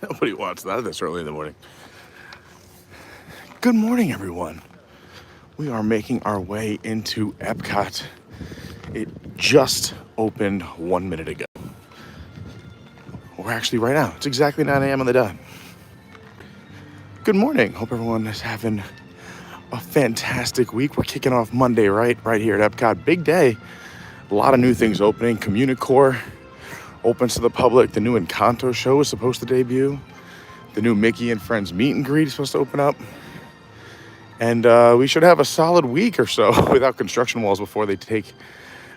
Nobody wants that this early in the morning. Good morning, everyone. We are making our way into Epcot. It just opened 1 minute ago. We're actually right now. It's exactly 9 a.m. on the dot. Good morning. Hope everyone is having a fantastic week. We're kicking off Monday right here at Epcot. Big day. A lot of new things opening. CommuniCore opens to the public. The new Encanto show is supposed to debut. The new Mickey and Friends meet and greet is supposed to open up. And we should have a solid week or so without construction walls before they take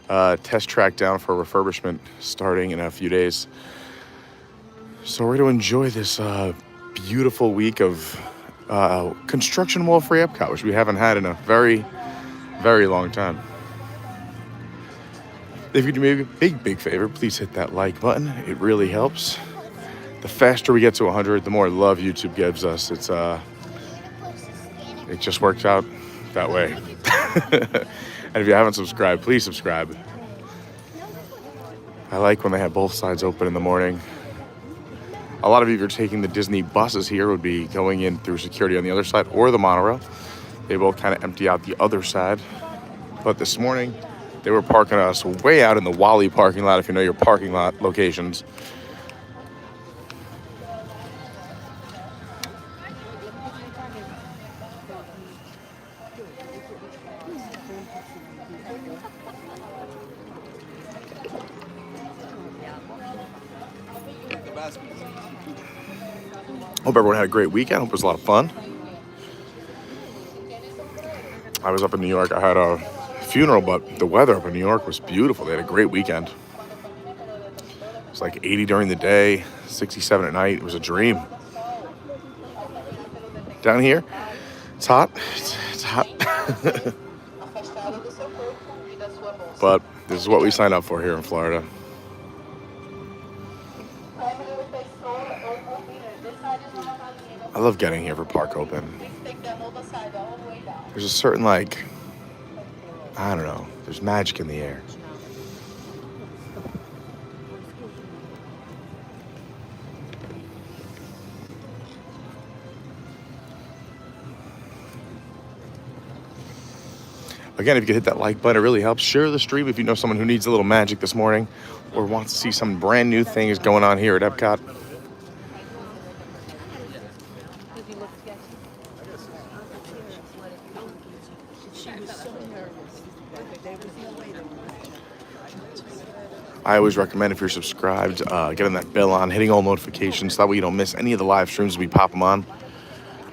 test track down for refurbishment starting in a few days. So we're going to enjoy this beautiful week of construction wall-free Epcot, which we haven't had in a very, very long time. If you do me a big favor, please hit that like button. It really helps. The faster we get to 100, the more love YouTube gives us. It just works out that way. And if you haven't subscribed, please subscribe. I like when they have both sides open in the morning. A lot of you, if you're taking the Disney buses here, would be going in through security on the other side or the monorail. They both kind of empty out the other side. But this morning, they were parking us way out in the Wally parking lot, if you know your parking lot locations. Hope everyone had a great weekend. Hope it was a lot of fun. I was up in New York. I had a funeral, but the weather up in New York was beautiful. They had a great weekend. It was like 80 during the day, 67 at night. It was a dream. Down here, it's hot. It's hot. But this is what we signed up for here in Florida. I love getting here for park open. There's a certain, I don't know, there's magic in the air. Again, if you could hit that like button, it really helps. Share the stream if you know someone who needs a little magic this morning or wants to see some brand new things going on here at Epcot. I always recommend, if you're subscribed, getting that bell on, hitting all notifications, so that way you don't miss any of the live streams we pop them on.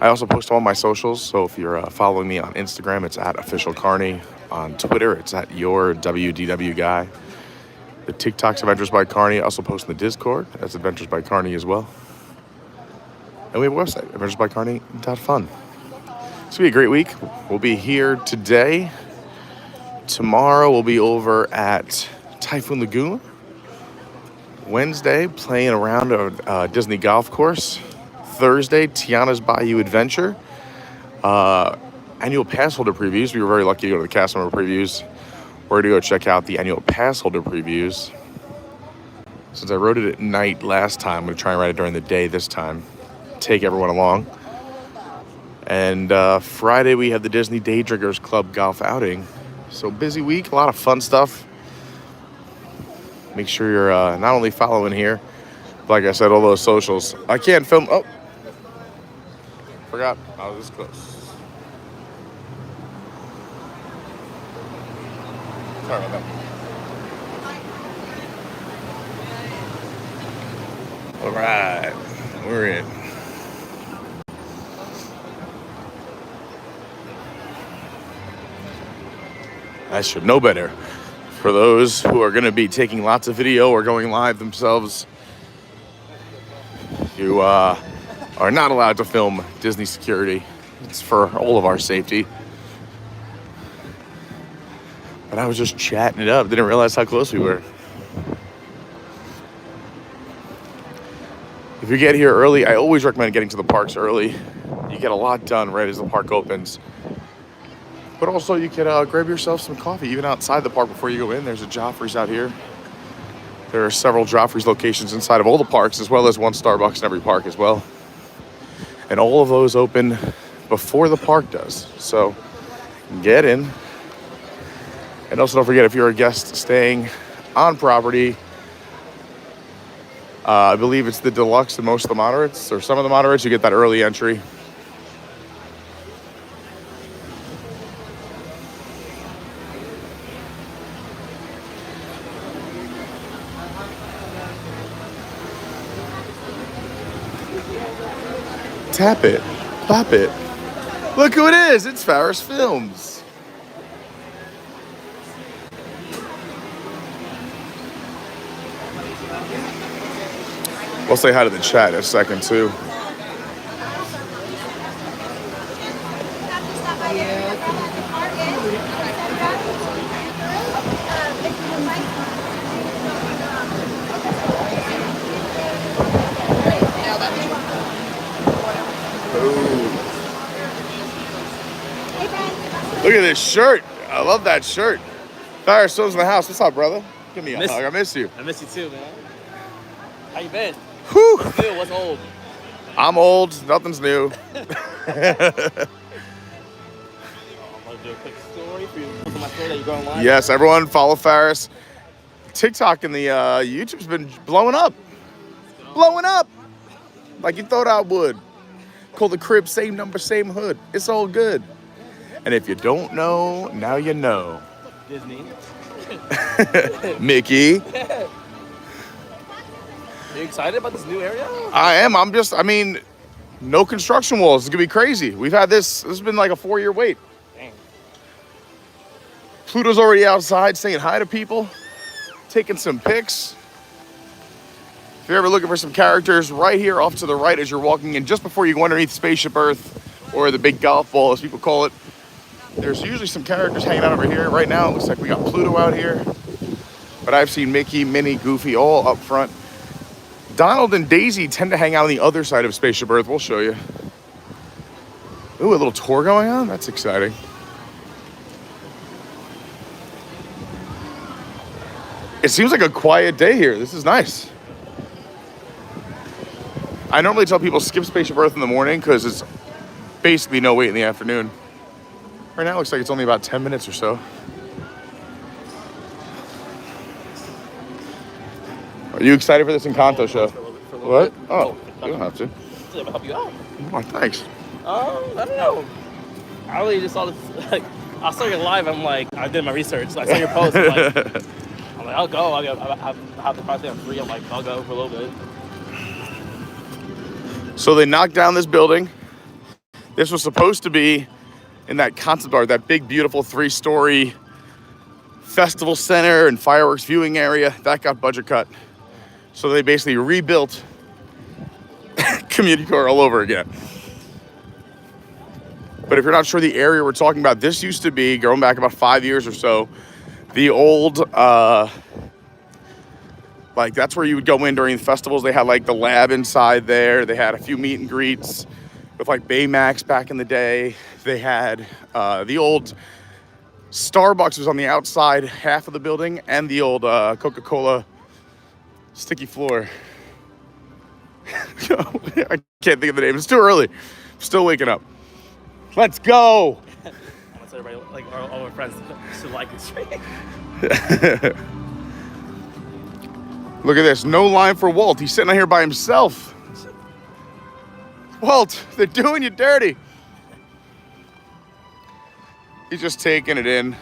I also post all my socials, so if you're following me on Instagram, it's at official Carney. On Twitter, it's at your WDW guy. The TikTok's Adventures by Carney. I also post in the Discord. That's Adventures by Carney as well. And we have a website, adventuresbycarney.fun. It's going to be a great week. We'll be here today. Tomorrow we'll be over at Typhoon Lagoon. Wednesday, playing around a Disney golf course. Thursday, Tiana's Bayou Adventure. Annual pass holder previews. We were very lucky to go to the cast member previews. We're going to go check out the annual pass holder previews. Since I wrote it at night last time, I'm going to try and write it during the day this time. Take everyone along. And Friday, we have the Disney Day Drinkers Club golf outing. So busy week, a lot of fun stuff. Make sure you're not only following here, but like I said, all those socials. I can't film. Oh, forgot. I was this close. Sorry about that. All right, we're in. I should know better. For those who are going to be taking lots of video or going live themselves, you are not allowed to film Disney security. It's for all of our safety. But I was just chatting it up. Didn't realize how close we were. If you get here early, I always recommend getting to the parks early. You get a lot done right as the park opens. But also you can grab yourself some coffee even outside the park before you go in. There's a Joffrey's out here. There are several Joffrey's locations inside of all the parks, as well as one Starbucks in every park as well. And all of those open before the park does. So get in. And also don't forget, if you're a guest staying on property, I believe it's the deluxe and most of the moderates, or some of the moderates, you get that early entry. Tap it, pop it. Look who it is, it's Ferris Films. We'll say hi to the chat in a second too. Look at this shirt. I love that shirt. Ferris Films in the house. What's up, brother? Give me a hug. I miss you. I miss you too, man. How you been? Whew. What's new? What's old? I'm old. Nothing's new. I'm gonna do a quick story for you. Look at my story that you go online. Yes, everyone follow Ferris. TikTok and the YouTube's been blowing up. Blowing up. Like you thought I would. Call the crib, same number, same hood. It's all good. And if you don't know, now you know. Disney. Mickey. Are you excited about this new area? I am. I mean, no construction walls. It's going to be crazy. We've had this has been like a 4-year wait. Dang. Pluto's already outside saying hi to people, taking some pics. If you're ever looking for some characters, right here off to the right as you're walking in, just before you go underneath Spaceship Earth, or the big golf ball, as people call it, there's usually some characters hanging out over here. Right now, it looks like we got Pluto out here. But I've seen Mickey, Minnie, Goofy all up front. Donald and Daisy tend to hang out on the other side of Spaceship Earth. We'll show you. Ooh, a little tour going on? That's exciting. It seems like a quiet day here. This is nice. I normally tell people skip Spaceship Earth in the morning because it's basically no wait in the afternoon. Right now it looks like it's only about 10 minutes or so. Are you excited for this Encanto show? For a little What? bit. Oh, you don't have to. I'll help you out. Oh, thanks. I don't know. I really just saw this. Like, I saw your live. I'm like, I did my research. I saw your post. I'm like, I'll go. I have the price on free. I'm like, I'll go for a little bit. So they knocked down this building. This was supposed to be in that concept art, that big, beautiful 3-story festival center and fireworks viewing area. That got budget cut. So they basically rebuilt CommuniCore all over again. But if you're not sure the area we're talking about, this used to be, going back about 5 years or so, the old, like that's where you would go in during the festivals. They had like the lab inside there. They had a few meet and greets with like Baymax back in the day. They had the old Starbucks was on the outside half of the building, and the old Coca-Cola sticky floor. I can't think of the name. It's too early. I'm still waking up. Let's go. I want everybody, like all my friends, to like this stream. Look at this. No line for Walt. He's sitting out here by himself. Walt, they're doing you dirty. He's just taking it in.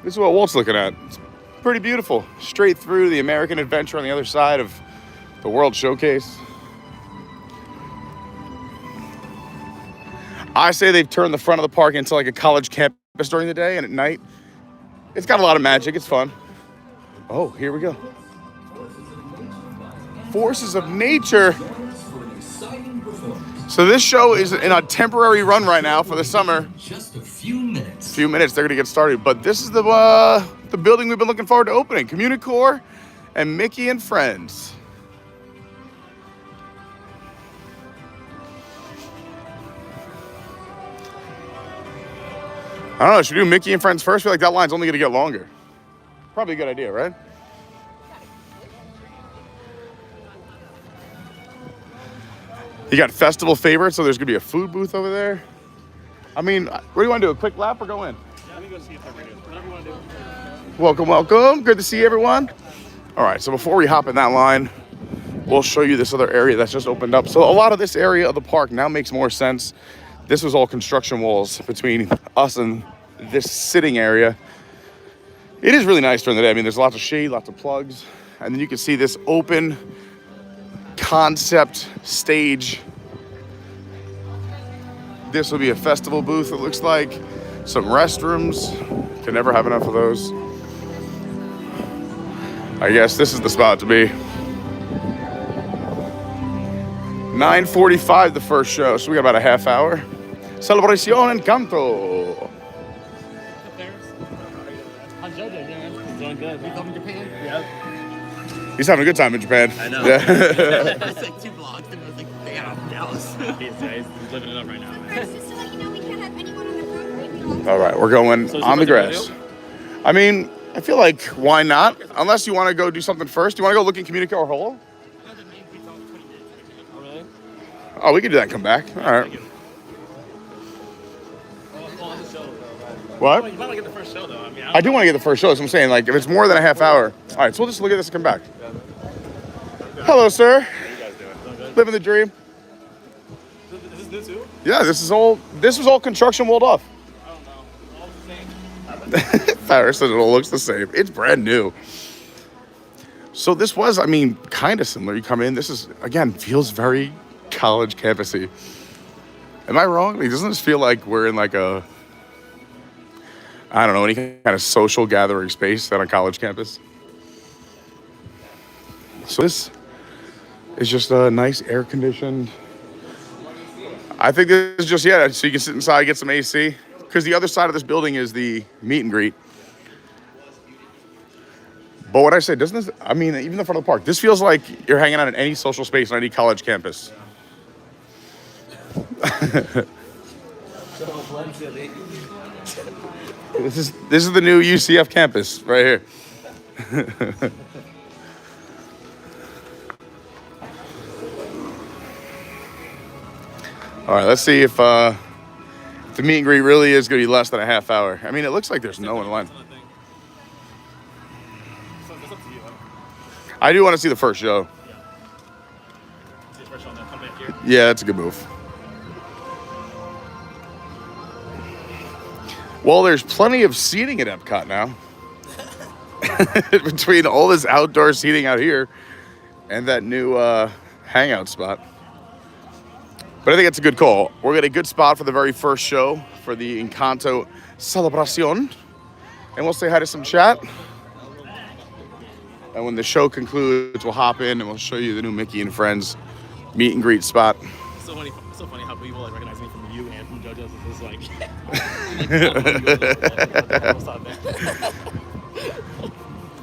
This is what Walt's looking at. It's pretty beautiful. Straight through the American Adventure on the other side of the World Showcase. I say they've turned the front of the park into like a college campus during the day, and at night, it's got a lot of magic. It's fun. Oh, here we go. Forces of Nature. So this show is in a temporary run right now for the summer. Just a few minutes. Few minutes, they're gonna get started. But this is the building we've been looking forward to opening. CommuniCore and Mickey and Friends. I don't know, should we do Mickey and Friends first? I feel like that line's only gonna get longer. Probably a good idea, right? You got festival favorites, so there's gonna be a food booth over there. I mean, what do you want to do? A quick lap or go in? Yeah, let me go see if I can do it. Whatever you want to do. Welcome, welcome. Good to see everyone. All right, so before we hop in that line, we'll show you this other area that's just opened up. So a lot of this area of the park now makes more sense. This was all construction walls between us and this sitting area. It is really nice during the day. I mean, there's lots of shade, lots of plugs. And then you can see this open concept stage. This will be a festival booth, it looks like. Some restrooms. Can never have enough of those. I guess this is the spot to be. 9:45 the first show, so we got about a half hour. Celebración Encanto. Ferris? How's JoJo doing? He's doing good. You come to Japan? Yeah. He's having a good time in Japan. I know. Yeah. That's like 2 vlogs, and I was like, damn, Dallas. He's living it up right now, man. First, just to let you know, we can't have anyone on the road. All right, we're going So on the is this what grass. you're I mean, I feel like, why not? Unless you want to go do something first. Do you want to go look in CommuniCore Hall? Oh, really? Oh, we can do that and come back. All right. Well, on the show, though. What? You might want to get the first show, though. I mean, I do want to get the first show. That's what I'm saying. Like, if it's more than a half hour. All right, so we'll just look at this and come back. Hello, sir. How you guys doing? Doing good? Living the dream. Is this new, too? Yeah, this was all construction walled off. I don't know. All the same. Ferris says it all looks the same. It's brand new. So this was, I mean, kind of similar. You come in, this is, again, feels very college campusy. Am I wrong? Like, doesn't this feel like we're in like a, I don't know, any kind of social gathering space at a college campus? So this is just a nice air-conditioned. I think this is just, yeah, so you can sit inside, get some AC. Because the other side of this building is the meet and greet. But what I say, doesn't this, I mean, even the front of the park, this feels like you're hanging out in any social space on any college campus. This is the new UCF campus right here. All right, let's see if the meet and greet really is going to be less than a half hour. I mean, it looks like there's no one in line. It's up to you, huh? I do want to see the first show. Yeah. See the first show, and then come back here. Yeah, that's a good move. Well, there's plenty of seating at Epcot now. Between all this outdoor seating out here and that new hangout spot. But I think it's a good call. We're getting a good spot for the very first show for the Encanto Celebración. And we'll say hi to some chat. And when the show concludes, we'll hop in and we'll show you the new Mickey and Friends meet and greet spot. It's so funny how people like recognize me from you and from JoJo's. It's like,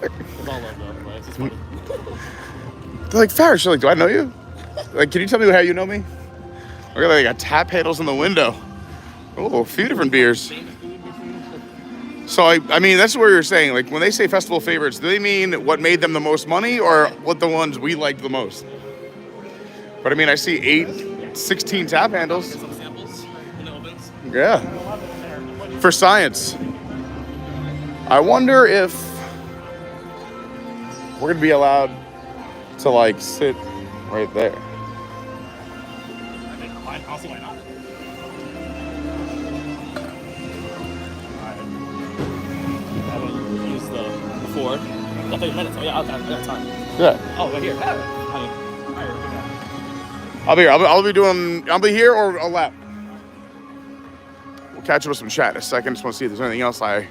it's all love though, but it's just funny. They're like, Ferris, you're like, do I know you? Like, can you tell me how you know me? Look at that, they got tap handles in the window. Oh, a few different beers. So, I mean, that's what you're saying. Like, when they say festival favorites, do they mean what made them the most money or what the ones we liked the most? But, I mean, I see 16 tap handles. Some samples when it opens. Yeah. For science. I wonder if we're going to be allowed to, like, sit right there. I'll see why not. I haven't used the before. Got 30 minutes. Oh yeah, I got time. Yeah. Oh, right here. I'll be here or a lap. We'll catch up with some chat in a second. Just want to see if there's anything else I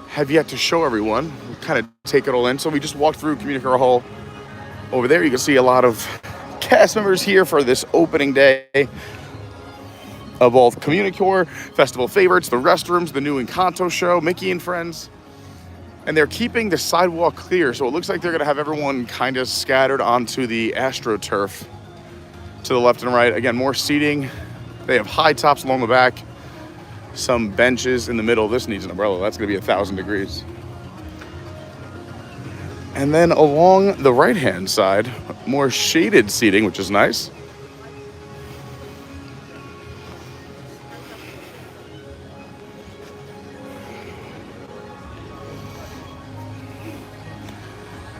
have yet to show everyone. We'll kind of take it all in. So we just walked through CommuniCore Hall. Over there, you can see a lot of cast members here for this opening day of both CommuniCore, festival favorites, the restrooms, the new Encanto show, Mickey and Friends. And they're keeping the sidewalk clear, so it looks like they're gonna have everyone kind of scattered onto the AstroTurf to the left and right. Again, more seating. They have high tops along the back, some benches in the middle. This needs an umbrella. That's gonna be 1,000 degrees. And then along the right-hand side, more shaded seating, which is nice.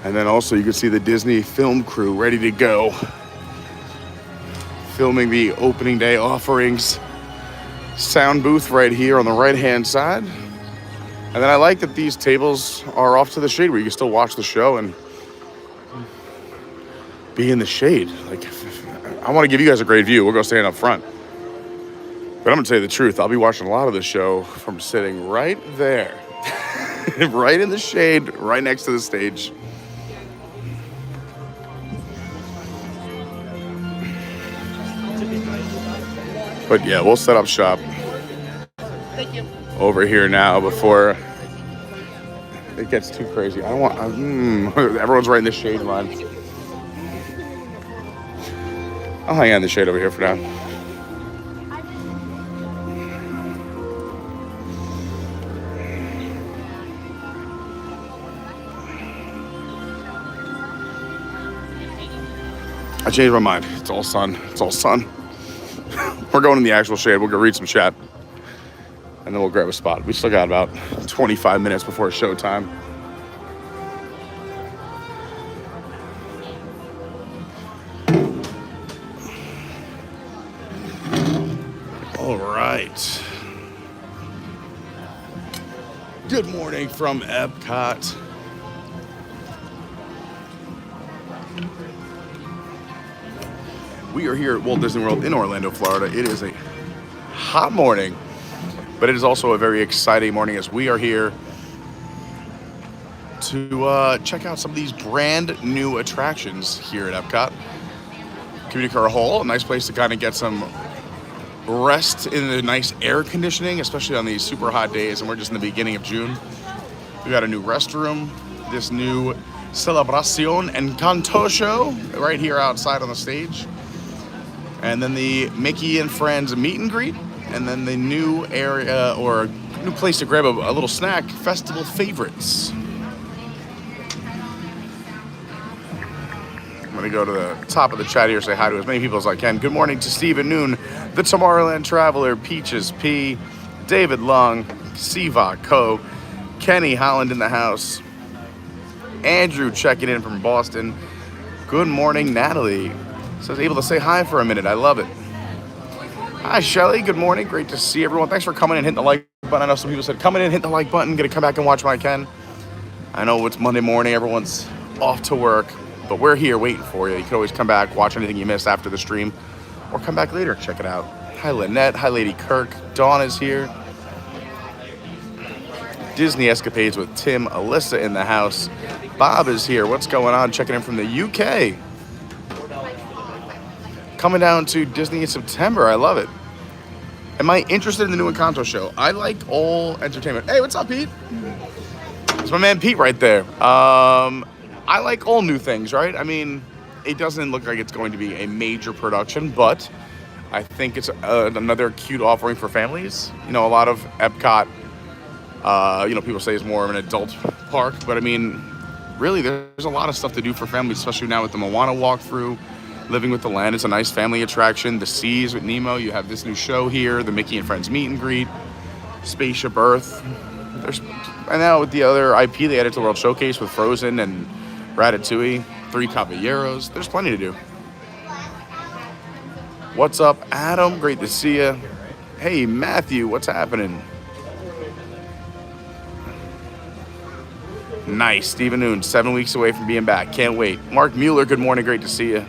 And then also you can see the Disney film crew ready to go, filming the opening day offerings. Sound booth right here on the right-hand side. And then I like that these tables are off to the shade where you can still watch the show and be in the shade. Like, I want to give you guys a great view. We'll go stand up front. But I'm going to tell you the truth. I'll be watching a lot of the show from sitting right there. Right in the shade, right next to the stage. But yeah, we'll set up shop over here now before it gets too crazy. I don't want, everyone's right in the shade line. I'll hang out in the shade over here for now. I changed my mind. It's all sun. It's all sun. We're going in the actual shade. We'll go read some chat. And then we'll grab a spot. We still got about 25 minutes before showtime. All right. Good morning from Epcot. We are here at Walt Disney World in Orlando, Florida. It is a hot morning, but it is also a very exciting morning as we are here to check out some of these brand new attractions here at Epcot. CommuniCore Hall, a nice place to kind of get some rest in the nice air conditioning, especially on these super hot days, and we're just in the beginning of June. We got a new restroom, this new Celebración Encanto show right here outside on the stage. And then the Mickey and Friends meet and greet. And then the new area or new place to grab a little snack, Festival Favorites. I'm going to go to the top of the chat here, say hi to as many people as I can. Good morning to Stephen Noon, the Tomorrowland Traveler, Peaches P, David Long, Siva Co, Kenny Holland in the house, Andrew checking in from Boston. Good morning, Natalie. Says able to say hi for a minute. I love it. Hi, Shelly. Good morning. Great to see everyone. Thanks for coming in and hitting the like button. I know some people said, come in and hit the like button. Gonna come back and watch when I can. I know it's Monday morning. Everyone's off to work, but we're here waiting for you. You can always come back, watch anything you missed after the stream, or come back later, check it out. Hi, Lynette. Hi, Lady Kirk. Dawn is here. Disney Escapades with Tim, Alyssa in the house. Bob is here. What's going on? Checking in from the UK. Coming down to Disney in September. I love it. Am I interested in the new Encanto show? I like all entertainment. Hey, what's up, Pete? It's my man Pete right there. I like all new things, right? I mean, it doesn't look like it's going to be a major production, but I think it's another cute offering for families. You know, a lot of Epcot, people say it's more of an adult park, but I mean, really, there's a lot of stuff to do for families, especially now with the Moana walkthrough. Living with the Land is a nice family attraction. The Seas with Nemo. You have this new show here. The Mickey and Friends meet and greet. Spaceship Earth. And now with the other IP they added to the World Showcase with Frozen and Ratatouille. Three Caballeros. There's plenty to do. What's up, Adam? Great to see you. Hey, Matthew. What's happening? Nice. Stephen Noon. 7 weeks away from being back. Can't wait. Mark Mueller. Good morning. Great to see you.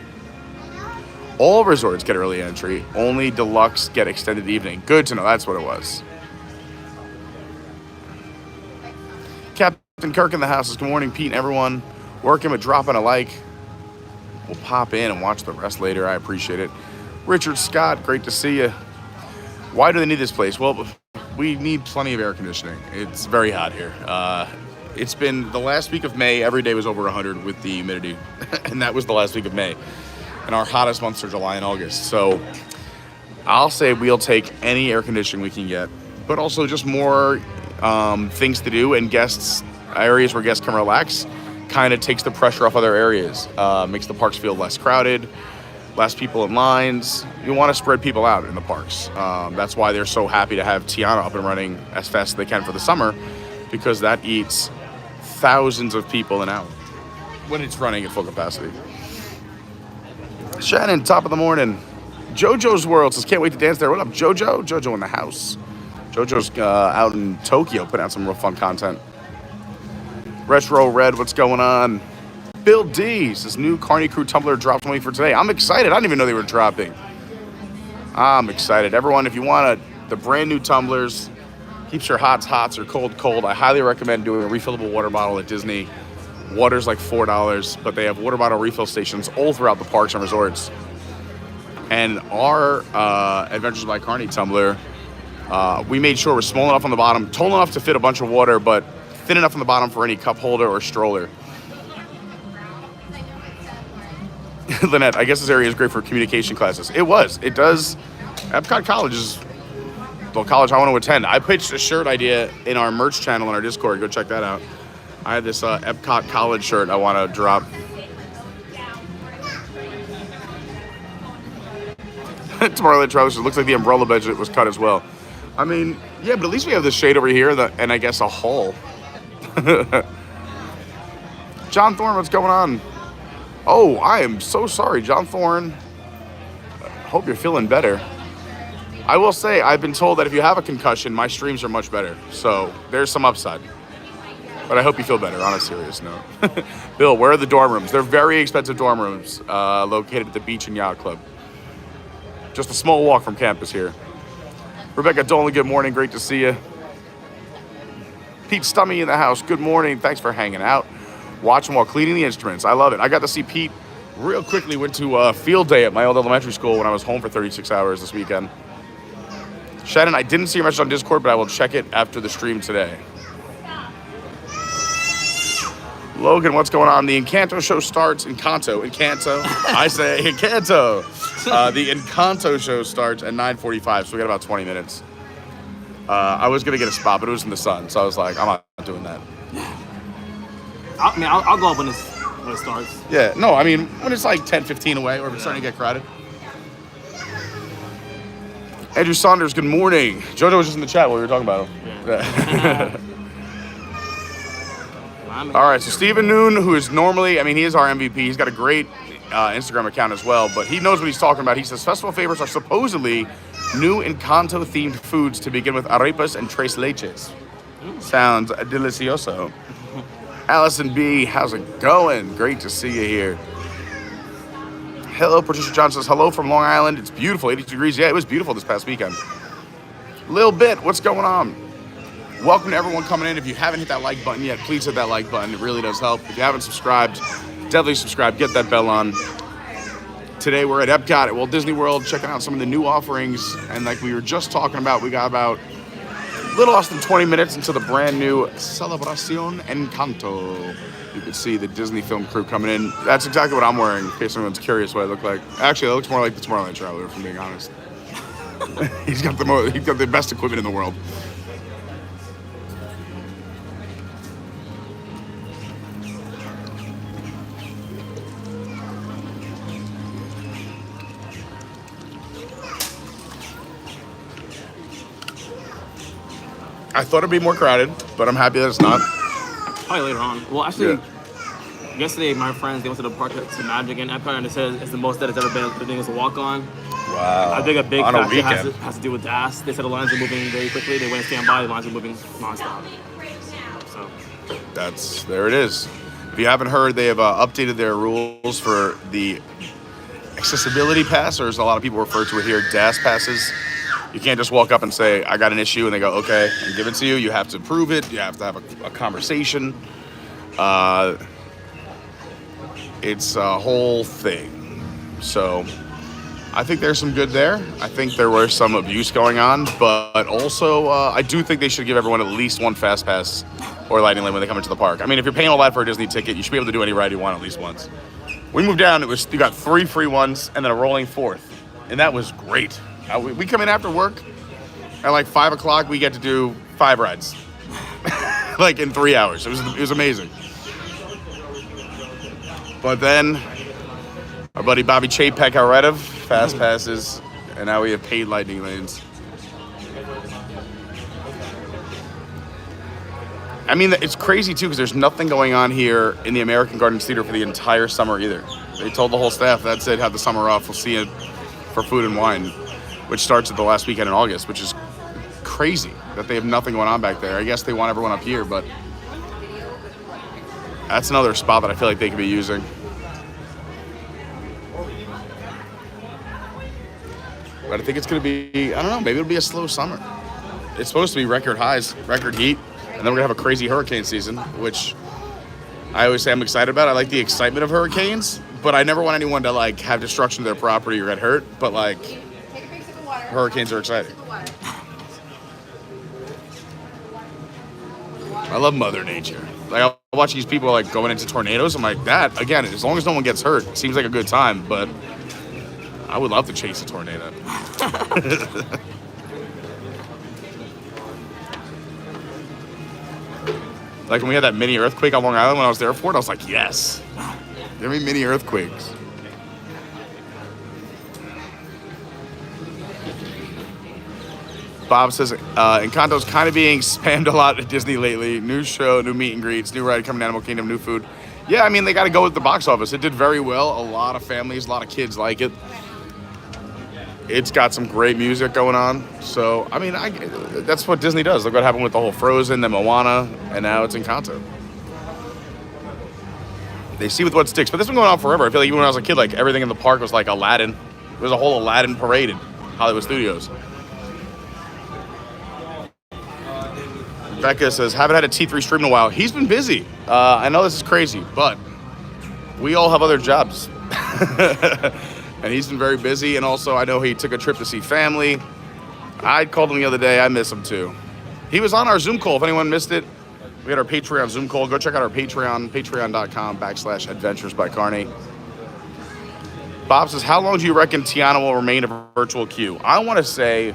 All resorts get early entry. Only deluxe get extended evening. Good to know. That's what it was. Captain Kirk in the house. Good morning, Pete and everyone. Working with dropping a like. We'll pop in and watch the rest later. I appreciate it. Richard Scott, great to see you. Why do they need this place? Well, we need plenty of air conditioning. It's very hot here. It's been the last week of May. Every day was over 100 with the humidity. And that was the last week of May. And our hottest months are July and August. So I'll say we'll take any air conditioning we can get, but also just more things to do and areas where guests can relax, kind of takes the pressure off other areas, makes the parks feel less crowded, less people in lines. You want to spread people out in the parks. That's why they're so happy to have Tiana up and running as fast as they can for the summer, because that eats thousands of people an hour. when it's running at full capacity. Shannon, top of the morning. JoJo's World says, can't wait to dance there. What up, JoJo? JoJo in the house. JoJo's out in Tokyo putting out some real fun content. Retro Red, what's going on? Bill D says, new Carney Crew tumbler dropped on me for today. I'm excited. I didn't even know they were dropping. I'm excited. Everyone, if you want the brand new tumblers, keeps your hots hots or cold cold, I highly recommend doing a refillable water bottle at Disney. Water's like $4, but they have water bottle refill stations all throughout the parks and resorts. And our Adventures by Carney tumbler, we made sure we're small enough on the bottom, tall enough to fit a bunch of water, but thin enough on the bottom for any cup holder or stroller. Lynette, I guess this area is great for communication classes. It was. It does. Epcot College is the college I want to attend. I pitched a shirt idea in our merch channel in our Discord. Go check that out. I have this Epcot College shirt I want to drop. Tomorrowland Traveler, looks like the umbrella budget was cut as well. I mean, yeah, but at least we have this shade over here and I guess a hall. John Thorne, what's going on? Oh, I am so sorry, John Thorne. Hope you're feeling better. I will say, I've been told that if you have a concussion, my streams are much better. So there's some upside. But I hope you feel better, on a serious note. Bill, where are the dorm rooms? They're very expensive dorm rooms located at the Beach and Yacht Club. Just a small walk from campus here. Rebecca Dolan, good morning. Great to see you. Pete Stummy in the house. Good morning. Thanks for hanging out. Watching while cleaning the instruments. I love it. I got to see Pete real quickly. Went to field day at my old elementary school when I was home for 36 hours this weekend. Shannon, I didn't see your message on Discord, but I will check it after the stream today. Logan, what's going on? The Encanto show starts. Encanto. I say Encanto. The Encanto show starts at 9:45, so we got about 20 minutes. I was going to get a spot, but it was in the sun, so I was like, I'm not doing that. I'll go up when it starts. Yeah, no, I mean, when it's like 10, 15 away, or if it's starting to get crowded. Andrew Saunders, good morning. JoJo was just in the chat while we were talking about him. Yeah. All right, so Stephen Noon, who is normally, he is our MVP. He's got a great Instagram account as well, but he knows what he's talking about. He says festival favorites are supposedly new Encanto-themed foods to begin with arepas and tres leches. Sounds delicioso. Allison B, how's it going? Great to see you here. Hello, Patricia John says, hello from Long Island. It's beautiful, 82 degrees. Yeah, it was beautiful this past weekend. Lil Bit, what's going on? Welcome to everyone coming in. If you haven't hit that like button yet, please hit that like button. It really does help. If you haven't subscribed, definitely subscribe. Get that bell on. Today we're at Epcot at Walt Disney World, checking out some of the new offerings. And like we were just talking about, we got about a little less than 20 minutes into the brand new Celebración Encanto. You can see the Disney film crew coming in. That's exactly what I'm wearing, in case anyone's curious what I look like. Actually, it looks more like the Tomorrowland Traveler, if I'm being honest. He's got the best equipment in the world. I thought it'd be more crowded, but I'm happy that it's not. Probably later on. Well, actually, yesterday my friends, they went to the park to Magic in Epcot, and they said it's the most that it's ever been. The thing was a walk-on. Wow. I think a big on a factor weekend. has to do with gas. They said the lines are moving very quickly. They went to stand by, the lines are moving nonstop. So There it is. If you haven't heard, they have updated their rules for the accessibility pass, or as a lot of people refer to it here, DAS passes. You can't just walk up and say, I got an issue, and they go, okay, and give it to you. You have to prove it. You have to have a conversation. It's a whole thing. So I think there's some good there. I think there was some abuse going on, but also I do think they should give everyone at least one fast pass or lightning lane when they come into the park. If you're paying all that for a Disney ticket, you should be able to do any ride you want at least once. We moved down, you got 3 free ones and then a rolling 4th, and that was great. We come in after work at like 5 o'clock. We get to do 5 rides, like in 3 hours. It was amazing. But then our buddy Bobby Chapek got rid of fast passes, and now we have paid lightning lanes. I mean, it's crazy too because there's nothing going on here in the American Gardens Theater for the entire summer either. They told the whole staff, that's it, have the summer off. We'll see you for Food and Wine, which starts at the last weekend in August, which is crazy that they have nothing going on back there. I guess they want everyone up here, but that's another spot that I feel like they could be using. But I think it's going to be, I don't know, maybe it'll be a slow summer. It's supposed to be record highs, record heat. And then we're going to have a crazy hurricane season, which I always say I'm excited about. I like the excitement of hurricanes, but I never want anyone to, like, have destruction to their property or get hurt. But, like, hurricanes are exciting. I love Mother Nature. Like, I watch these people, like, going into tornadoes. I'm like, that, again, as long as no one gets hurt, it seems like a good time. But I would love to chase a tornado. Like when we had that mini earthquake on Long Island when I was there for it, I was like, yes, give me mini earthquakes. Bob says, Encanto's kind of being spammed a lot at Disney lately. New show, new meet and greets, new ride coming to Animal Kingdom, new food. Yeah, I mean, they got to go with the box office. It did very well. A lot of families, a lot of kids like it. It's got some great music going on. So, I mean, that's what Disney does. Look what happened with the whole Frozen, then Moana, and now it's Encanto. They see with what sticks. But this has been going on forever. I feel like even when I was a kid, like, everything in the park was like Aladdin. There was a whole Aladdin parade in Hollywood Studios. Becca says, haven't had a T3 stream in a while. He's been busy. I know this is crazy, but we all have other jobs. And he's been very busy, and also I know he took a trip to see family. I called him the other day. I miss him too. He was on our Zoom call. If anyone missed it, we had our Patreon Zoom call. Go check out our Patreon, patreon.com/adventures by Carney. Bob says, how long do you reckon Tiana will remain a virtual queue? I want to say,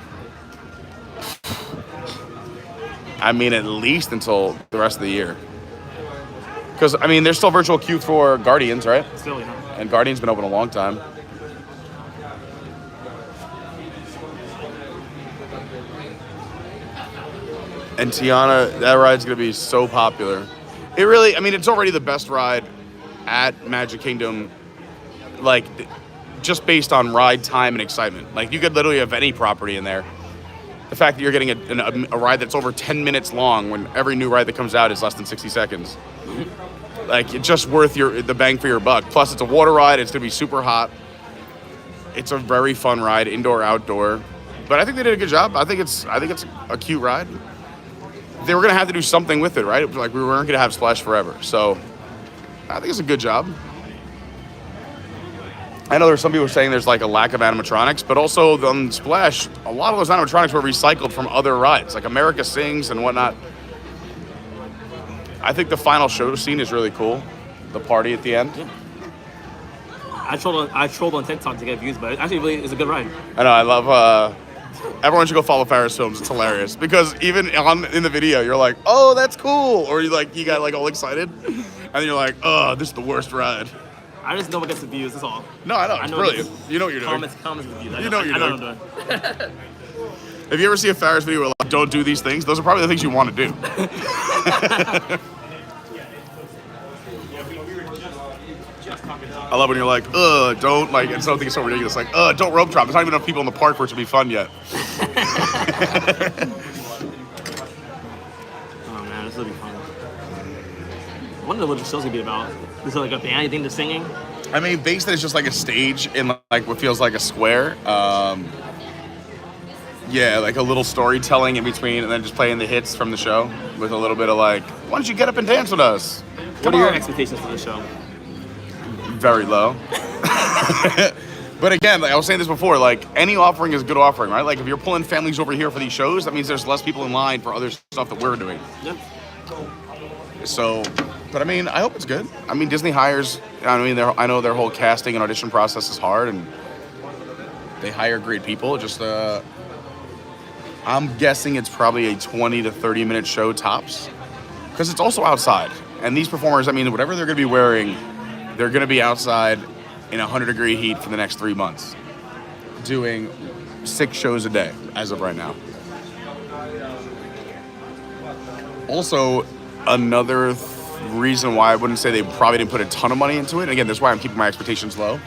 I mean, at least until the rest of the year. Because, I mean, there's still virtual queue for Guardians, right? Still, yeah. And Guardians been open a long time. And Tiana, that ride's going to be so popular. It really, I mean, it's already the best ride at Magic Kingdom, like, just based on ride time and excitement. Like, you could literally have any property in there. The fact that you're getting a ride that's over 10 minutes long when every new ride that comes out is less than 60 seconds. Like, it's just worth the bang for your buck. Plus, it's a water ride. It's going to be super hot. It's a very fun ride, indoor, outdoor. But I think they did a good job. I think it's a cute ride. They were going to have to do something with it, right? Like, we weren't going to have Splash forever. So, I think it's a good job. I know there's some people saying there's, like, a lack of animatronics, but also on Splash, a lot of those animatronics were recycled from other rides, like America Sings and whatnot. I think the final show scene is really cool. The party at the end. Yeah. I trolled on TikTok to get views, but it actually really is a good ride. I know, I love... Everyone should go follow Ferris Films. It's hilarious because even in the video, you're like, "Oh, that's cool," or you got like all excited, and then you're like, "Oh, this is the worst ride." I just know what gets the views. That's all. No, I know. It's brilliant. You know what you're doing. Comments with views. You know what you're doing. I know what I'm doing. If you ever see a Ferris video where like, don't do these things, those are probably the things you want to do. I love when you're like, don't, like, and something is so ridiculous, like, don't rope drop. There's not even enough people in the park for it to be fun yet. Oh man, this will be fun. I wonder what the show's gonna be about. Is it like a band thing to singing? I mean, basically it's just like a stage in like what feels like a square. Yeah, like a little storytelling in between, and then just playing the hits from the show with a little bit of like, why don't you get up and dance with us? What are your expectations for the show? Very low. But again, like I was saying this before, like any offering is a good offering, right? Like if you're pulling families over here for these shows, that means there's less people in line for other stuff that we're doing. Yep. So, but I mean, I hope it's good. I mean, Disney hires, I know their whole casting and audition process is hard, and they hire great people. Just, I'm guessing it's probably a 20 to 30 minute show tops, because it's also outside. And these performers, I mean, whatever they're going to be wearing, they're going to be outside in 100-degree heat for the next 3 months, doing 6 shows a day as of right now. Also, another reason why I wouldn't say they probably didn't put a ton of money into it, and again, that's why I'm keeping my expectations low,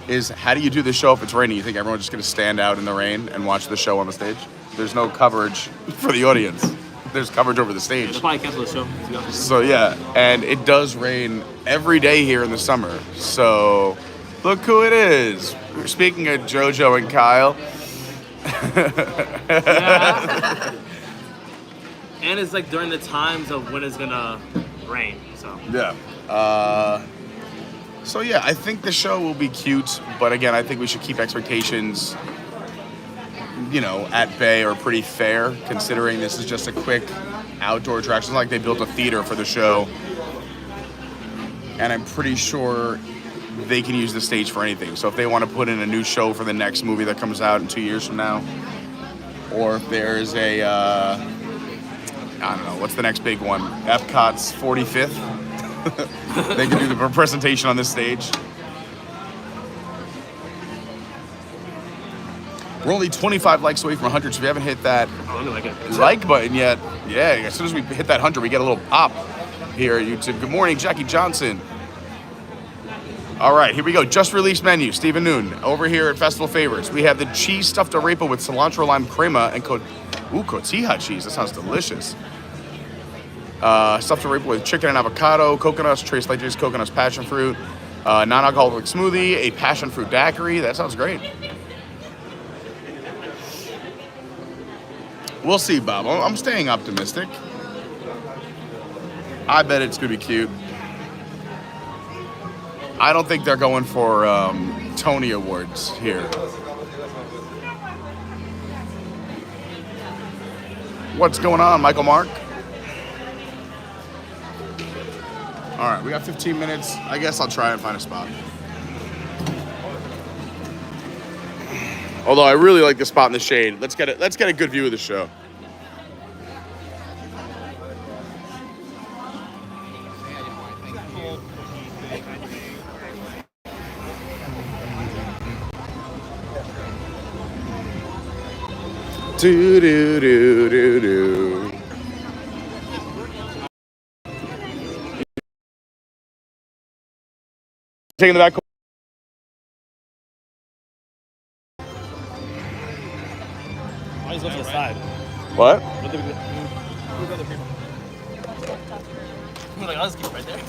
is how do you do the show if it's raining? You think everyone's just going to stand out in the rain and watch the show on the stage? There's no coverage for the audience. There's coverage over the stage. They'll probably cancel the show, to be honest. So yeah, and it does rain every day here in the summer. So look who it is. Speaking of JoJo and Kyle. Yeah. And it's like during the times of when it's gonna rain, so. Yeah. So yeah, I think the show will be cute, but again, I think we should keep expectations, you know, at bay or pretty fair, considering this is just a quick outdoor attraction. It's not like they built a theater for the show, and I'm pretty sure they can use the stage for anything. So if they want to put in a new show for the next movie that comes out in 2 years from now, or if there's a, I don't know, what's the next big one? Epcot's 45th? They can do the presentation on this stage. We're only 25 likes away from 100, so we haven't hit that like button yet. Yeah, as soon as we hit that 100, we get a little pop here at YouTube. Good morning, Jackie Johnson. All right, here we go. Just released menu, Stephen Noon. Over here at Festival Favorites, we have the cheese stuffed arepa with cilantro lime crema and cotija cheese. That sounds delicious. Stuffed arepa with chicken and avocado, coconuts, Tres Leches, coconuts, passion fruit, non-alcoholic smoothie, a passion fruit daiquiri. That sounds great. We'll see, Bob. I'm staying optimistic. I bet it's going to be cute. I don't think they're going for Tony Awards here. What's going on, Michael Mark? All right, we got 15 minutes. I guess I'll try and find a spot. Although I really like the spot in the shade. Let's get a good view of the show. Do do do do do. Taking the back. Why is it to the side? What? Who's other people? I'm like, I'll just keep it right there.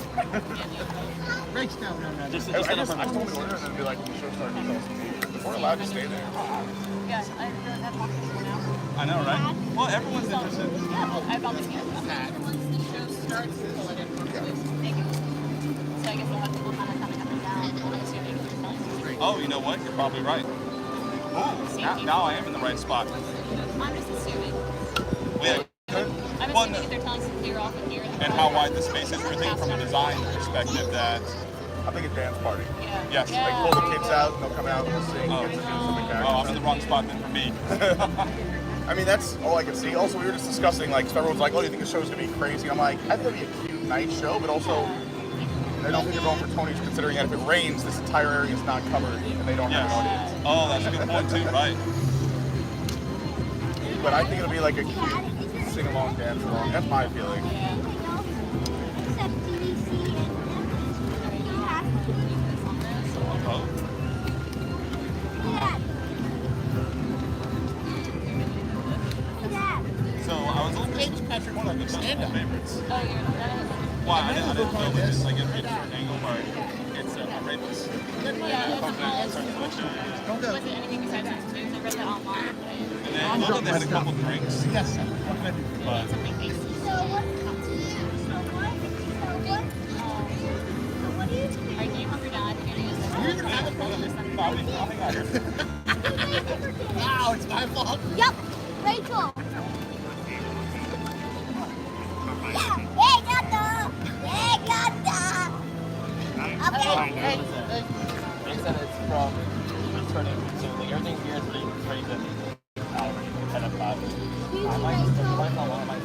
No. Just I stand up just for a told minute. the order and then be like, when the show starts, we're allowed to stay there. Yes, I have lots of people now. I know, right? Well, everyone's interested. Yeah, well, I've always had that. Once the show starts, we'll pull it in for this. Thank you. So I guess we'll have people kind of coming up and down. I'm assuming you're telling me. Oh, you know what? You're probably right. Oh, now I am in the right spot. I'm just assuming. Yeah. I'm Well, assuming if they're telling us to clear off and here. and how wide the space is. We're thinking from a design perspective that, I think a dance party. Yeah. yes. Yeah. Like pull the kids out and they'll come out and we'll sing. Oh. Get to do some of the Oh, I'm characters. in the wrong spot then for me. I mean, that's all I can see. Also, we were just discussing, like, so everyone's like, oh, do you think the show's gonna be crazy? I'm like, I think it'll be a cute, nice show, but also, I don't think they're going for Tony's, considering that if it rains, this entire area is not covered and they don't have an audience. Oh, that's a good point too, right? But I think it'll be like a cute sing-along, dance-along. That's my feeling. Oh. So I was a little bit Patrick, one of the festival favorites. Oh, you're Why? I didn't know that it's like a certain angle where it's a rapist. yeah, it's was it anything besides those two? I read that online. And then I thought they had a couple drinks. Yes. But Something tasty. Are you hungry, Dad? You're gonna use this. wow, it's my fault. Yep, Rachel. They said it's from turning, so like everything here is ready to kind of I might not want to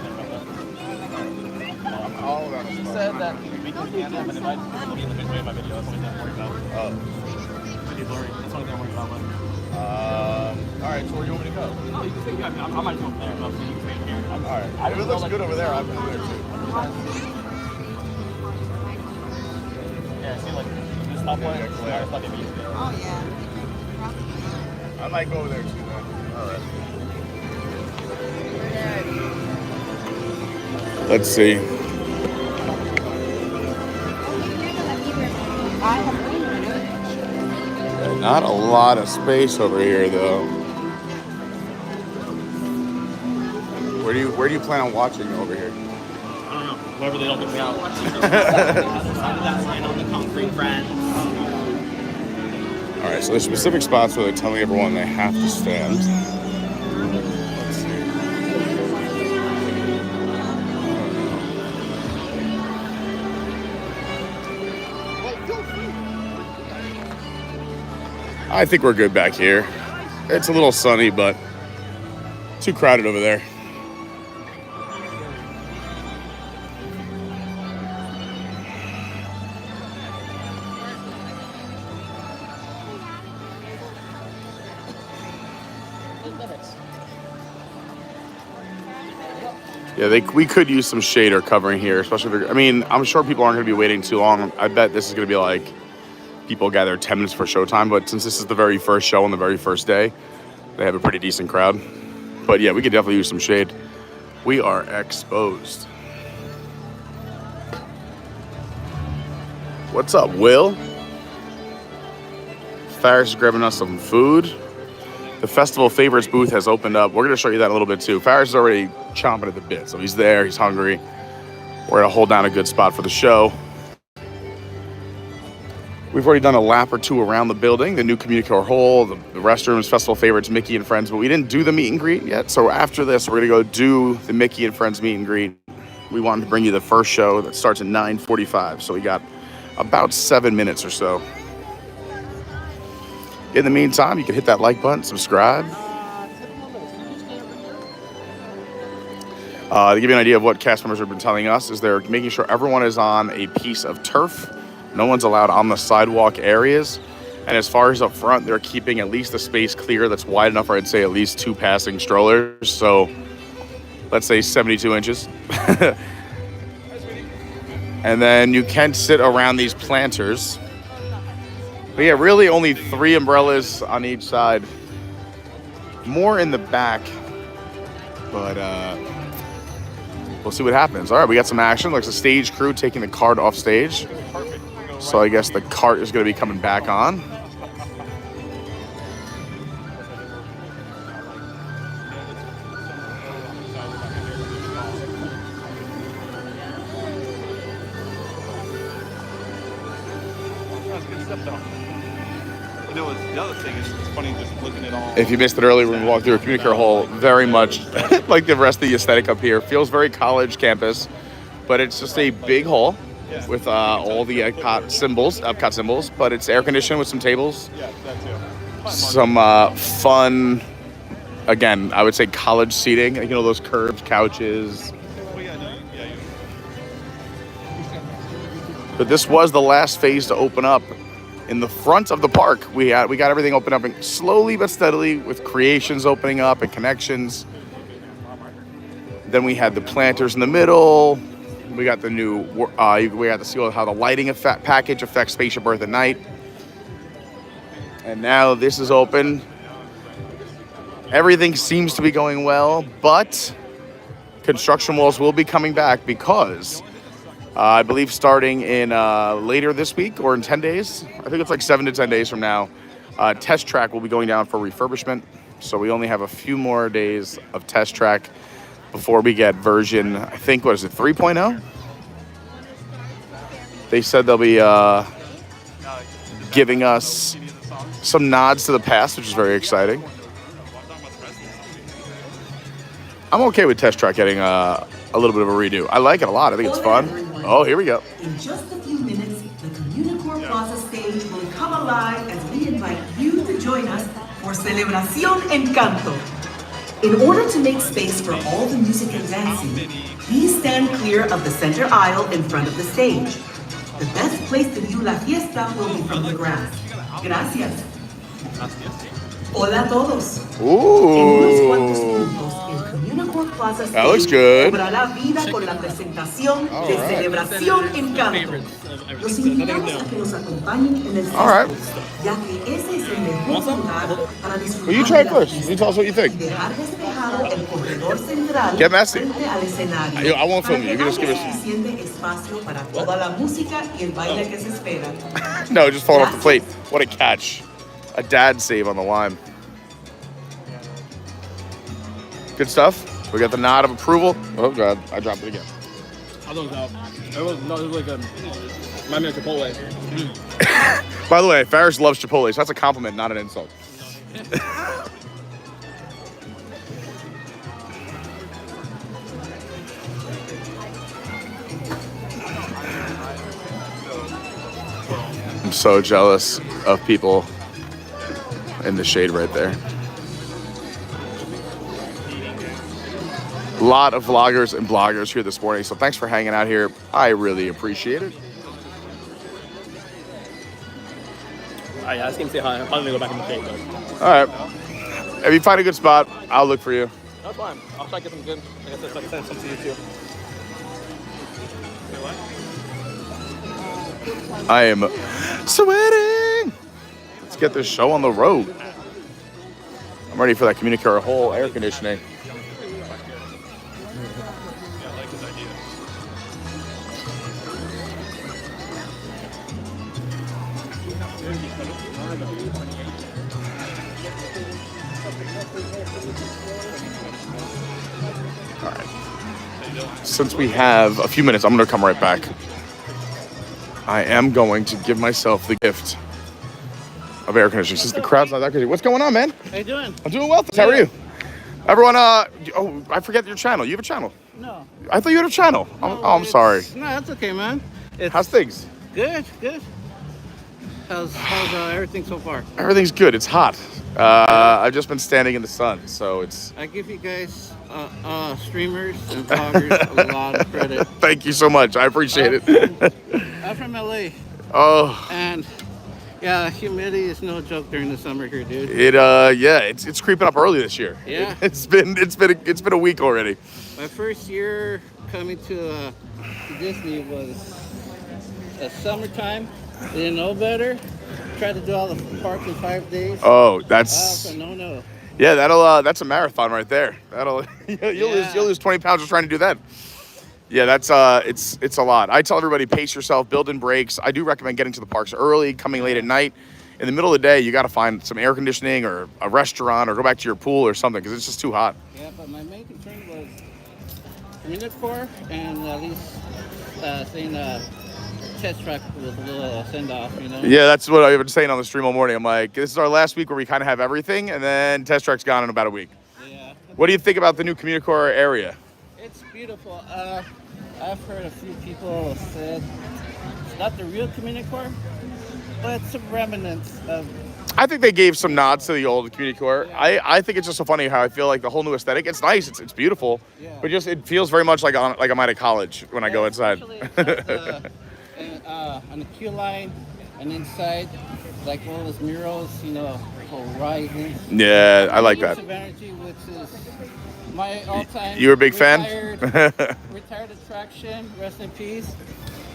She said that we can scan them and it might be in the midway of my video. That's what I'm worried about. Oh. Video blurry. That's what I'm worried about. All right, so where do you want me to go? No, you can stay here. I might go over there. No, so you can stay here. All right. If it looks good over there, I'll go there too. Yeah, see, like, this top one, Yeah, glare. Oh, yeah. I might go over there too, man. All right. Let's see. Not a lot of space over here, though. Where do you plan on watching over here? I don't know. Wherever they don't get me out. Other side of that sign on the concrete, friend. All right, so there's specific spots where they're telling everyone they have to stand. Let's see. I think we're good back here. It's a little sunny, but too crowded over there. Yeah, we could use some shade or covering here, especially if I mean, I'm sure people aren't going to be waiting too long. I bet this is going to be like people gather 10 minutes for showtime, but since this is the very first show on the very first day, they have a pretty decent crowd. But yeah, we could definitely use some shade. We are exposed. What's up, Will? Ferris is grabbing us some food. The Festival Favorites booth has opened up. We're going to show you that a little bit too. Ferris is already chomping at the bit, so he's there, he's hungry. We're going to hold down a good spot for the show. We've already done a lap or two around the building, the new CommuniCore Hall, the restrooms, Festival Favorites, Mickey and Friends, but we didn't do the meet and greet yet. So after this, we're going to go do the Mickey and Friends meet and greet. We wanted to bring you the first show that starts at 9:45, so we got about 7 minutes or so. In the meantime, you can hit that like button, subscribe. To give you an idea of what cast members have been telling us is they're making sure everyone is on a piece of turf. No one's allowed on the sidewalk areas. And as far as up front, they're keeping at least the space clear that's wide enough for, I'd say, at least 2 passing strollers. So let's say 72 inches. And then you can sit around these planters. But yeah, really only 3 umbrellas on each side. More in the back. But we'll see what happens. All right, we got some action. Looks like the stage crew taking the cart off stage. So I guess the cart is going to be coming back on. You know, the other thing is, it's funny just looking at all. If you missed it earlier when we walked through CommuniCore Hall, very much like the rest of the aesthetic up here. Feels very college campus, but it's just a big hall with all the Epcot symbols, but it's air conditioned with some tables. Yeah, that too. Some fun, again, I would say college seating. You know, those curved couches. But this was the last phase to open up. In the front of the park, we got everything open up, and slowly but steadily with creations opening up and connections. Then we had the planters in the middle. We got the new, we got to see how the lighting package affects Spaceship Earth at night. And now this is open. Everything seems to be going well, but construction walls will be coming back because I believe starting in later this week or in 10 days, I think it's like 7 to 10 days from now, Test Track will be going down for refurbishment. So we only have a few more days of Test Track before we get version, I think, what is it, 3.0? They said they'll be giving us some nods to the past, which is very exciting. I'm okay with Test Track getting a little bit of a redo. I like it a lot. I think it's fun. Oh, here we go. In just a few minutes, the CommuniCore Plaza stage will come alive as we invite you to join us for Celebración Encanto. In order to make space for all the music and dancing, please stand clear of the center aisle in front of the stage. The best place to view La Fiesta will be from the grass. Gracias. Hola a todos. En Ooh. unos cuantos minutos, el CommuniCore Plaza That looks Stage good. cobrará vida con la presentación de Celebración Encanto. Los invitamos a que nos acompañen en el All right. festival, ya que ese es el mejor lugar para disfrutar Well, you try de it la first. fiesta You tell us what you think. y dejar despejado el corredor central Get messy. frente al escenario. I won't film para you. You que can just give haya us. suficiente espacio para toda la música y el baile que se espera. No, just falling off the plate. What a catch. A dad save on the line. Good stuff. We got the nod of approval. Oh, God. I dropped it again. I don't know. It was like a my man Chipotle. By the way, Ferris loves Chipotle, so that's a compliment, not an insult. I'm so jealous of people in the shade right there. A lot of vloggers and bloggers here this morning, so thanks for hanging out here. I really appreciate it. Alright, I just came to say hi. I'm probably gonna go back in the shade though. All right. If you find a good spot, I'll look for you. That's fine. I'll try to get some good. Like I said, so I can send some to you too. I am sweating. Let's get this show on the road. I'm ready for that CommuniCore Hall air conditioning. All right. Since we have a few minutes, I'm going to come right back. I am going to give myself the gift of air conditioning since the crowd's not that crazy. What's going on, man? How you doing? I'm doing well. How are you? Everyone, oh, I forget your channel. You have a channel? No. I thought you had a channel. I'm sorry. No, that's okay, man. How's things? Good, good. How's everything so far? Everything's good. It's hot. I've just been standing in the sun, so it's... I give you guys, streamers and vloggers a lot of credit. Thank you so much. I appreciate it. I'm from LA. Oh. And yeah, humidity is no joke during the summer here, dude. Yeah, it's creeping up early this year. Yeah. It's been a week already. My first year coming to Disney was summertime. Didn't know better. Tried to do all the parks in 5 days. Oh, that's no. Yeah, that's a marathon right there. You'll lose 20 pounds just trying to do that. Yeah, that's it's a lot. I tell everybody, pace yourself, build in breaks. I do recommend getting to the parks early, coming late at night. In the middle of the day, you got to find some air conditioning or a restaurant or go back to your pool or something because it's just too hot. Yeah, but my main concern was CommuniCore and at least saying test track with a little send-off, you know? Yeah, that's what I've been saying on the stream all morning. I'm like, this is our last week where we kind of have everything, and then test track's gone in about a week. Yeah. What do you think about the new CommuniCore area? It's beautiful. I've heard a few people said it's not the real CommuniCore, but it's some remnants of... I think they gave some nods to the old CommuniCore. Yeah. I think it's just so funny how I feel like the whole new aesthetic. It's nice. It's beautiful, Yeah. but just it feels very much like I'm at a college when I go inside. On the queue line and inside, like all those murals, you know, horizons. Yeah, I like that. Use of Energy, which is my all-time. You were a big fan? Retired attraction. Rest in peace.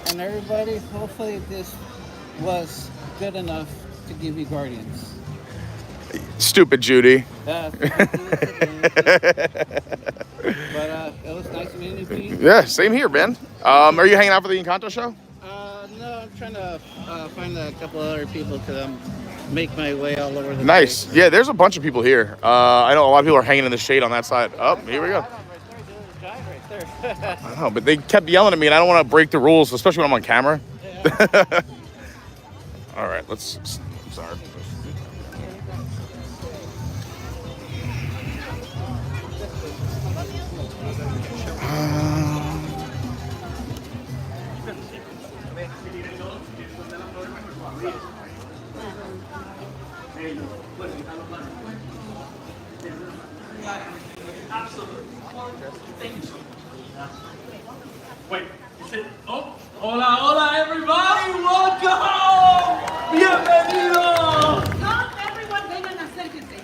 And everybody, hopefully this was good enough to give you Guardians. Stupid Judy. But it was nice meeting you, Pete. Yeah, same here, man. Are you hanging out for the Encanto show? No, I'm trying to find a couple other people to make my way all over the Nice. place. Yeah, there's a bunch of people here. I know a lot of people are hanging in the shade on that side. Oh, here we go. Right there. I know, but they kept yelling at me, and I don't want to break the rules, especially when I'm on camera. Yeah. All right, let's. I'm sorry. Wait, you said, oh, hola, hola, everybody, welcome! Bienvenidos! No, everyone, vengan, acérquense.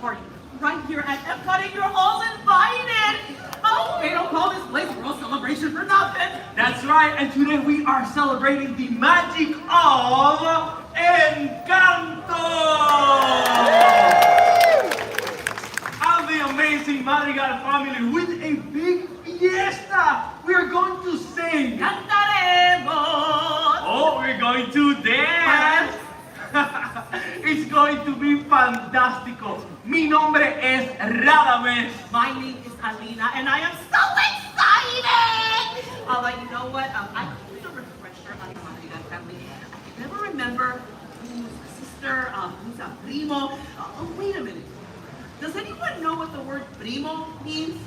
party right here at Epcot, and you're all invited. Oh, they don't call this place World Celebration for nothing. That's right, and today we are celebrating the magic of Encanto! I'm the amazing Madrigal family with a big fiesta. We are going to sing. Cantaremos. Oh, we're going to dance. It's going to be fantastical. Mi nombre es Radames. My name is Alina, and I am so excited! You know what? I need a refresher on the Madrigal family. I can never remember who's a sister, who's a primo. Oh, wait a minute. Does anyone know what the word primo means?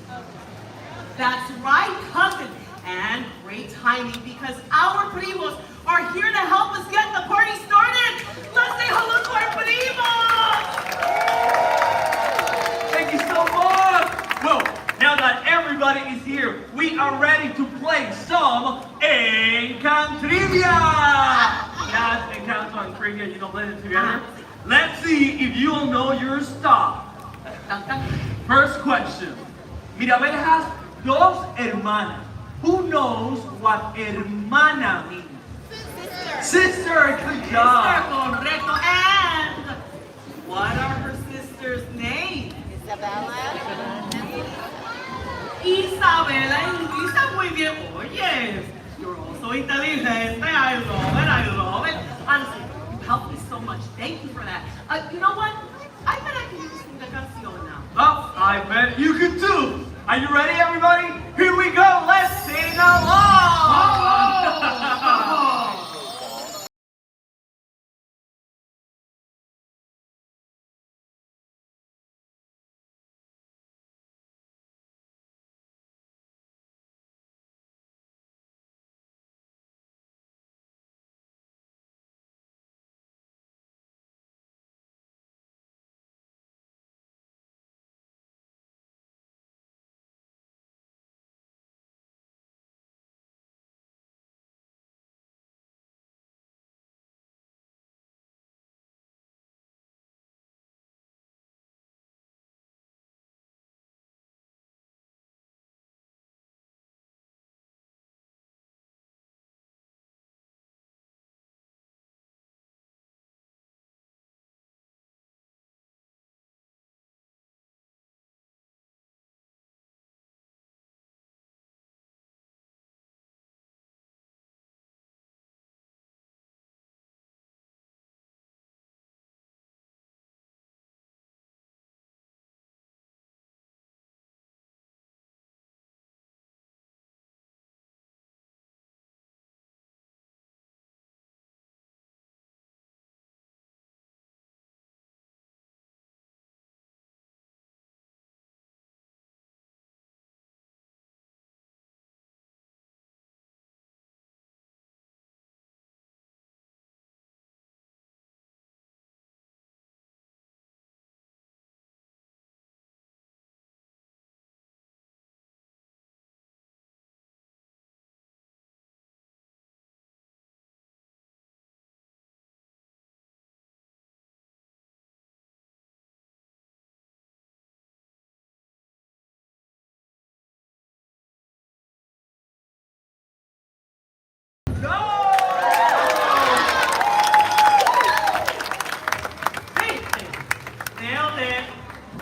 That's right, cousin. And great timing, because our primos are here to help us get the party started. Let's say hello to our primos! Thank you so much. Well, now that everybody is here, we are ready to play some Encantrivia. Yes, Encanto and Trivia, you know, blended together. Let's see if you all know your stuff. First question. Mirabel has dos hermanas. Who knows what hermana means? Sister, good job. Correcto. And what are her sisters' names? Isabela y Luisa. Muy bien. Oh, yes. You're also intelligent. I love it. Honestly, you helped me so much. Thank you for that. You know what? I bet I can use the canción now. Oh, I bet you could too. Are you ready, everybody? Here we go. Let's sing along.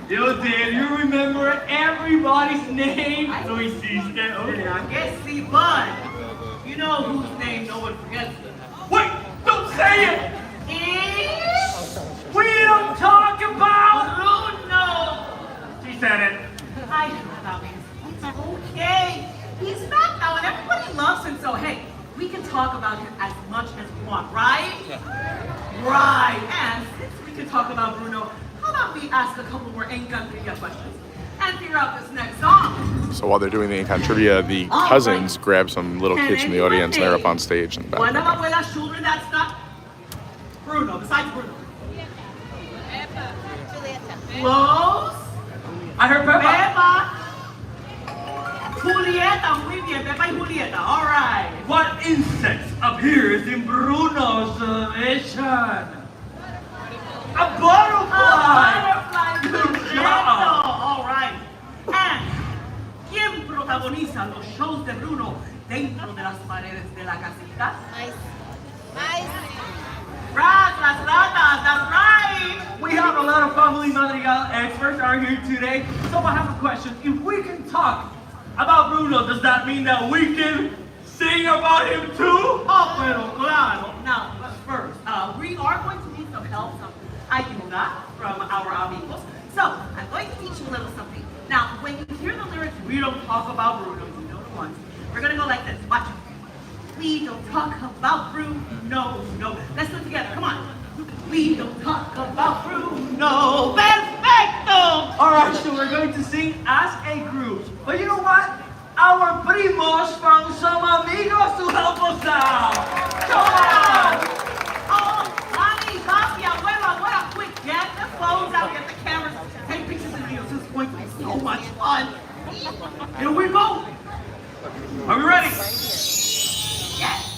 You did. You remember everybody's name? Lo hiciste. Okay. I guess see, bud. You know whose name no one forgets. Wait! Don't say it! We don't talk about Bruno! She said it. I know that means it's okay. He's back now and everybody loves him, so hey, we can talk about him as much as we want, right? Right. And since we can talk about Bruno, how about we ask a couple more Encantrivia questions and figure out this next song? So while they're doing the Encantrivia, the cousins grab some little kids from the audience and they're up on stage in the One of back. Abuela's children that's not Bruno, besides Bruno. Close. I heard Peppa. Pepa. Julieta, muy bien, Pepa y Julieta, all right. What insect appears in Bruno's vision? A butterfly! A butterfly. protagoniza los shows de Bruno dentro de las paredes de la casita? Nice. Nice. Rats, las ratas, that's right! We have a lot of family Madrigal experts are here today, so I have a question. If we can talk about Bruno, does that mean that we can sing about him too? Oh, pero claro. Now, but first, we are going to need some help, some ayuda from our amigos. So, I'm going to teach you a little something. Now, when you hear the lyrics, we don't talk about Bruno, you know the ones. We're gonna go like this, watch it. We don't talk about Bruno, no. Let's do it together, come on. We don't talk about Bruno. Perfecto! Alright, so we're going to sing as a group. But you know what? Our primos found some amigos to help us out. Come on! Oh, mommy, papi, abuela, abuela, quick, get the phones out, get the cameras, take pictures and videos. This is going to be so much fun. Here we go. Are we ready? Yes.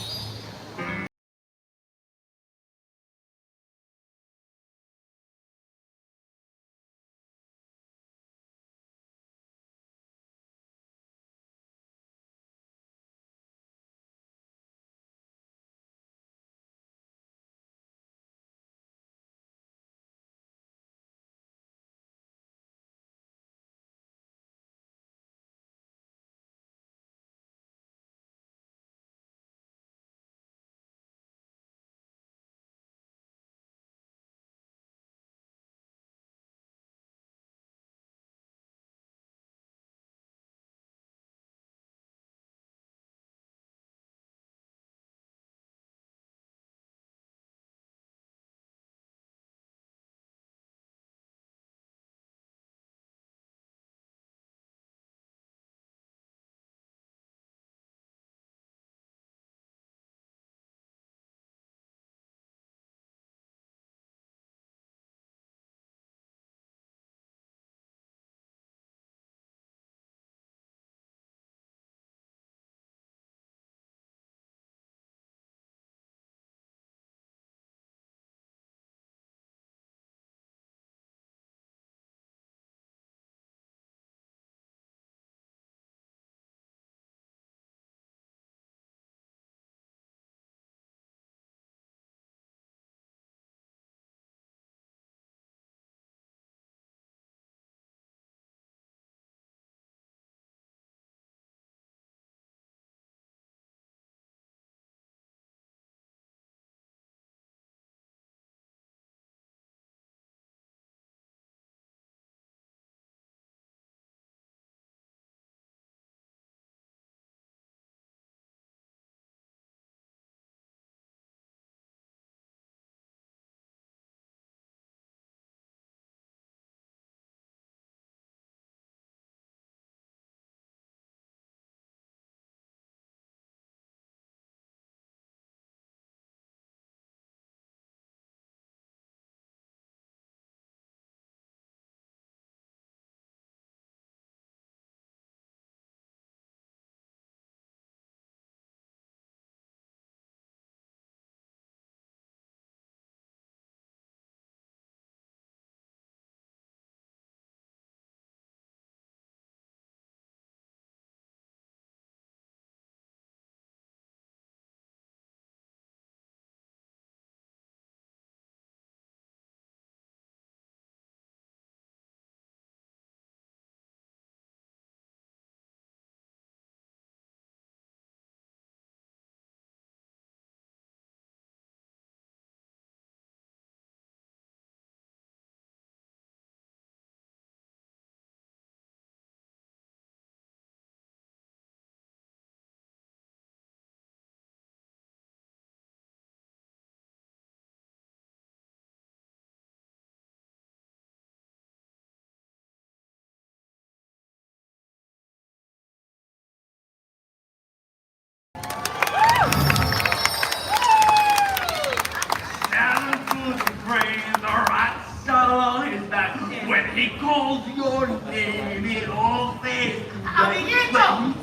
When he calls your name, it all fades. Amiguito!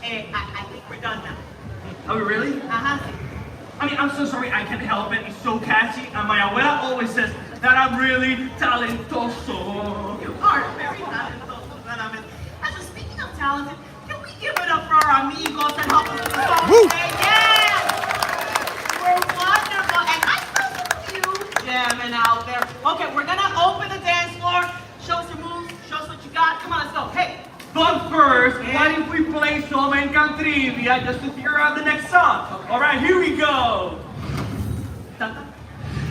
I think we're done now. Are we really? I mean, I'm so sorry, I can't help it. It's so catchy. And my abuela always says that I'm really talentoso. You are very talented, Actually, speaking of talented, trivia just to figure out the next song. All right, here we go.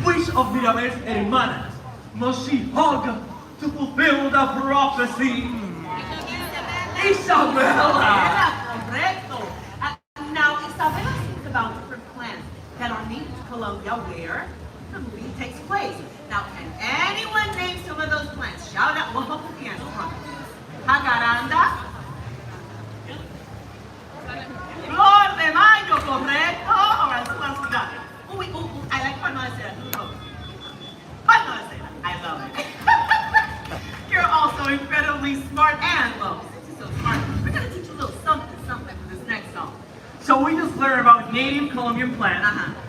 Which of Mirabel's hermanas must she hug to fulfill the prophecy? Isabella. Correcto. Now, Isabella sings about different plants that are named to Colombia where the movie takes place. Now, can anyone name some of those plants? Shout out. Well, put the hands front. Jacaranda. Flor de mayo, correcto. All right, who else we got? I like Panacea. Panacea. I love it. You're also incredibly smart and well, since you're so smart, we're gonna teach you a little something for this next song. So we just learned about native Colombian plants.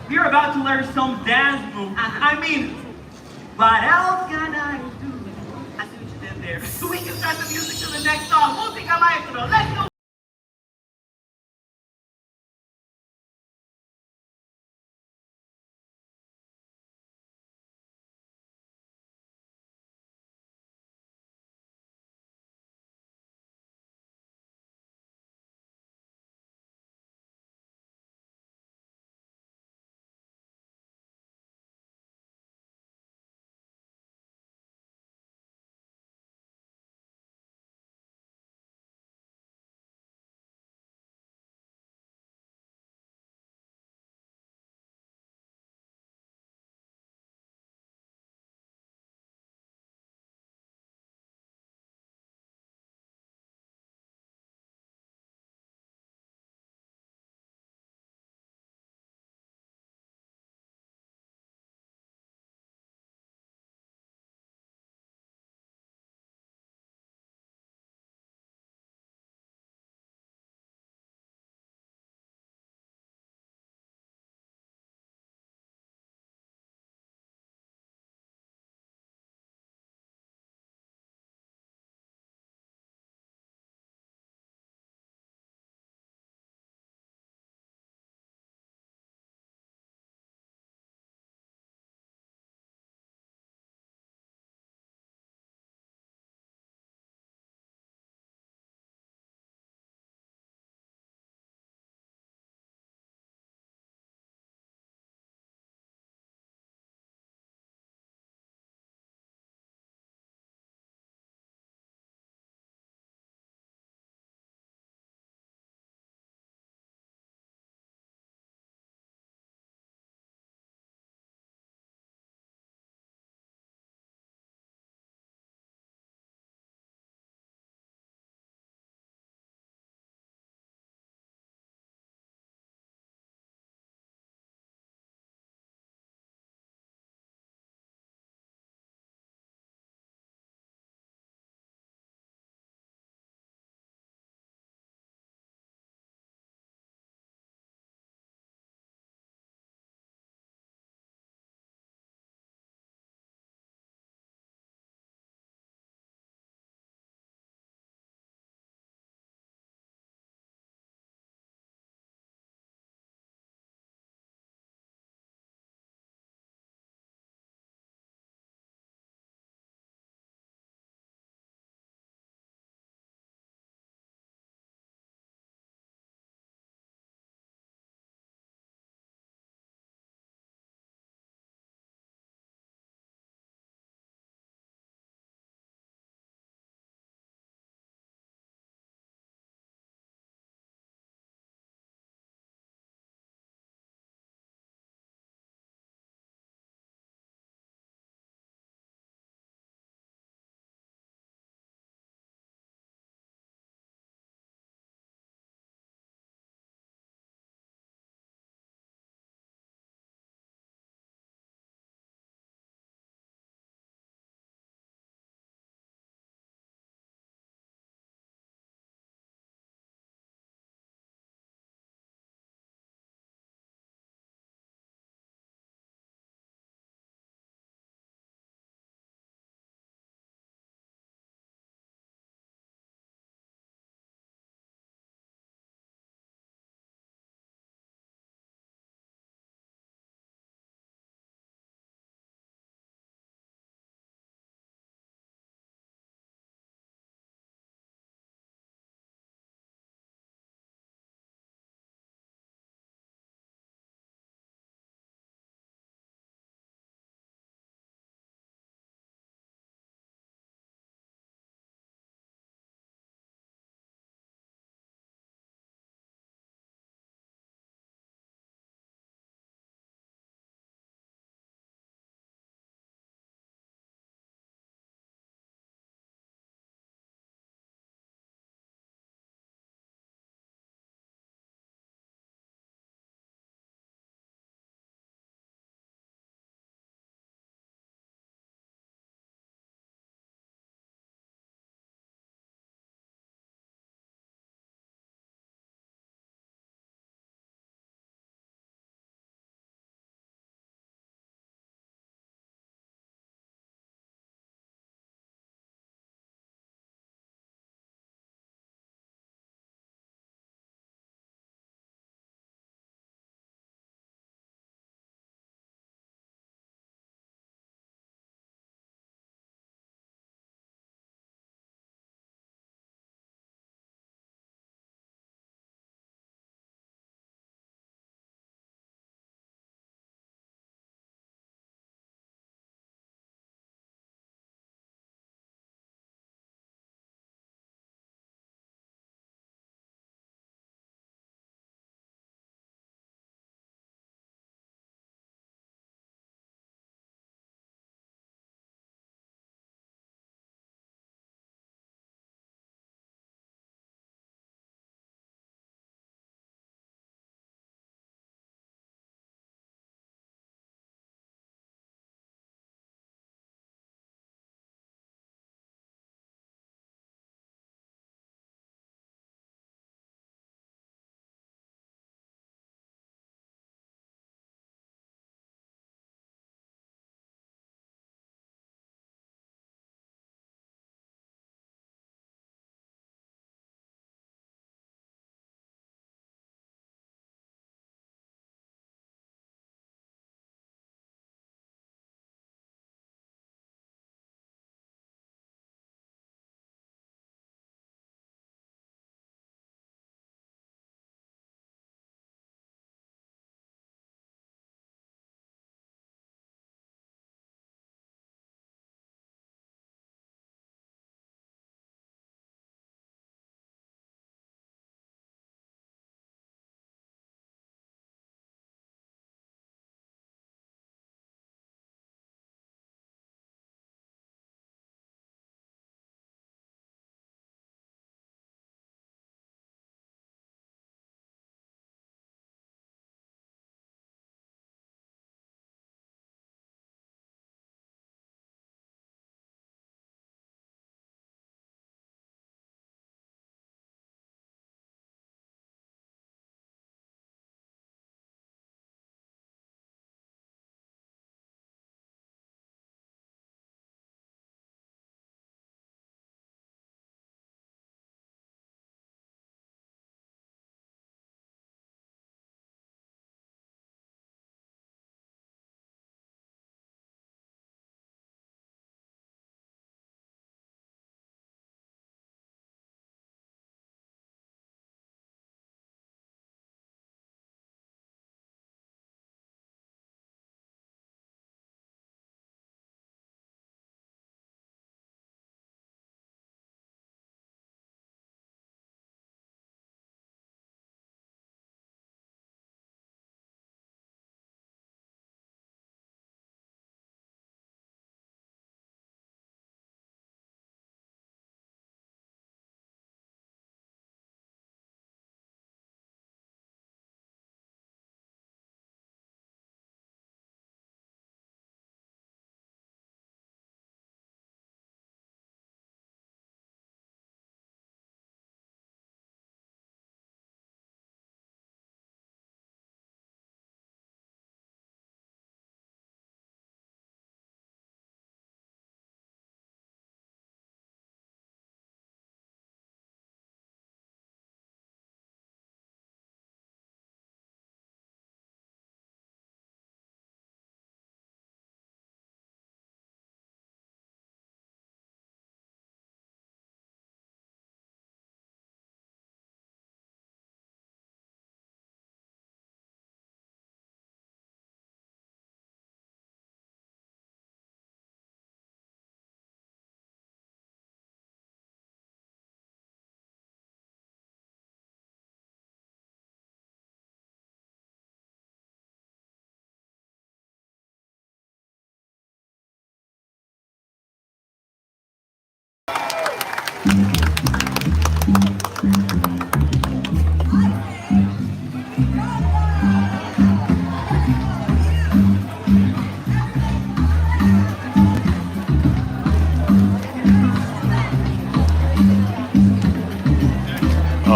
We're about to learn some dance moves. I mean, what else can I do? I see what you did there. So we can start the music to the next song. Música maestro. Let's go.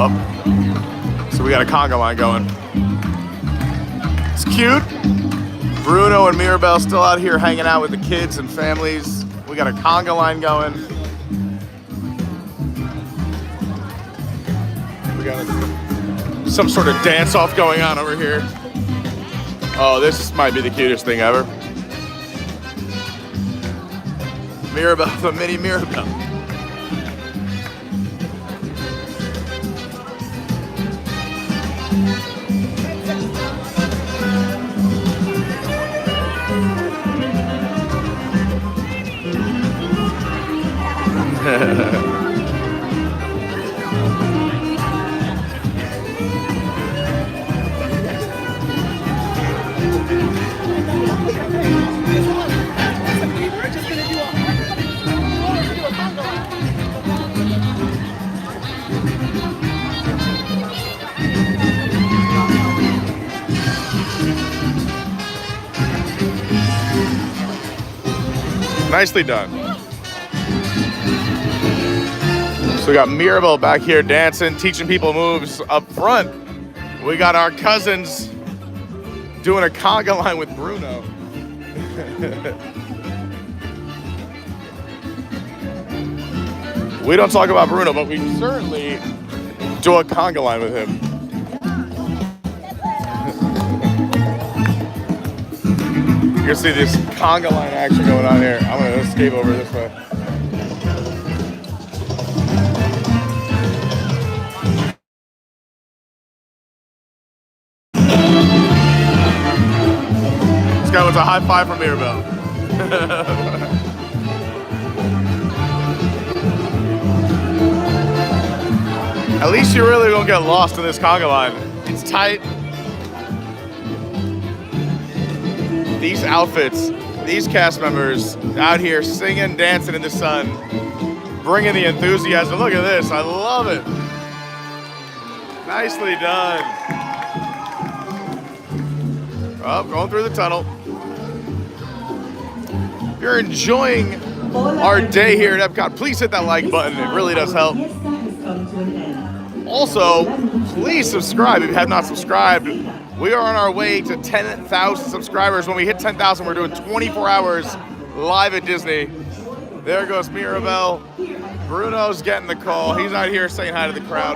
up. So we got a conga line going. It's cute. Bruno and Mirabelle still out here hanging out with the kids and families. We got a conga line going. We got some sort of dance-off going on over here. Oh, this might be the cutest thing ever. Mirabelle, the mini Mirabelle. Nicely done. So we got Mirabelle back here dancing, teaching people moves up front. We got our cousins doing a conga line with Bruno. We don't talk about Bruno, but we certainly do a conga line with him. You can see this conga line action going on here. I'm gonna escape over this way. This guy wants a high five from Mirabelle. At least you really don't get lost in this conga line. It's tight. These outfits, these cast members out here singing, dancing in the sun, bringing the enthusiasm. Look at this, I love it. Nicely done. Oh, going through the tunnel. If you're enjoying our day here at Epcot, please hit that like button, it really does help. Also, please subscribe if you have not subscribed. We are on our way to 10,000 subscribers. When we hit 10,000, we're doing 24 hours live at Disney. There goes Mirabelle. Bruno's getting the call. He's out here saying hi to the crowd.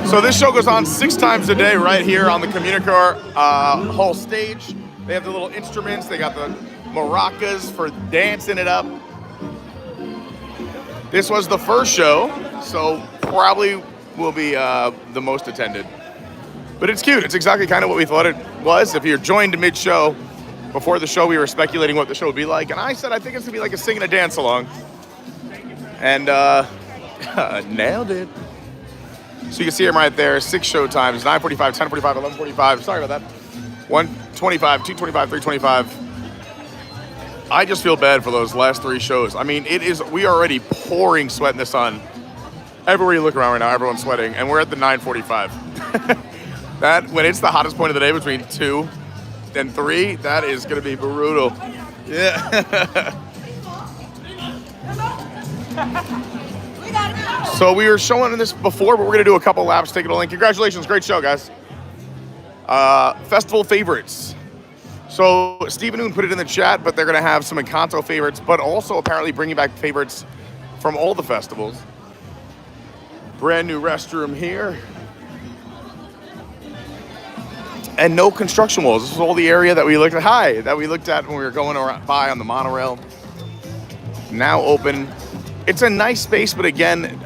So this show goes on 6 times a day right here on the CommuniCore Hall stage. They have the little instruments. They got the maracas for dancing it up. This was the first show, so probably will be the most attended. But it's cute. It's exactly kind of what we thought it was. If you're joined mid-show, before the show we were speculating what the show would be like, and I said I think it's gonna be like a sing and a dance along. And nailed it. So you can see him right there, 6 show times, 9:45, 10:45, 11:45. Sorry about that. 1:25, 2:25, 3:25. I just feel bad for those last 3 shows. I mean, we are already pouring sweat in the sun. Everywhere you look around right now, everyone's sweating, and we're at the 9:45. That, when it's the hottest point of the day between 2 and 3, that is gonna be brutal. Yeah. So we were showing this before, but we're gonna do a couple laps, take it all in. Congratulations, great show, guys. Festival favorites. So Stephen Noon put it in the chat, but they're gonna have some Encanto favorites, but also apparently bringing back favorites from all the festivals. Brand new restroom here. And no construction walls. This is all the area that we looked at, that we looked at when we were going by on the monorail. Now open. It's a nice space, but again,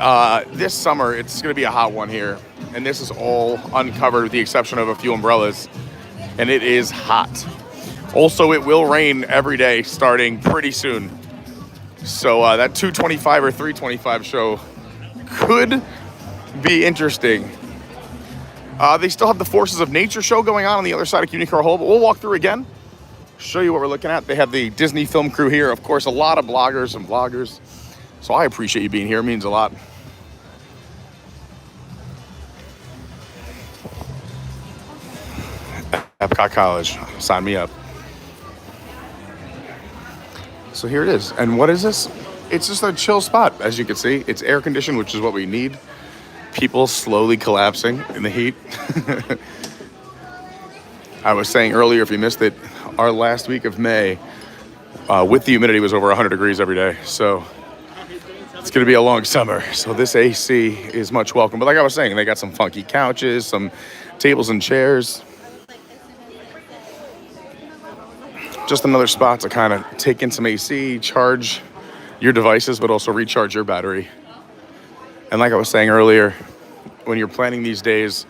this summer, it's gonna be a hot one here. And this is all uncovered with the exception of a few umbrellas. And it is hot. Also, it will rain every day starting pretty soon. So that 2:25 or 3:25 show could be interesting. They still have the Forces of Nature show going on the other side of CommuniCore Hall, but we'll walk through again, show you what we're looking at. They have the Disney film crew here. Of course, a lot of bloggers and vloggers. So I appreciate you being here. It means a lot. Epcot College. Sign me up. So here it is. And what is this? It's just a chill spot, as you can see. It's air conditioned, which is what we need. People slowly collapsing in the heat. I was saying earlier, if you missed it, our last week of May, with the humidity, was over 100 degrees every day. So it's going to be a long summer. So this AC is much welcome. But like I was saying, they got some funky couches, some tables and chairs. Just another spot to kind of take in some AC, charge your devices, but also recharge your battery. And like I was saying earlier, when you're planning these days,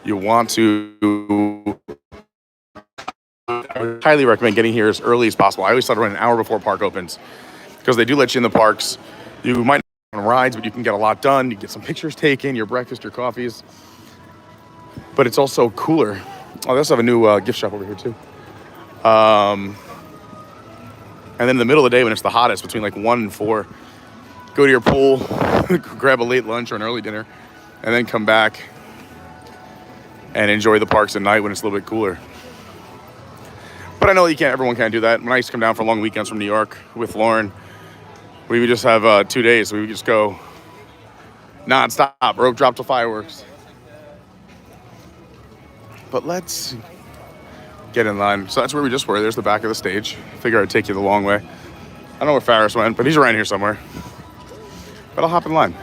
you want to, I would highly recommend getting here as early as possible. I always start around an hour before park opens because they do let you in the parks. You might not on rides, but you can get a lot done. You get some pictures taken, your breakfast, your coffees. But it's also cooler. Oh, they also have a new gift shop over here too. And then in the middle of the day when it's the hottest, between like 1 and 4, go to your pool, grab a late lunch or an early dinner, and then come back and enjoy the parks at night when it's a little bit cooler. But I know everyone can't do that. When I used to come down for long weekends from New York with Lauren, we would just have 2 days. So we would just go nonstop, rope drop to fireworks. But let's get in line. So that's where we just were. There's the back of the stage. Figure I'd take you the long way. I don't know where Ferris went, but he's around here somewhere. But I'll hop in line.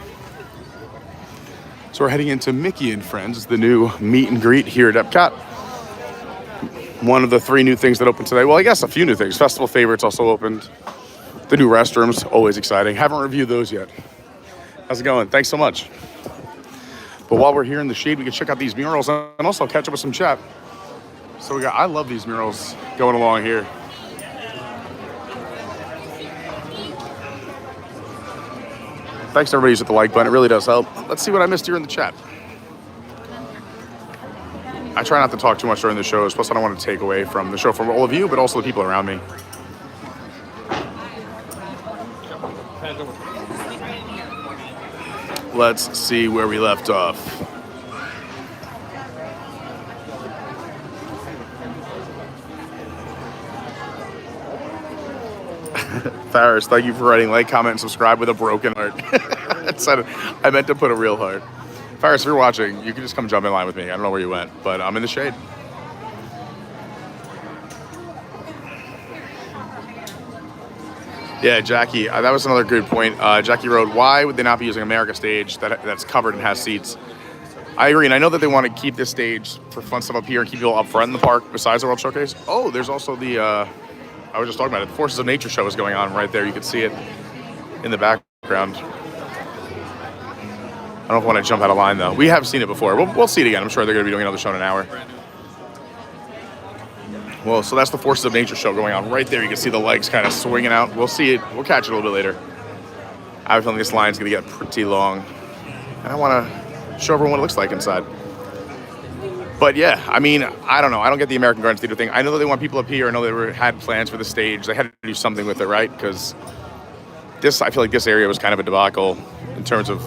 So we're heading into Mickey and Friends, the new meet and greet here at Epcot. One of the 3 new things that opened today. Well, I guess a few new things. Festival Favorites also opened. The new restrooms, always exciting. Haven't reviewed those yet. How's it going? Thanks so much. But while we're here in the shade, we can check out these murals and also catch up with some chat. So I love these murals going along here. Thanks to everybody who's hit the like button. It really does help. Let's see what I missed here in the chat. I try not to talk too much during the shows, plus I don't want to take away from the show from all of you, but also the people around me. Let's see where we left off. Ferris, thank you for writing like, comment, and subscribe with a broken heart. I meant to put a real heart. Ferris, if you're watching, you can just come jump in line with me. I don't know where you went, but I'm in the shade. Yeah, Jackie, that was another good point. Jackie wrote, why would they not be using America stage that's covered and has seats? I agree, and I know that they want to keep this stage for fun stuff up here and keep people up front in the park besides the World Showcase. Oh, there's also the, I was just talking about it, the Forces of Nature show is going on right there. You can see it in the background. I don't know if I want to jump out of line, though. We have seen it before. We'll see it again. I'm sure they're going to be doing another show in an hour. Well, so that's the Forces of Nature show going on right there. You can see the legs kind of swinging out. We'll see it. We'll catch it a little bit later. I have a feeling this line's going to get pretty long. And I want to show everyone what it looks like inside. But yeah, I mean, I don't know. I don't get the American Gardens Theater thing. I know that they want people up here. I know they had plans for the stage. They had to do something with it, right? Because I feel like this area was kind of a debacle in terms of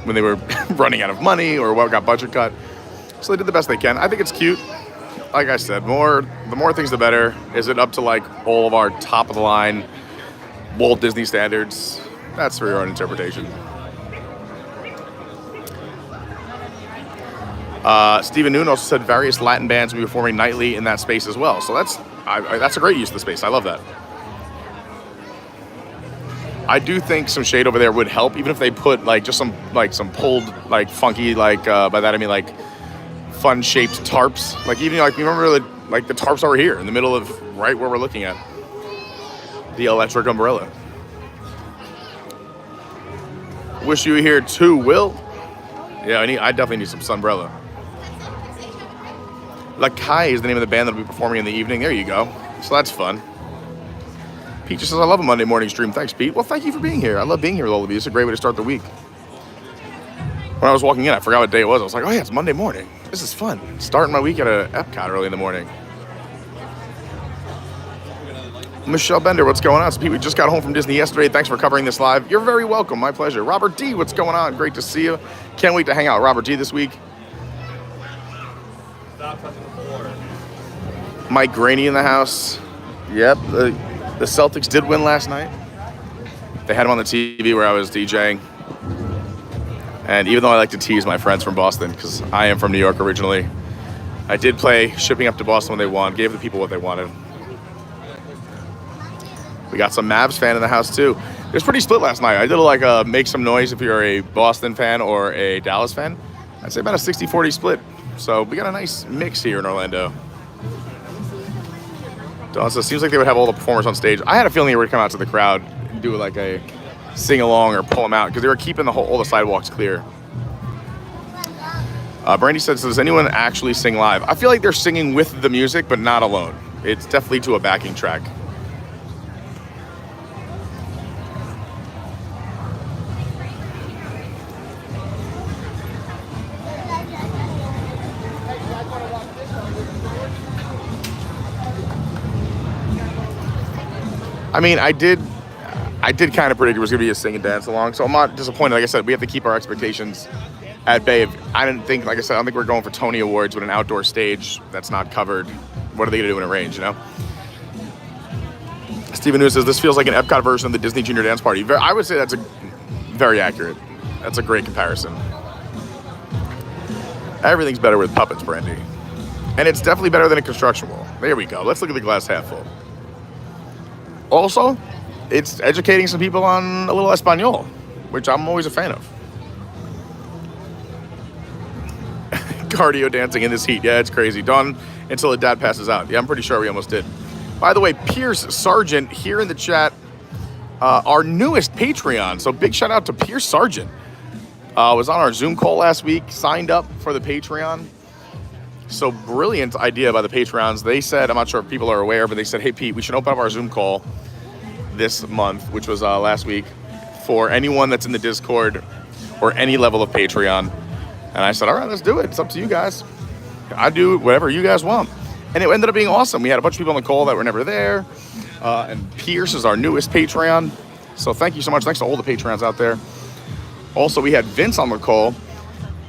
when they were running out of money or what got budget cut. So they did the best they can. I think it's cute. Like I said, the more things, the better. Is it up to like all of our top of the line Walt Disney standards? That's for your own interpretation. Stephen Noon also said various Latin bands will be performing nightly in that space as well. So that's a great use of the space. I love that. I do think some shade over there would help, even if they put like just some pulled like funky by that I mean like fun shaped tarps. Like even like you remember the tarps over here in the middle of right where we're looking at the electric umbrella. Wish you were here too, Will. Yeah, I definitely need some sunbrella. La Kai is the name of the band that'll be performing in the evening. There you go. So that's fun. Pete just says, I love a Monday morning stream. Thanks, Pete. Well, thank you for being here. I love being here with all of you. It's a great way to start the week. When I was walking in, I forgot what day it was. I was like, oh yeah, it's Monday morning. This is fun. Starting my week at a Epcot early in the morning. Michelle Bender, what's going on? So Pete, we just got home from Disney yesterday. Thanks for covering this live. You're very welcome. My pleasure. Robert D, what's going on? Great to see you. Can't wait to hang out with Robert D this week. Stop touching the floor. Mike Graney in the house. Yep, the Celtics did win last night. They had him on the TV where I was DJing. And even though I like to tease my friends from Boston, because I am from New York originally, I did play shipping up to Boston when they won, gave the people what they wanted. We got some Mavs fan in the house too. It was pretty split last night. I did like a make some noise if you're a Boston fan or a Dallas fan. I'd say about a 60-40 split. So we got a nice mix here in Orlando. So it seems like they would have all the performers on stage. I had a feeling they would come out to the crowd and do like a sing-along or pull them out because they were keeping all the sidewalks clear. Brandy says, does anyone actually sing live? I feel like they're singing with the music, but not alone. It's definitely to a backing track. I mean, I did kind of predict it was going to be a sing and dance along, so I'm not disappointed. Like I said, we have to keep our expectations at bay. I didn't think, like I said, I don't think we're going for Tony Awards with an outdoor stage that's not covered. What are they going to do when it rains, you know? Stephen New says, this feels like an Epcot version of the Disney Junior Dance Party. I would say that's very accurate. That's a great comparison. Everything's better with puppets, Brandy. And it's definitely better than a construction wall. There we go. Let's look at the glass half full. Also, it's educating some people on a little Espanol, which I'm always a fan of. Cardio dancing in this heat. Yeah, it's crazy. Dawn until the dad passes out. Yeah, I'm pretty sure we almost did. By the way, Pierce Sargent here in the chat, our newest Patreon. So big shout out to Pierce Sargent. Was on our Zoom call last week, signed up for the Patreon. So brilliant idea by the Patreons. They said, I'm not sure if people are aware, but they said, hey, Pete, we should open up our Zoom call this month, which was last week, for anyone that's in the Discord or any level of Patreon. And I said, all right, let's do it. It's up to you guys. I do whatever you guys want. And it ended up being awesome. We had a bunch of people on the call that were never there. And Pierce is our newest Patreon. So thank you so much. Thanks to all the Patreons out there. Also, we had Vince on the call.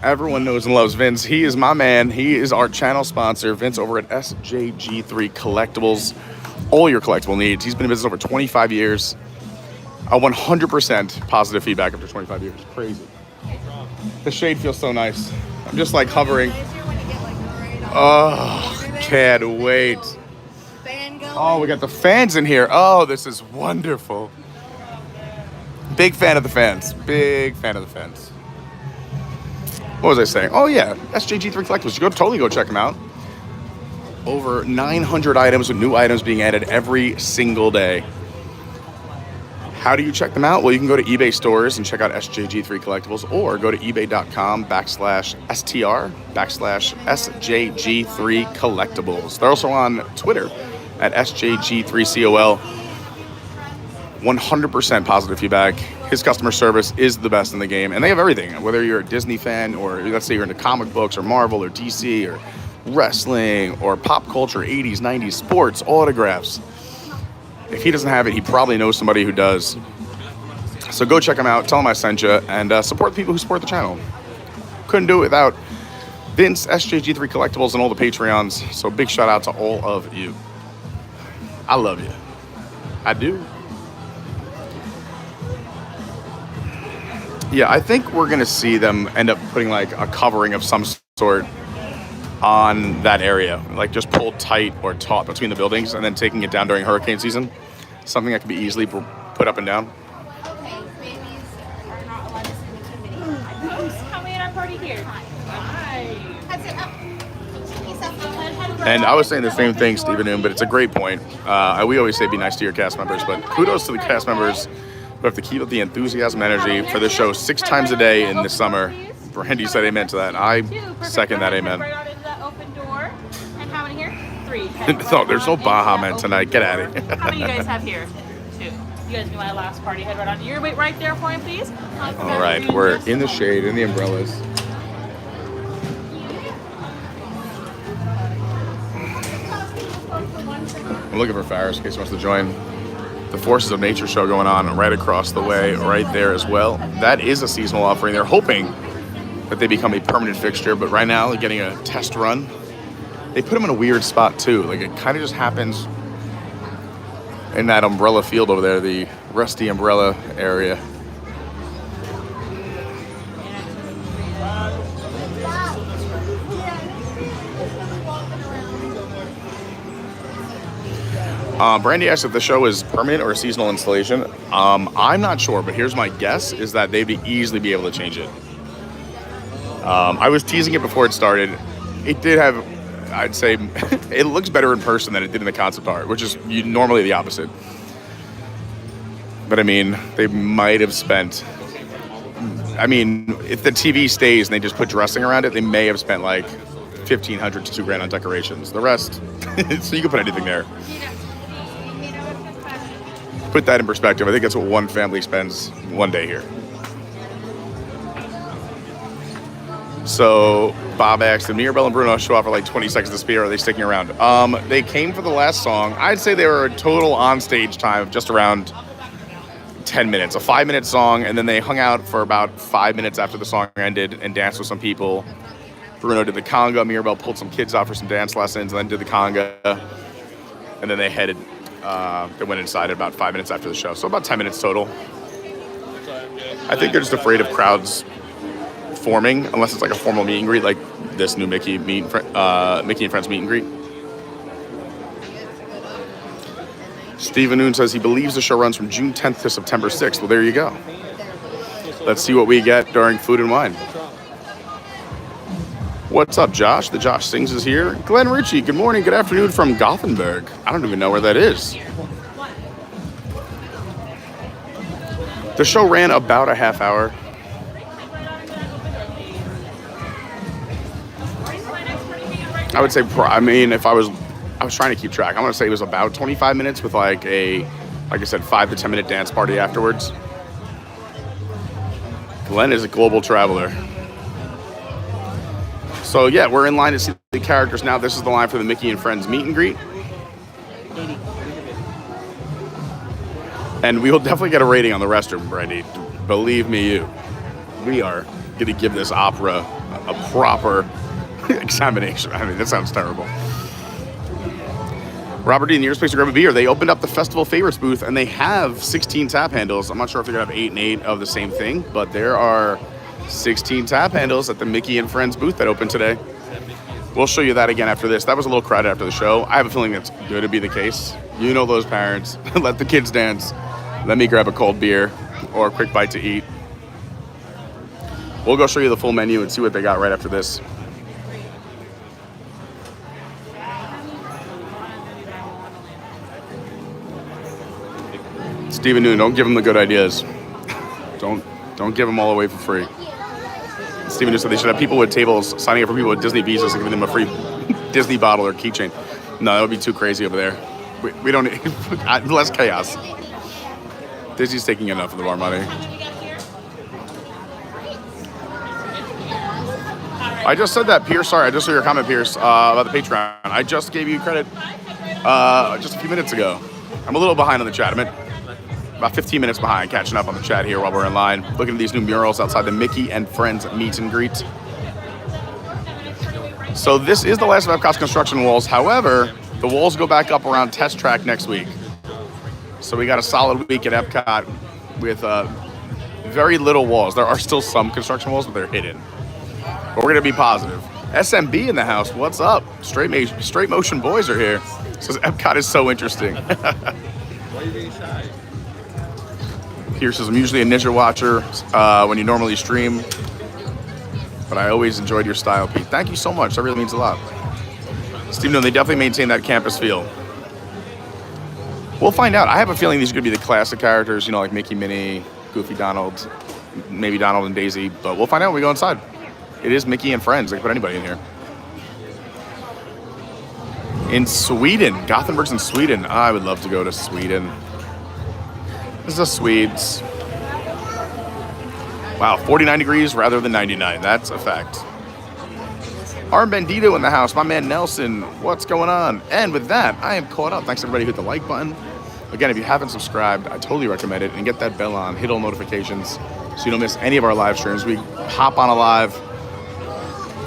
Everyone knows and loves Vince. He is my man. He is our channel sponsor. Vince over at SJG3 Collectibles. All your collectible needs. He's been in business over 25 years. 100% positive feedback after 25 years. Crazy. The shade feels so nice. I'm just like hovering. Oh, can't wait. Oh, we got the fans in here. Oh, this is wonderful. Big fan of the fans. Big fan of the fans. What was I saying? Oh, yeah. SJG3 Collectibles. You totally go check them out. Over 900 items with new items being added every single day. How do you check them out? Well, you can go to eBay stores and check out SJG3 Collectibles, or go to ebay.com/STR/SJG3 Collectibles. They're also on Twitter at SJG3COL. 100% positive feedback. His customer service is the best in the game, and they have everything. Whether you're a Disney fan, or let's say you're into comic books or Marvel or DC or wrestling or pop culture, 80s, 90s, sports, autographs. If he doesn't have it, he probably knows somebody who does. So go check him out, tell him I sent you, and support the people who support the channel. Couldn't do it without Vince, SJG3 Collectibles, and all the Patreons. So big shout out to all of you. I love you. I do. Yeah, I think we're gonna see them end up putting like a covering of some sort on that area, like just pulled tight or taut between the buildings, and then taking it down during hurricane season. Something that can be easily put up and down. Okay, babies are not allowed to sit in the committee. How many are party here? Hi. Heads it up. And I was saying the same thing, Stephen Noon, but it's a great point. We always say be nice to your cast members, but kudos to the cast members who have to keep up the enthusiasm and energy for this show 6 times a day in the summer. Brandy said amen to that. I second that amen. Right out into that open door. And how many here? 3. No, there's no Baja Men tonight. Get at it. How many you guys have here? 2. You guys do my last party. Head right on. You're wait right there for me, please. All right, we're in the shade, in the umbrellas. I'm looking for Ferris in case he wants to join. The Forces of Nature show going on right across the way, right there as well. That is a seasonal offering. They're hoping that they become a permanent fixture, but right now they're getting a test run They put them in a weird spot too. Like it kind of just happens in that umbrella field over there, the rusty umbrella area. Brandy asked if the show is permanent or a seasonal installation. I'm not sure, but here's my guess, is that they'd easily be able to change it. I was teasing it before it started. It did have, I'd say, it looks better in person than it did in the concept art, which is normally the opposite. But I mean, they might have spent, I mean, if the TV stays and they just put dressing around it, they may have spent like $1,500 to $2,000 on decorations. The rest, so you can put anything there. Put that in perspective. I think that's what one family spends one day here. So Bob asked, did Mirabelle and Bruno show off for like 20 seconds to spare? Or are they sticking around? They came for the last song. I'd say they were a total on-stage time of just around 10 minutes, a 5-minute song, and then they hung out for about 5 minutes after the song ended and danced with some people. Bruno did the conga. Mirabelle pulled some kids out for some dance lessons and then did the conga. And then they headed, they went inside about 5 minutes after the show. So about 10 minutes total. I think they're just afraid of crowds forming, unless it's like a formal meet and greet, like this new Mickey and Friends meet and greet. Stephen Noon says he believes the show runs from June 10th to September 6th. Well, there you go. Let's see what we get during Food and Wine. What's up, Josh? The Josh Sings is here. Glenn Ritchie, good morning, good afternoon from Gothenburg. I don't even know where that is. The show ran about a half hour. I would say, I mean, if I was trying to keep track. I'm going to say it was about 25 minutes with like I said, 5 to 10 minute dance party afterwards. Glenn is a global traveler. So yeah, we're in line to see the characters now. This is the line for the Mickey and Friends meet and greet. And we will definitely get a rating on the restroom, Brandy. Believe me, we are going to give this opera a proper examination. I mean, that sounds terrible. Robert D. in your space to grab a beer. They opened up the Festival Favorites booth and they have 16 tap handles. I'm not sure if they're going to have 8 and 8 of the same thing, but there are 16 tap handles at the Mickey and Friends booth that opened today. We'll show you that again after this. That was a little crowded after the show. I have a feeling that's going to be the case. You know those parents. Let the kids dance. Let me grab a cold beer or a quick bite to eat. We'll go show you the full menu and see what they got right after this. Stephen Noon, don't give them the good ideas. Don't give them all away for free. Stephen Noon said they should have people with tables signing up for people with Disney visas and giving them a free Disney bottle or keychain. No, that would be too crazy over there. We don't need less chaos. Disney's taking enough of our money. I just said that, Pierce. Sorry, I just saw your comment, Pierce, about the Patreon. I just gave you credit just a few minutes ago. I'm a little behind on the chat. I'm about 15 minutes behind, catching up on the chat here while we're in line. Looking at these new murals outside the Mickey and Friends meet and greet. So this is the last of Epcot's construction walls. However, the walls go back up around Test Track next week. So we got a solid week at Epcot with very little walls. There are still some construction walls, but they're hidden. But we're going to be positive. SMB in the house, what's up? Straight Motion Boys are here. Says Epcot is so interesting. Why are you being shy? Pierce says, I'm usually a Ninja watcher when you normally stream, but I always enjoyed your style, Pete. Thank you so much. That really means a lot. Steve, no, they definitely maintain that campus feel. We'll find out. I have a feeling these are going to be the classic characters, you know, like Mickey, Minnie, Goofy, Donald, maybe Donald and Daisy, but we'll find out when we go inside. It is Mickey and Friends. They can put anybody in here. In Sweden. Gothenburg's in Sweden. I would love to go to Sweden. This is the Swedes. Wow, 49 degrees rather than 99. That's a fact. Armbandido in the house. My man Nelson. What's going on? And with that, I am caught up. Thanks everybody who hit the like button. Again, if you haven't subscribed, I totally recommend it. And get that bell on. Hit all notifications so you don't miss any of our live streams. We hop on a live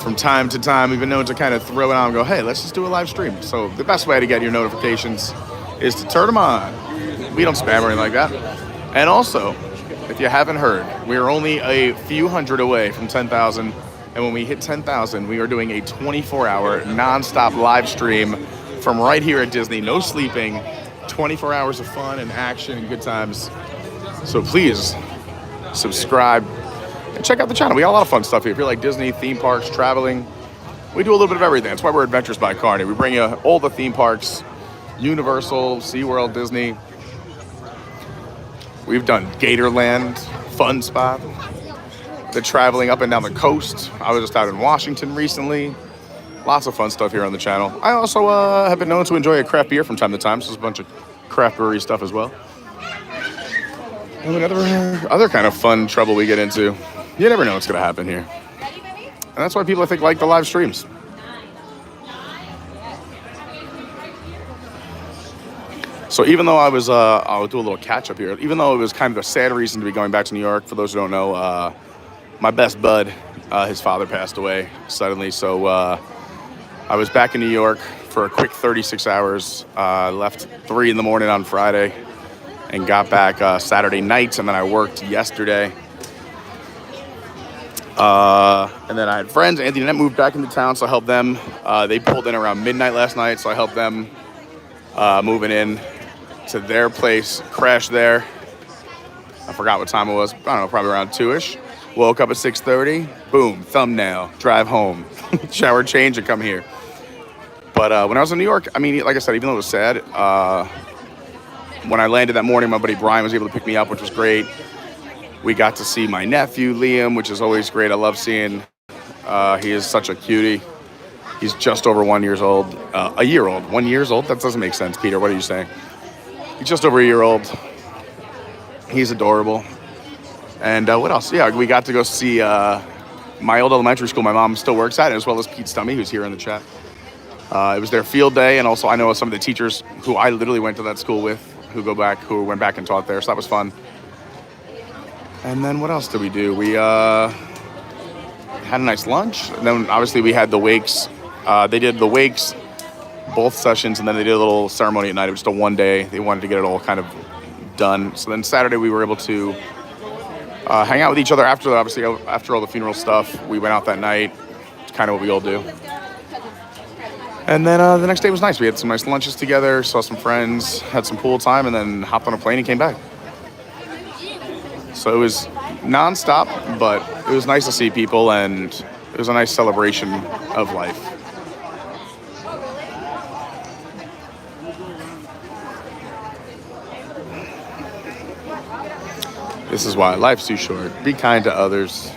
from time to time, we've been known to kind of throw it on and go, hey, let's just do a live stream. So the best way to get your notifications is to turn them on. We don't spam or anything like that. And also, if you haven't heard, we're only a few hundred away from 10,000. And when we hit 10,000, we are doing a 24-hour non-stop live stream from right here at Disney. No sleeping, 24 hours of fun and action and good times. So please subscribe and check out the channel. We got a lot of fun stuff here. If you like Disney, theme parks, traveling, we do a little bit of everything. That's why we're Adventures by Carney. We bring you all the theme parks, Universal, SeaWorld, Disney. We've done Gatorland, Fun Spot, the traveling up and down the coast. I was just out in Washington recently. Lots of fun stuff here on the channel. I also have been known to enjoy a craft beer from time to time, so there's a bunch of craft brewery stuff as well. And other kind of fun trouble we get into. You never know what's going to happen here. And that's why people, I think, like the live streams. So even though I'll do a little catch up here, even though it was kind of a sad reason to be going back to New York, for those who don't know, my best bud, his father passed away suddenly. So I was back in New York for a quick 36 hours, left 3 in the morning on Friday and got back Saturday night. And then I worked yesterday. And then I had friends. Anthony and Annette moved back into town, so I helped them. They pulled in around midnight last night, so I helped them moving in to their place, crashed there. I forgot what time it was. I don't know, probably around 2-ish. Woke up at 6:30. Boom, thumbnail, drive home, shower, change, and come here. But when I was in New York, I mean, like I said, even though it was sad, when I landed that morning, my buddy Brian was able to pick me up, which was great. We got to see my nephew, Liam, which is always great. I love seeing. He is such a cutie. He's just over 1 year old. A year old. 1 year old? That doesn't make sense, Peter. What are you saying? He's just over a year old. He's adorable. And what else? Yeah, we got to go see my old elementary school my mom still works at, as well as Pete Stummy, who's here in the chat. It was their field day, and also I know some of the teachers who I literally went to that school with, who went back and taught there, so that was fun. And then what else did we do? We had a nice lunch, and then obviously we had the wakes. They did the wakes, both sessions, and then they did a little ceremony at night. It was just a one day. They wanted to get it all kind of done. So then Saturday we were able to hang out with each other after all the funeral stuff. We went out that night. It's kind of what we all do. And then the next day was nice. We had some nice lunches together, saw some friends, had some pool time, and then hopped on a plane and came back. So it was nonstop, but it was nice to see people, and it was a nice celebration of life. This is why life's too short. Be kind to others.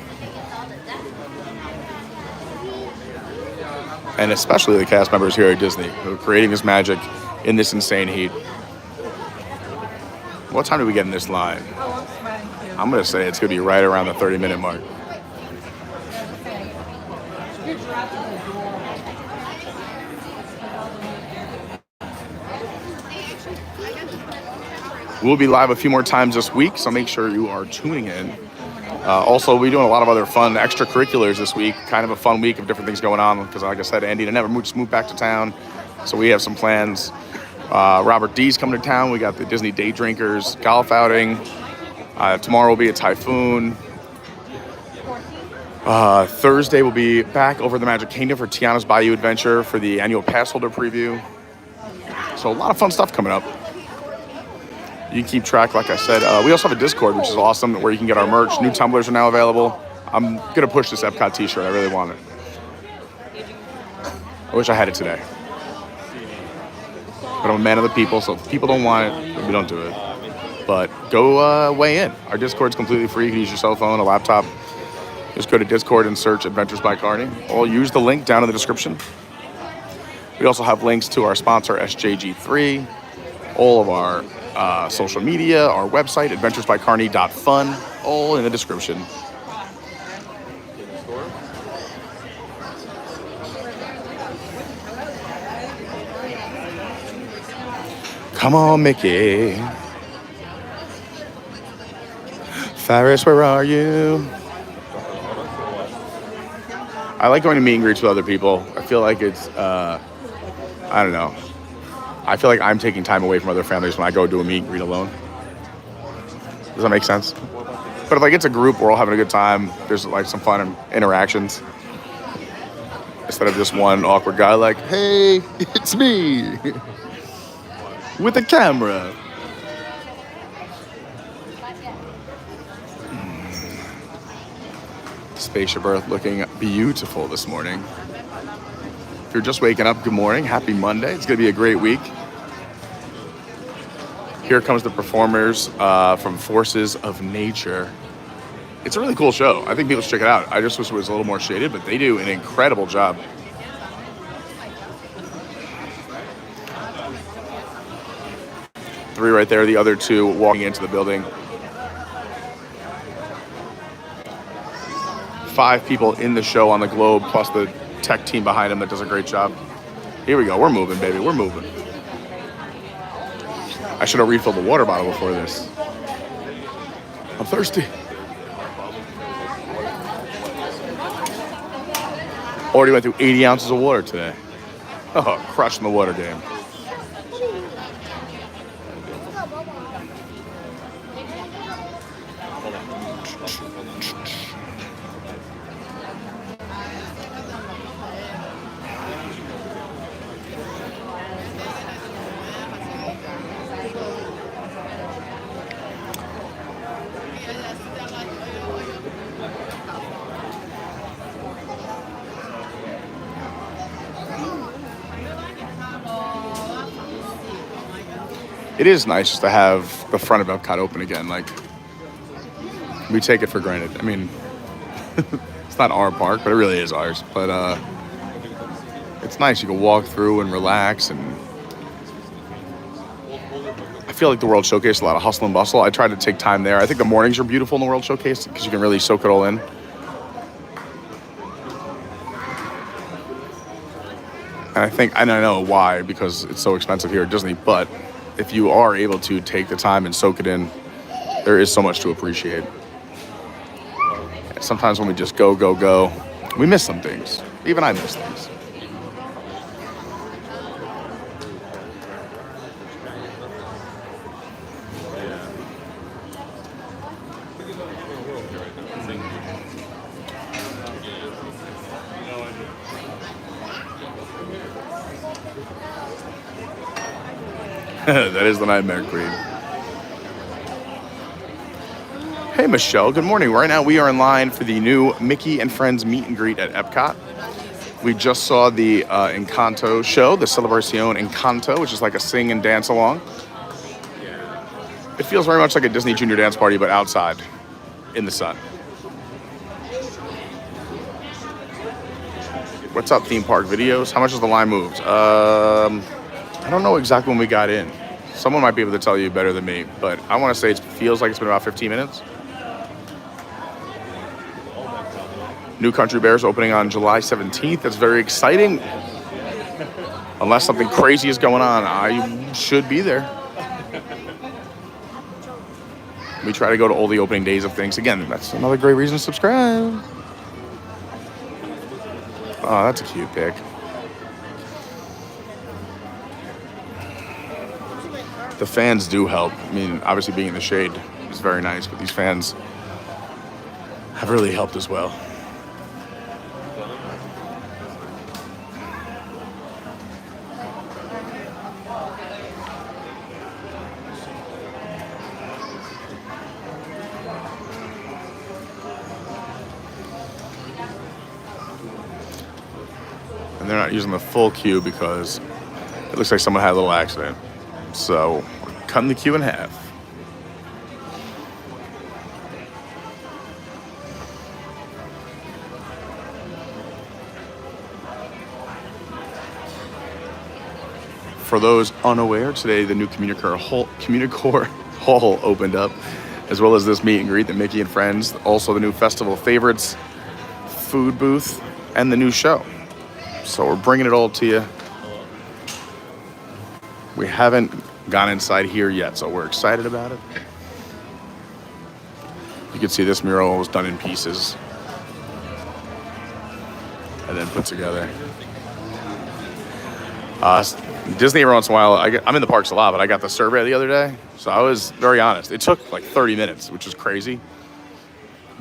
And especially the cast members here at Disney who are creating this magic in this insane heat. What time do we get in this line? I'm going to say it's going to be right around the 30-minute mark. We'll be live a few more times this week, so make sure you are tuning in. Also, we're doing a lot of other fun extracurriculars this week. Kind of a fun week of different things going on because, like I said, Andy and Annette just moved back to town, so we have some plans. Robert D's coming to town. We got the Disney Day Drinkers golf outing. Tomorrow will be a typhoon. Thursday we'll be back over the Magic Kingdom for Tiana's Bayou Adventure for the annual pass holder preview. So a lot of fun stuff coming up. You can keep track, like I said. We also have a Discord, which is awesome, where you can get our merch. New tumblers are now available. I'm going to push this Epcot t-shirt. I really want it. I wish I had it today. But I'm a man of the people, so if people don't want it, we don't do it. But go weigh in. Our Discord's completely free. You can use your cell phone, a laptop. Just go to Discord and search Adventures by Carney. Or use the link down in the description. We also have links to our sponsor, SJG3, all of our social media, our website, adventuresbycarney.fun, all in the description. Come on, Mickey. Ferris, where are you? I like going to meet and greets with other people. I feel like it's, I don't know. I feel like I'm taking time away from other families when I go do a meet and greet alone. Does that make sense? But if like it's a group, we're all having a good time. There's like some fun interactions. Instead of just one awkward guy like, hey, it's me. With a camera. Spaceship Earth looking beautiful this morning. If you're just waking up, good morning. Happy Monday. It's going to be a great week. Here comes the performers from Forces of Nature. It's a really cool show. I think people should check it out. I just wish it was a little more shaded, but they do an incredible job. Three right there, the other two walking into the building. 5 people in the show on the globe, plus the tech team behind them that does a great job. Here we go. We're moving, baby. We're moving. I should have refilled the water bottle before this. I'm thirsty. Already went through 80 ounces of water today. Oh, crushing the water game. It is nice just to have the front of Epcot open again. Like, we take it for granted. I mean, it's not our park, but it really is ours. But it's nice. You can walk through and relax. And I feel like the World Showcase, a lot of hustle and bustle. I try to take time there. I think the mornings are beautiful in the World Showcase because you can really soak it all in. And I know why, because it's so expensive here at Disney, but if you are able to take the time and soak it in, there is so much to appreciate. Sometimes when we just go, we miss some things. Even I miss things. That is the Nightmare Queen. Hey, Michelle. Good morning. Right now we are in line for the new Mickey and Friends meet and greet at Epcot. We just saw the Encanto show, the Celebración Encanto, which is like a sing and dance along. It feels very much like a Disney Junior dance party, but outside in the sun. What's up, theme park videos? How much has the line moved? I don't know exactly when we got in. Someone might be able to tell you better than me, but I want to say it feels like it's been about 15 minutes. New Country Bears opening on July 17th. That's very exciting. Unless something crazy is going on, I should be there. We try to go to all the opening days of things. Again, that's another great reason to subscribe. Oh, that's a cute pic. The fans do help. I mean, obviously being in the shade is very nice, but these fans have really helped as well. And they're not using the full queue because it looks like someone had a little accident. So, we're cutting the queue in half. For those unaware, today the new CommuniCore Hall opened up, as well as this meet and greet, the Mickey and Friends, also the new Festival of Favorites, food booth, and the new show. So we're bringing it all to you. We haven't gone inside here yet, so we're excited about it. You can see this mural was done in pieces. and then put together. Disney every once in a while, I'm in the parks a lot, but I got the survey the other day, so I was very honest. It took like 30 minutes, which is crazy,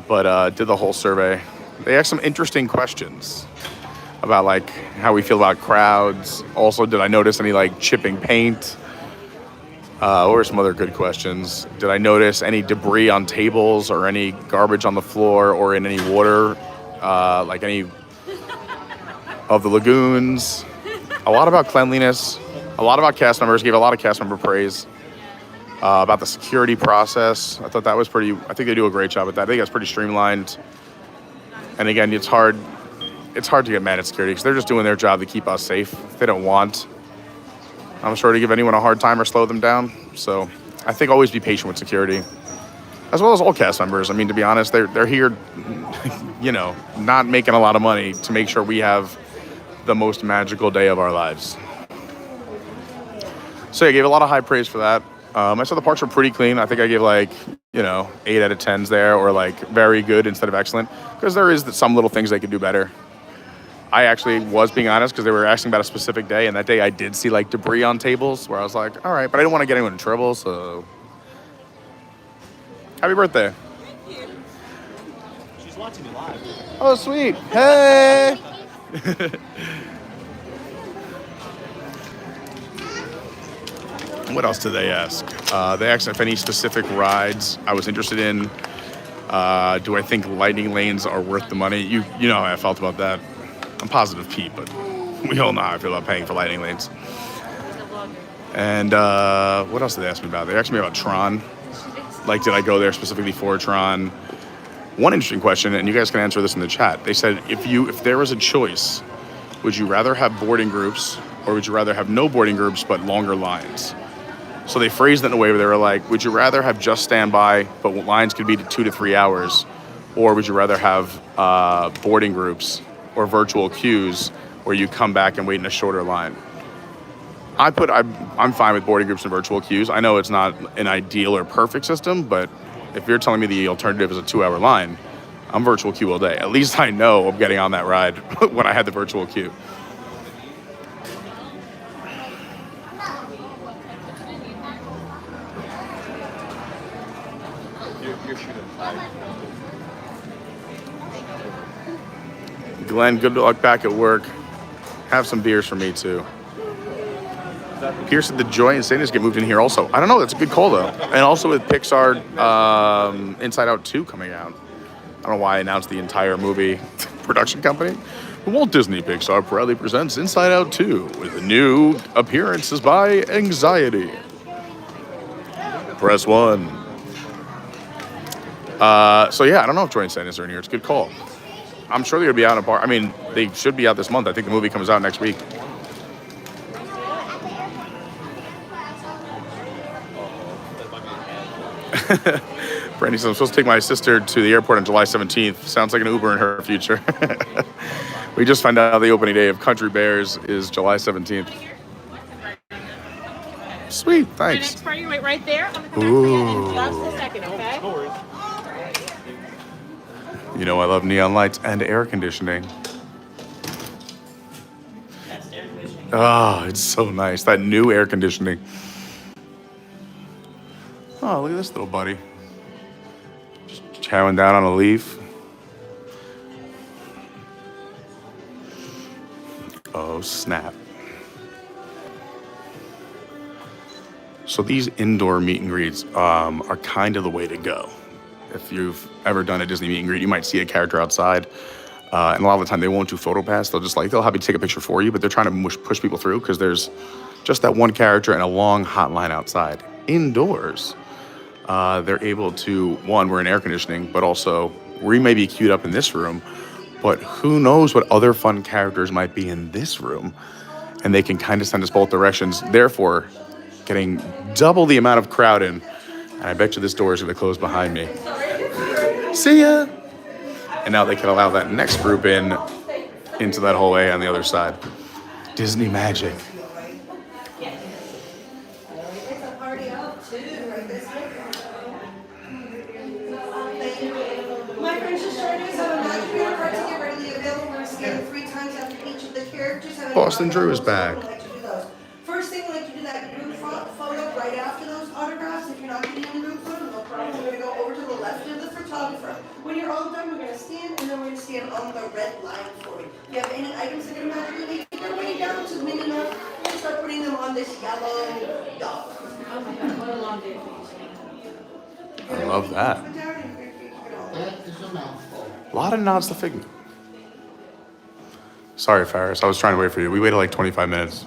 but did the whole survey. They asked some interesting questions about like how we feel about crowds. Also, did I notice any like chipping paint? What were some other good questions? Did I notice any debris on tables or any garbage on the floor or in any water, like any of the lagoons? A lot about cleanliness. A lot about cast members. Gave a lot of cast member praise. About the security process. I thought that was pretty, I think they do a great job at that. I think that's pretty streamlined. And again, it's hard to get mad at security because they're just doing their job to keep us safe. If they don't want, I'm sure, to give anyone a hard time or slow them down. So I think always be patient with security, as well as all cast members. I mean, to be honest, they're here, you know, not making a lot of money to make sure we have the most magical day of our lives. So I gave a lot of high praise for that. I saw the parks were pretty clean. I think I gave like, you know, 8 out of 10s there, or like very good instead of excellent, because there is some little things they could do better. I actually was being honest because they were asking about a specific day, and that day I did see like debris on tables where I was like, all right, but I didn't want to get anyone in trouble, so happy birthday. Thank you. She's watching me live. Oh, sweet. Hey. What else did they ask? They asked if any specific rides I was interested in. Do I think lightning lanes are worth the money? You know how I felt about that. I'm positive Pete, but we all know how I feel about paying for lightning lanes. And what else did they ask me about? They asked me about Tron. Like, did I go there specifically for Tron? One interesting question, and you guys can answer this in the chat. They said, if there was a choice, would you rather have boarding groups, or would you rather have no boarding groups but longer lines? So they phrased it in a way where they were like, would you rather have just standby, but lines could be 2 to 3 hours? Or would you rather have boarding groups or virtual queues where you come back and wait in a shorter line? I'm fine with boarding groups and virtual queues. I know it's not an ideal or perfect system, but if you're telling me the alternative is a 2-hour line, I'm virtual queue all day. At least I know I'm getting on that ride when I had the virtual queue. Glenn, good luck back at work. Have some beers for me too. Pierce said the Joy and Sadness get moved in here also. I don't know, that's a good call though. And also with Pixar Inside Out 2 coming out. I don't know why I announced the entire movie production company. Walt Disney Pixar proudly presents Inside Out 2 with the new appearances by Anxiety. Press 1. So yeah, I don't know if Joy and Sadness are in here. It's a good call. I'm sure they're going to be out in a bar. I mean, they should be out this month. I think the movie comes out next week. Brandy says, I'm supposed to take my sister to the airport on July 17th. Sounds like an Uber in her future. We just found out the opening day of Country Bears is July 17th. Sweet, thanks. Next part, you wait right there. I'm going to come back for you in just a second, okay? No worries. You know I love neon lights and air conditioning. Oh, it's so nice. That new air conditioning. Oh, look at this little buddy. Just chowing down on a leaf. Oh, snap. So these indoor meet and greets are kind of the way to go. If you've ever done a Disney meet and greet, you might see a character outside. And a lot of the time they won't do photo pass. They'll have you take a picture for you, but they're trying to push people through because there's just that one character and a long hot line outside. Indoors, they're able to, one, we're in air conditioning, but also we may be queued up in this room, but who knows what other fun characters might be in this room. And they can kind of send us both directions, therefore getting double the amount of crowd in. And I bet you this door is going to close behind me. See ya! And now they can allow that next group into that hallway on the other side. Disney magic. My friends just joined us on a magic card to get readily available. We're scanning 3 times songs after each of the characters. Have any Boston Drew is autographs? back. We like to do those. First thing, we like to do that group photo right after those autographs. If you're not getting in the group photo, no problem. We're going to go over to the left of the photographer. When you're all done, we're going to stand, and then we're going to stand on the red line for you. If you have any items that are going to magically make their way down to the minute mark, we're going to start putting them on this yellow dot. Oh my god, what a long day for you. I love that. A lot of nods to Figment. Sorry, Ferris. I was trying to wait for you. We waited like 25 minutes.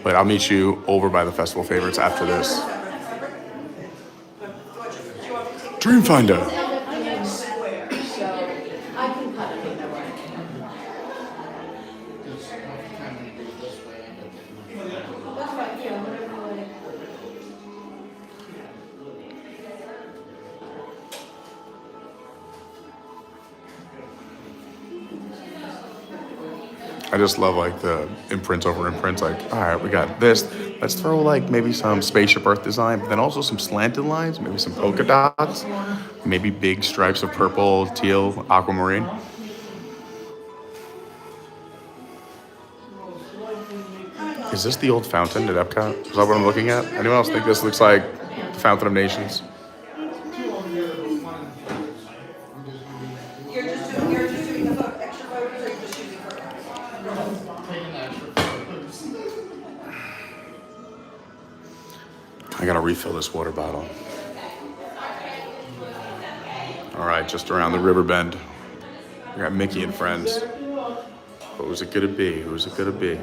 But I'll meet you over by the festival favorites after this. Dreamfinder. I just love like the imprint over imprint. Like, all right, we got this. Let's throw like maybe some spaceship Earth design, but then also some slanted lines, maybe some polka dots, maybe big stripes of purple, teal, aquamarine. Is this the old fountain at Epcot? Is that what I'm looking at? Anyone else think this looks like the Fountain of Nations? You're just doing the extra photos, or you're just shooting photos? I gotta refill this water bottle. All right, just around the river bend. We got Mickey and friends. Who's it gonna be? Who's it gonna be?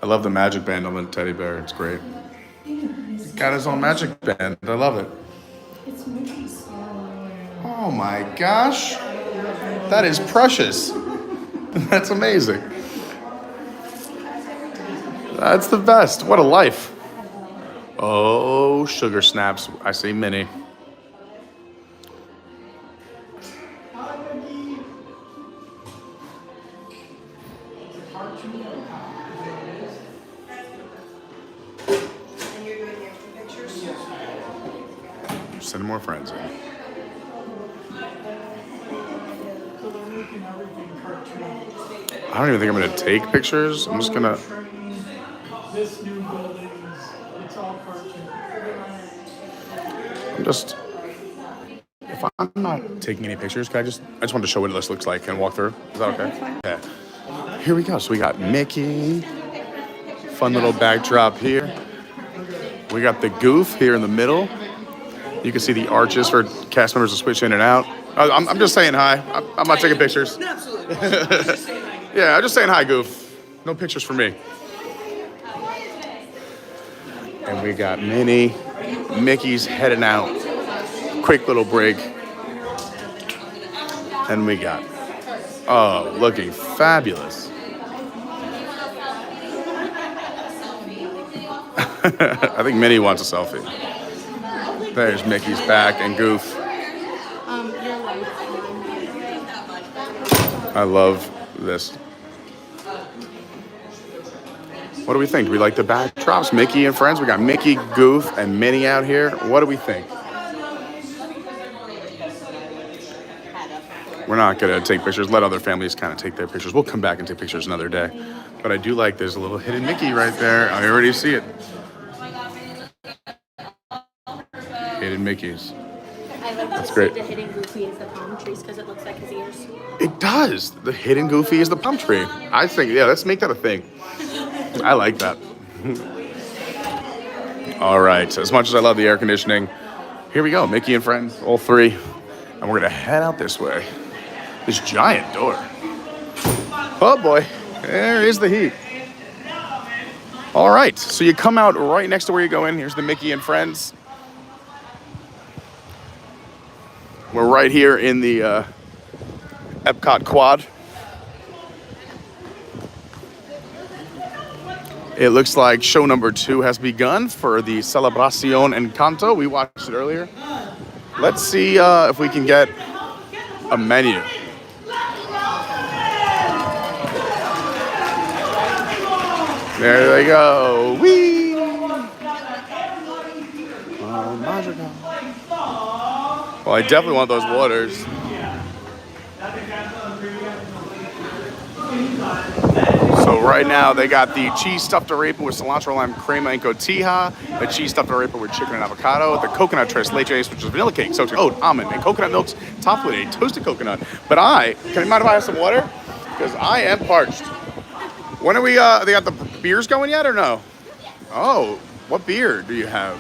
I love the magic band on the teddy bear. It's great. Got his own magic band. I love it. Oh my gosh. That is precious. That's amazing. That's the best. What a life. Oh, sugar snaps. I see Minnie. And you're doing the extra pictures? Send more friends in. I don't even think I'm gonna take pictures. I'm just gonna. This new building it's all cartoon. I'm just. If I'm not taking any pictures, I just wanted to show what this looks like and walk through. Is that okay? Yeah. Here we go. So we got Mickey. Fun little backdrop here. We got the Goof here in the middle. You can see the arches for cast members to switch in and out. I'm just saying hi. I'm not taking pictures. Absolutely. Yeah, I'm just saying hi, Goof. No pictures for me. And we got Minnie. Mickey's heading out. Quick little break. And we got, oh, looking fabulous. I think Minnie wants a selfie. There's Mickey's back and Goof. I love this. What do we think? Do we like the backdrops? Mickey and friends. We got Mickey, Goof, and Minnie out here. What do we think? We're not gonna take pictures. Let other families kind of take their pictures. We'll come back and take pictures another day. But I do like there's a little hidden Mickey right there. I already see it. Hidden Mickeys. I love That's to great. see the hidden Goofy is the palm trees because it looks like his ears. It does. The hidden Goofy is the palm tree. I think, yeah, let's make that a thing. I like that. All right. As much as I love the air conditioning, here we go. Mickey and friends, all three. And we're going to head out this way. This giant door. Oh, boy. There is the heat. All right. So you come out right next to where you go in. Here's the Mickey and friends. We're right here in the Epcot quad. It looks like show number 2 has begun for the Celebración Encanto. We watched it earlier. Let's see if we can get a menu. There they go. Whee! magical. Well, I definitely want those waters. So right now they got the cheese stuffed arepa with cilantro, lime, crema, and cotija, the cheese stuffed arepa with chicken and avocado, the coconut tres leches, which is vanilla cake, soaked in oat, almond, and coconut milks, topped with a toasted coconut. But can you mind if I have some water? Because I am parched. When are we, they got the beers going yet or no? Oh, what beer do you have?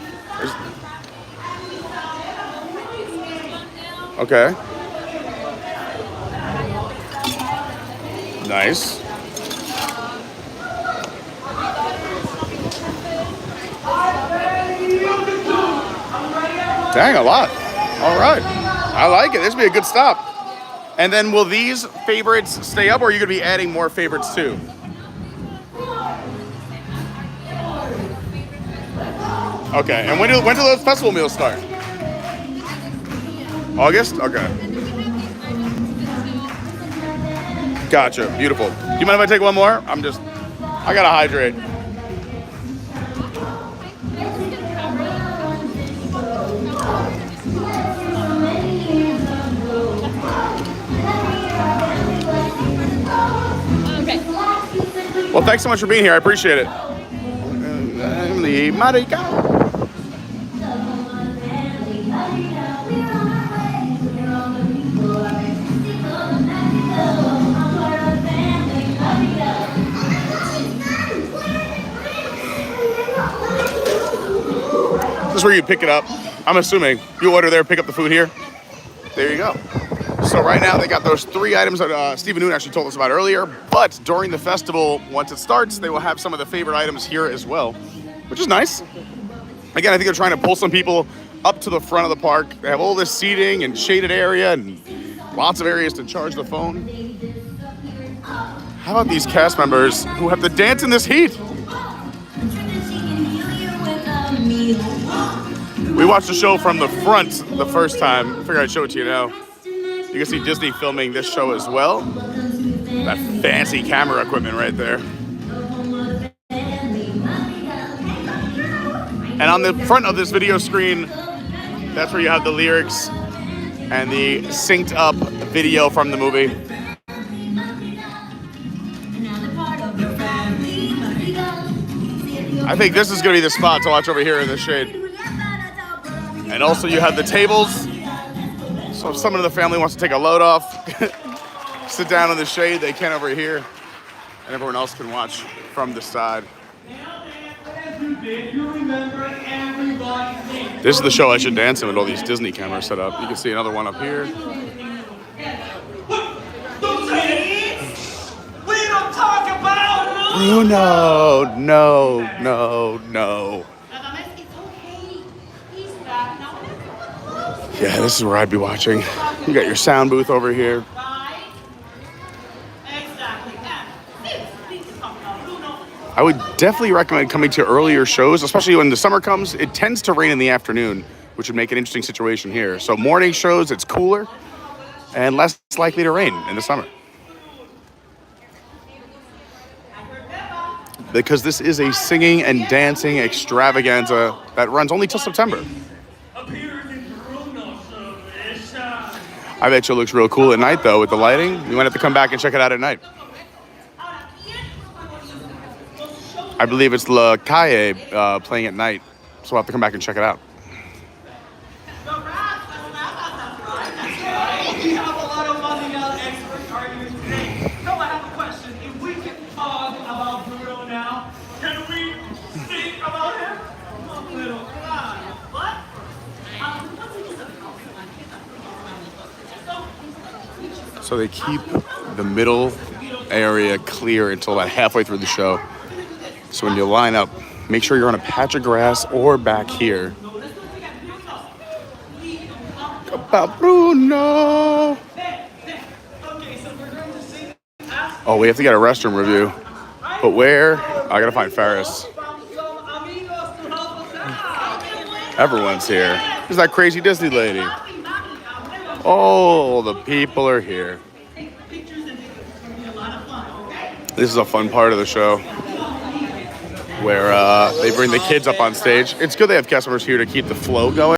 Okay. Nice. Dang, a lot. All right. I like it. This will be a good stop. And then will these favorites stay up, or are you going to be adding more favorites too? Okay. And when do those festival meals start? August? Okay. Gotcha. Beautiful. Do you mind if I take one more? I gotta hydrate. Well, thanks so much for being here. I appreciate it. This is where you pick it up. I'm assuming you order there, pick up the food here. There you go. So right now they got those 3 items that Stephen Noon actually told us about earlier. But during the festival, once it starts, they will have some of the favorite items here as well, which is nice. Again, I think they're trying to pull some people up to the front of the park. They have all this seating and shaded area and lots of areas to charge the phone. How about these cast members who have to dance in this heat? We watched the show from the front the first time. I figured I'd show it to you now. You can see Disney filming this show as well. That fancy camera equipment right there. And on the front of this video screen, that's where you have the lyrics and the synced up video from the movie. I think this is going to be the spot to watch over here in the shade. And also you have the tables. So if someone in the family wants to take a load off, sit down in the shade, they can over here. And everyone else can watch from the side. This is the show I should dance in with all these Disney cameras set up. You can see another one up here. We don't talk about Bruno, no. Yeah, this is where I'd be watching. You got your sound booth over here. I would definitely recommend coming to earlier shows, especially when the summer comes. It tends to rain in the afternoon, which would make an interesting situation here. So morning shows, it's cooler and less likely to rain in the summer. Because this is a singing and dancing extravaganza that runs only till September. I bet you it looks real cool at night, though, with the lighting. You might have to come back and check it out at night. I believe it's La Calle playing at night, so we'll have to come back and check it out. We have a lot of money experts arguing today. So I have a question. If we can talk about Bruno now, can we think about him? A little. What? So they keep the middle area clear until about halfway through the show. So when you line up, make sure you're on a patch of grass or back here. About Bruno. Oh, we have to get a restroom review. But where? I gotta find Ferris. Everyone's here. There's that crazy Disney lady. Oh, the people are here. This is a fun part of the show. where they bring the kids up on stage. It's good they have cast members here to keep the flow going.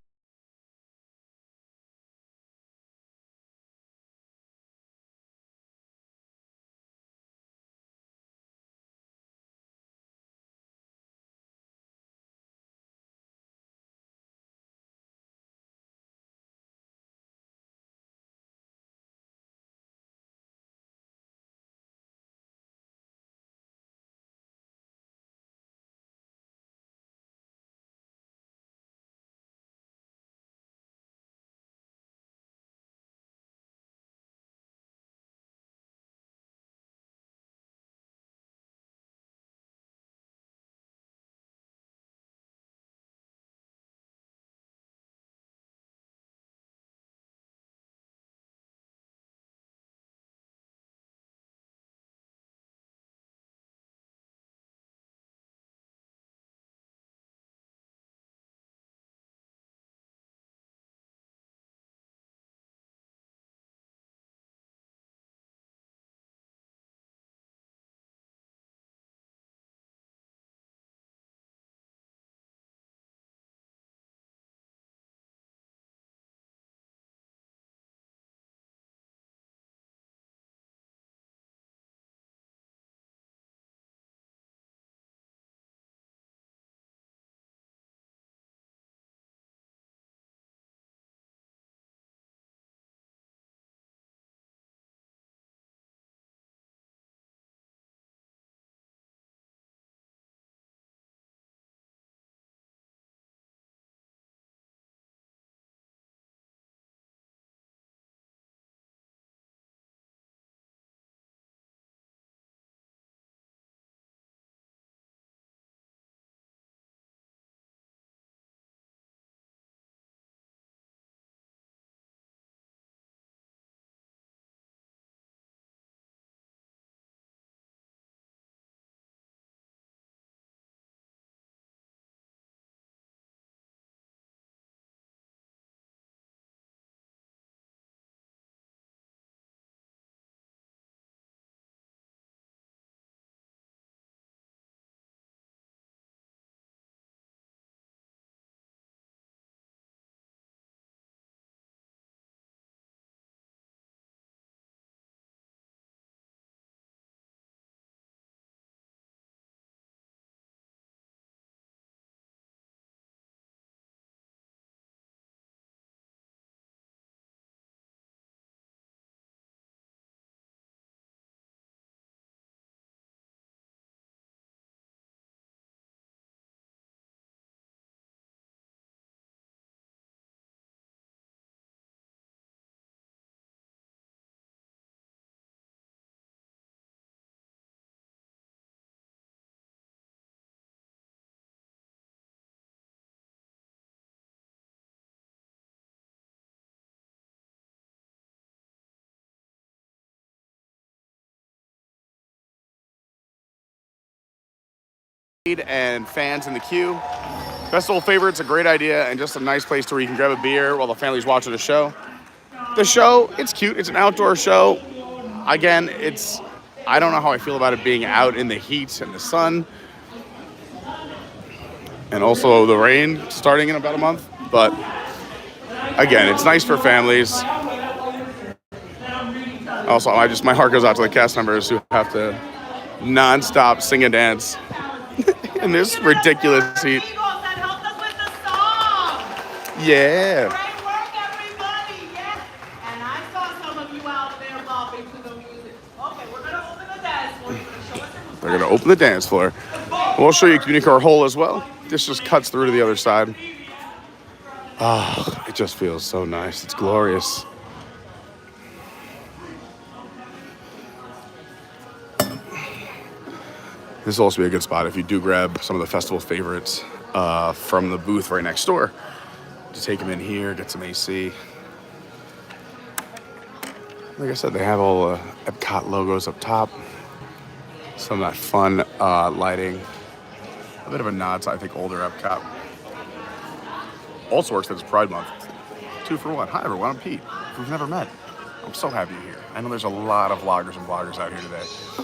And fans in the queue. Festival favorites, a great idea and just a nice place where you can grab a beer while the family's watching the show. The show, it's cute. It's an outdoor show. Again, I don't know how I feel about it being out in the heat and the sun. And also the rain starting in about a month. But again, it's nice for families. Also, my heart goes out to the cast members who have to non-stop sing and dance in this ridiculous heat. Yeah. Great work, everybody. Yes. And I saw some of you out there bopping to the music. Okay, we're going to open the dance floor. You're going to show us your moves. They're going to open the dance floor. We'll show you CommuniCore Hall as well. This just cuts through to the other side. Oh, it just feels so nice. It's glorious. This will also be a good spot if you do grab some of the festival favorites from the booth right next door. To take them in here, get some AC. Like I said, they have all the Epcot logos up top. Some of that fun lighting. A bit of a nod to, I think, older Epcot. Also works that it's Pride Month. 2 for 1. Hi, everyone. I'm Pete. We've never met. I'm so happy you're here. I know there's a lot of vloggers and bloggers out here today.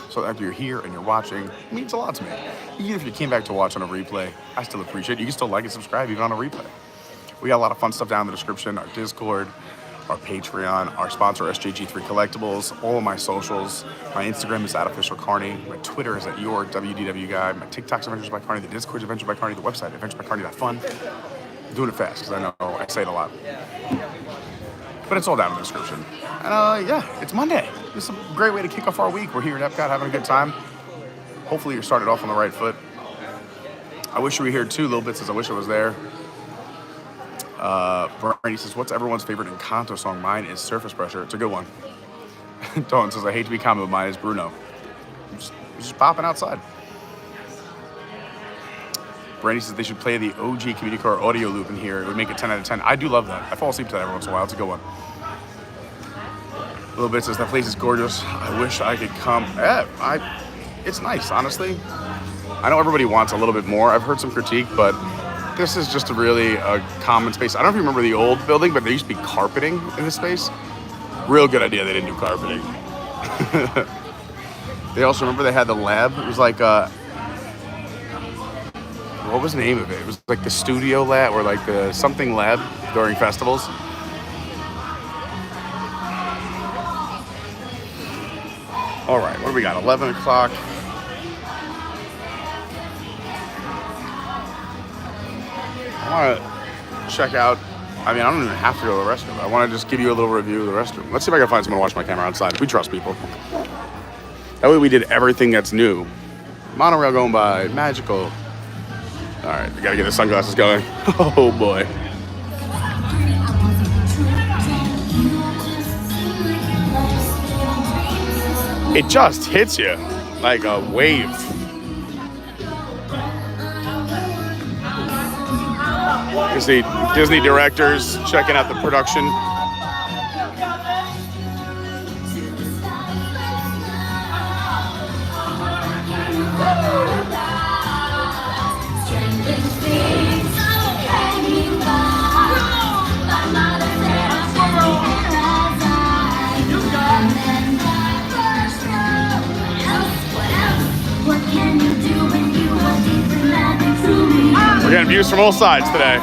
So after you're here and you're watching, it means a lot to me. Even if you came back to watch on a replay, I still appreciate it. You can still like and subscribe even on a replay. We got a lot of fun stuff down in the description, our Discord, our Patreon, our sponsor SJG3 Collectibles, all of my socials. My Instagram is @officialcarney. My Twitter is @yourwdwguy. My TikTok's Adventures by Carney. The Discord's Adventures by Carney. The website, adventuresbycarney.fun. I'm doing it fast because I know I say it a lot. But it's all down in the description. And yeah, it's Monday. It's a great way to kick off our week. We're here at Epcot having a good time. Hopefully you're started off on the right foot. I wish you were here too, little bit, since I wish I was there. Bernie says, what's everyone's favorite Encanto song? Mine is Surface Pressure. It's a good one. Dawn says, I hate to be common, but mine is Bruno. Just popping outside. Brandy says they should play the OG CommuniCore audio loop in here. It would make it 10 out of 10. I do love that. I fall asleep to that every once in a while. It's a good one. Little bit says, that place is gorgeous. I wish I could come. Yeah, it's nice, honestly. I know everybody wants a little bit more. I've heard some critique, but this is just really a common space. I don't know if you remember the old building, but there used to be carpeting in this space. Real good idea they didn't do carpeting. They also, remember they had the lab? It was like, what was the name of it? It was like the studio lab or like the something lab during festivals. All right, what do we got? 11 o'clock. I want to check out. I mean, I don't even have to go to the restroom. I want to just give you a little review of the restroom. Let's see if I can find someone to watch my camera outside. We trust people. That way we did everything that's new. Monorail going by. Magical. All right, we got to get the sunglasses going. Oh, boy. It just hits you like a wave. You see Disney directors checking out the production. We're getting views from all sides today.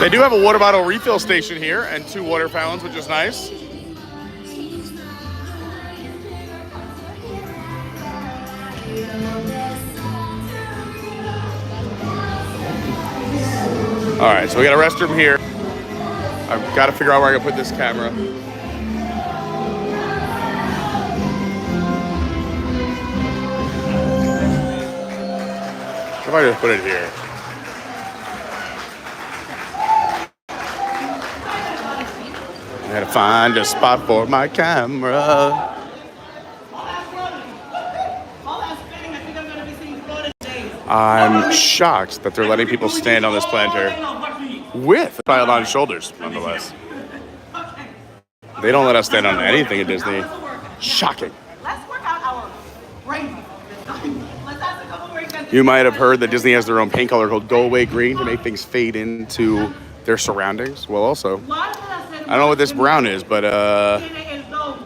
They do have a water bottle refill station here and 2 water fountains, which is nice. All right, so we got a restroom here. I've got to figure out where I can put this camera. If I just put it here. I gotta find a spot for my camera. I'm shocked that they're letting people stand on this planter with piled on shoulders, nonetheless. They don't let us stand on anything at Disney. Shocking. Let's work out our brain. Let's ask a couple more. You might have heard that Disney has their own paint color called Go Away Green to make things fade into their surroundings. Well, also, I don't know what this brown is, but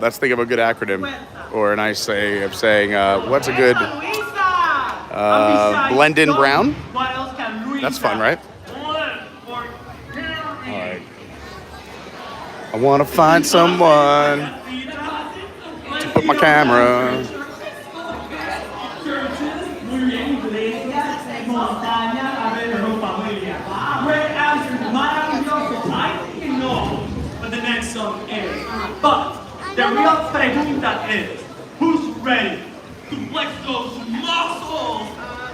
let's think of a good acronym or a nice way of saying what's a good blend in brown. That's fun, right? All right. I want to find someone to put my camera. But the next song is. But the real pregunta is, who's ready to flex those muscles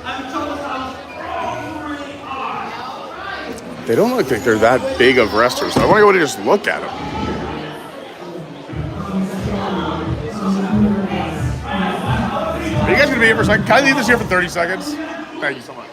and show us how strong we really are? They don't look like they're that big of wrestlers. I want to go and just look at them. Are you guys going to be here for a second? Can I leave this here for 30 seconds? Thank you so much.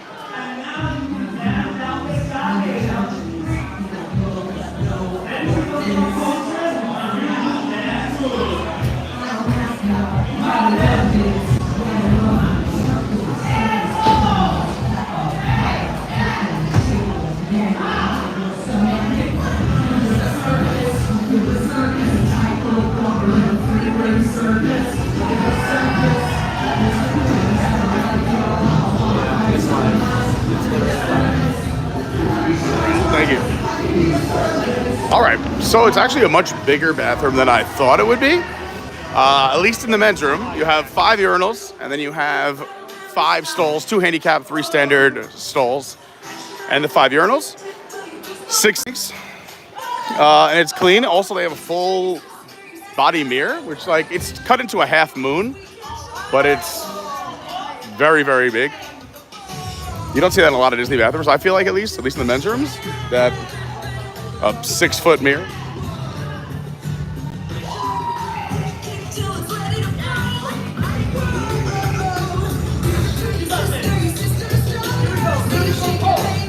All right, so it's actually a much bigger bathroom than I thought it would be. At least in the men's room, you have 5 urinals, and then you have 5 stalls, 2 handicap, 3 standard stalls, and the 5 urinals, 6 sinks, and it's clean. Also, they have a full body mirror, which like it's cut into a half moon, but it's very, very big. You don't see that in a lot of Disney bathrooms, I feel like, at least in the men's rooms, that a 6-foot mirror.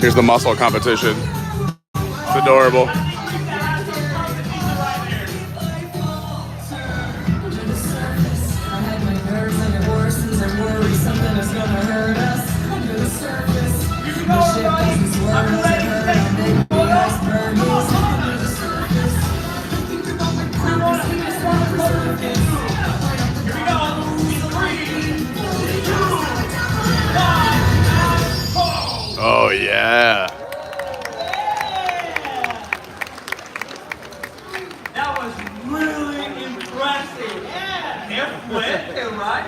Here's the muscle competition. It's adorable. Oh, yeah. That was really impressive. Yeah. Fuerte, right?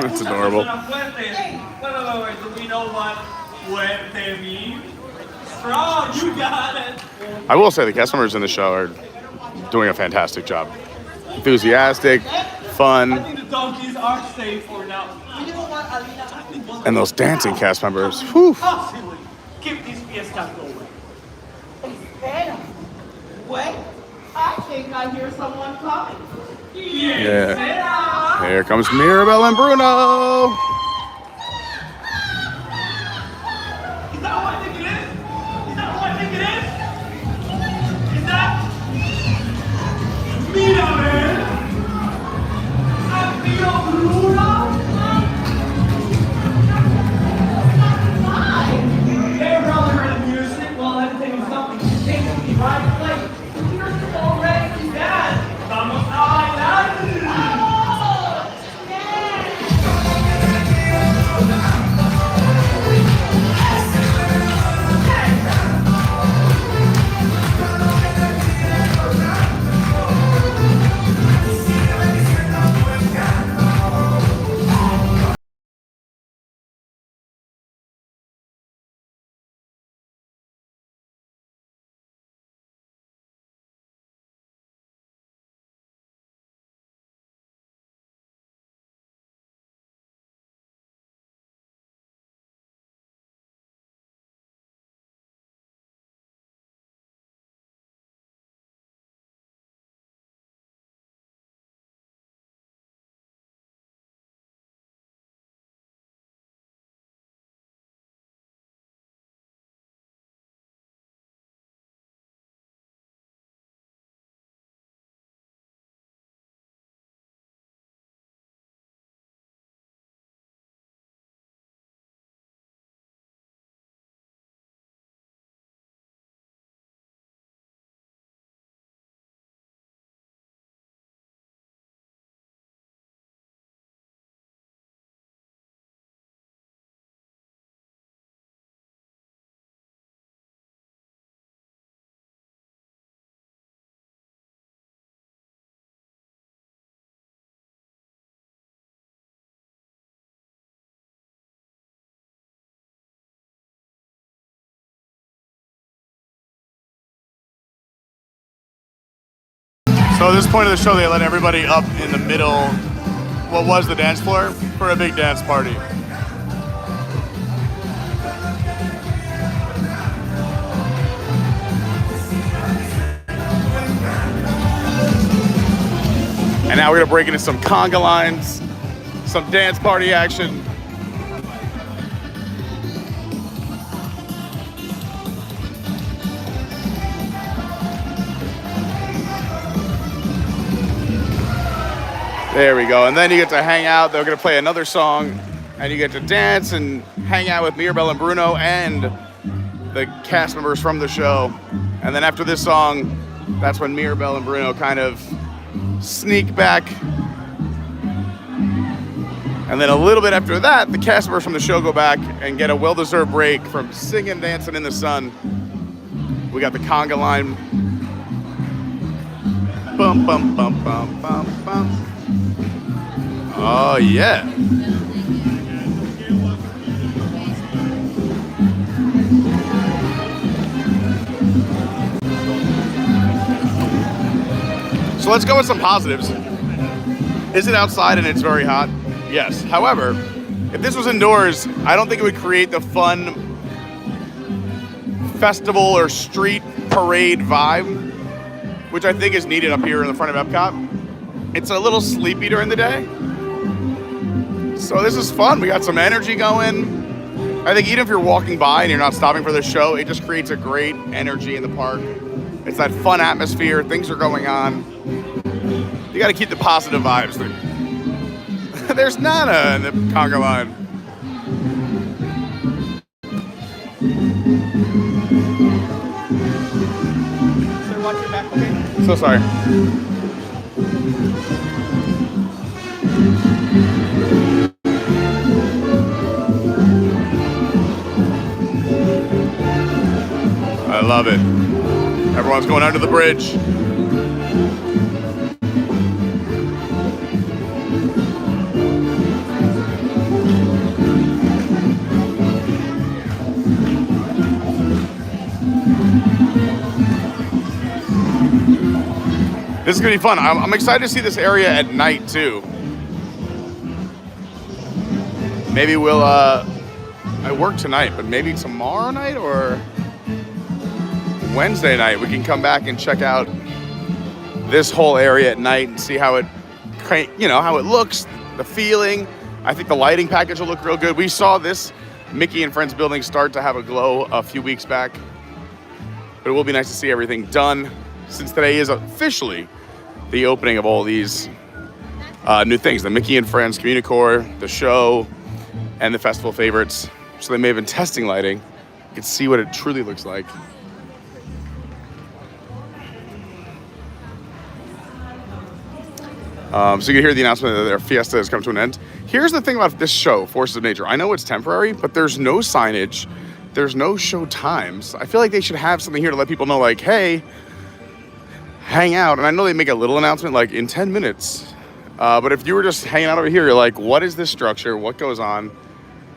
That's adorable. Wait, do we know what fuerte means? Strong, you got it. I will say the cast members in the show are doing a fantastic job. Enthusiastic, fun, I think the donkeys are safe for now. You know what, Alina? I think one and those dancing cast members. Whew. possibly keep this fiesta going. Espera. Wait, I think I hear someone coming. Yeah. Here comes Mirabelle and Bruno. Is that who I think it is? Is that who I think it is? Is that Mirabelle and Bruno? They probably heard the music while everything was something to take to the right place. We're already dead. Vamos a bailar. So at this point of the show, they let everybody up in the middle, what was the dance floor, for a big dance party. And now we're gonna break into some conga lines, some dance party action. There we go, and then you get to hang out. They're gonna play another song, and you get to dance and hang out with Mirabelle and Bruno and the cast members from the show. And then after this song, that's when Mirabelle and Bruno kind of sneak back. And then a little bit after that, the cast members from the show go back and get a well-deserved break from singing, dancing in the sun We got the Conga line. Bum, bum, bum, bum, bum, bum. Oh, yeah. So let's go with some positives. Is it outside and it's very hot? Yes. However, if this was indoors, I don't think it would create the fun festival or street parade vibe, which I think is needed up here in the front of Epcot. It's a little sleepy during the day. So this is fun. We got some energy going. I think even if you're walking by and you're not stopping for the show, it just creates a great energy in the park. It's that fun atmosphere. Things are going on. You got to keep the positive vibes. There's Nana in the Conga line. Sir, watch your back, okay? So sorry. I love it. Everyone's going under the bridge. This is gonna be fun. I'm excited to see this area at night too. Maybe we'll, I work tonight, but maybe tomorrow night or Wednesday night, we can come back and check out this whole area at night and see how it, you know, how it looks, the feeling. I think the lighting package will look real good. We saw this Mickey and Friends building start to have a glow a few weeks back, but it will be nice to see everything done since today is officially the opening of all these new things, the Mickey and Friends CommuniCore, the show, and the festival favorites. So they may have been testing lighting. You can see what it truly looks like. So you can hear the announcement that their fiesta has come to an end. Here's the thing about this show, Forces of Nature. I know it's temporary, but there's no signage. There's no show times. I feel like they should have something here to let people know, like, hey, hang out. And I know they make a little announcement, like, in 10 minutes. But if you were just hanging out over here, you're like, what is this structure? What goes on?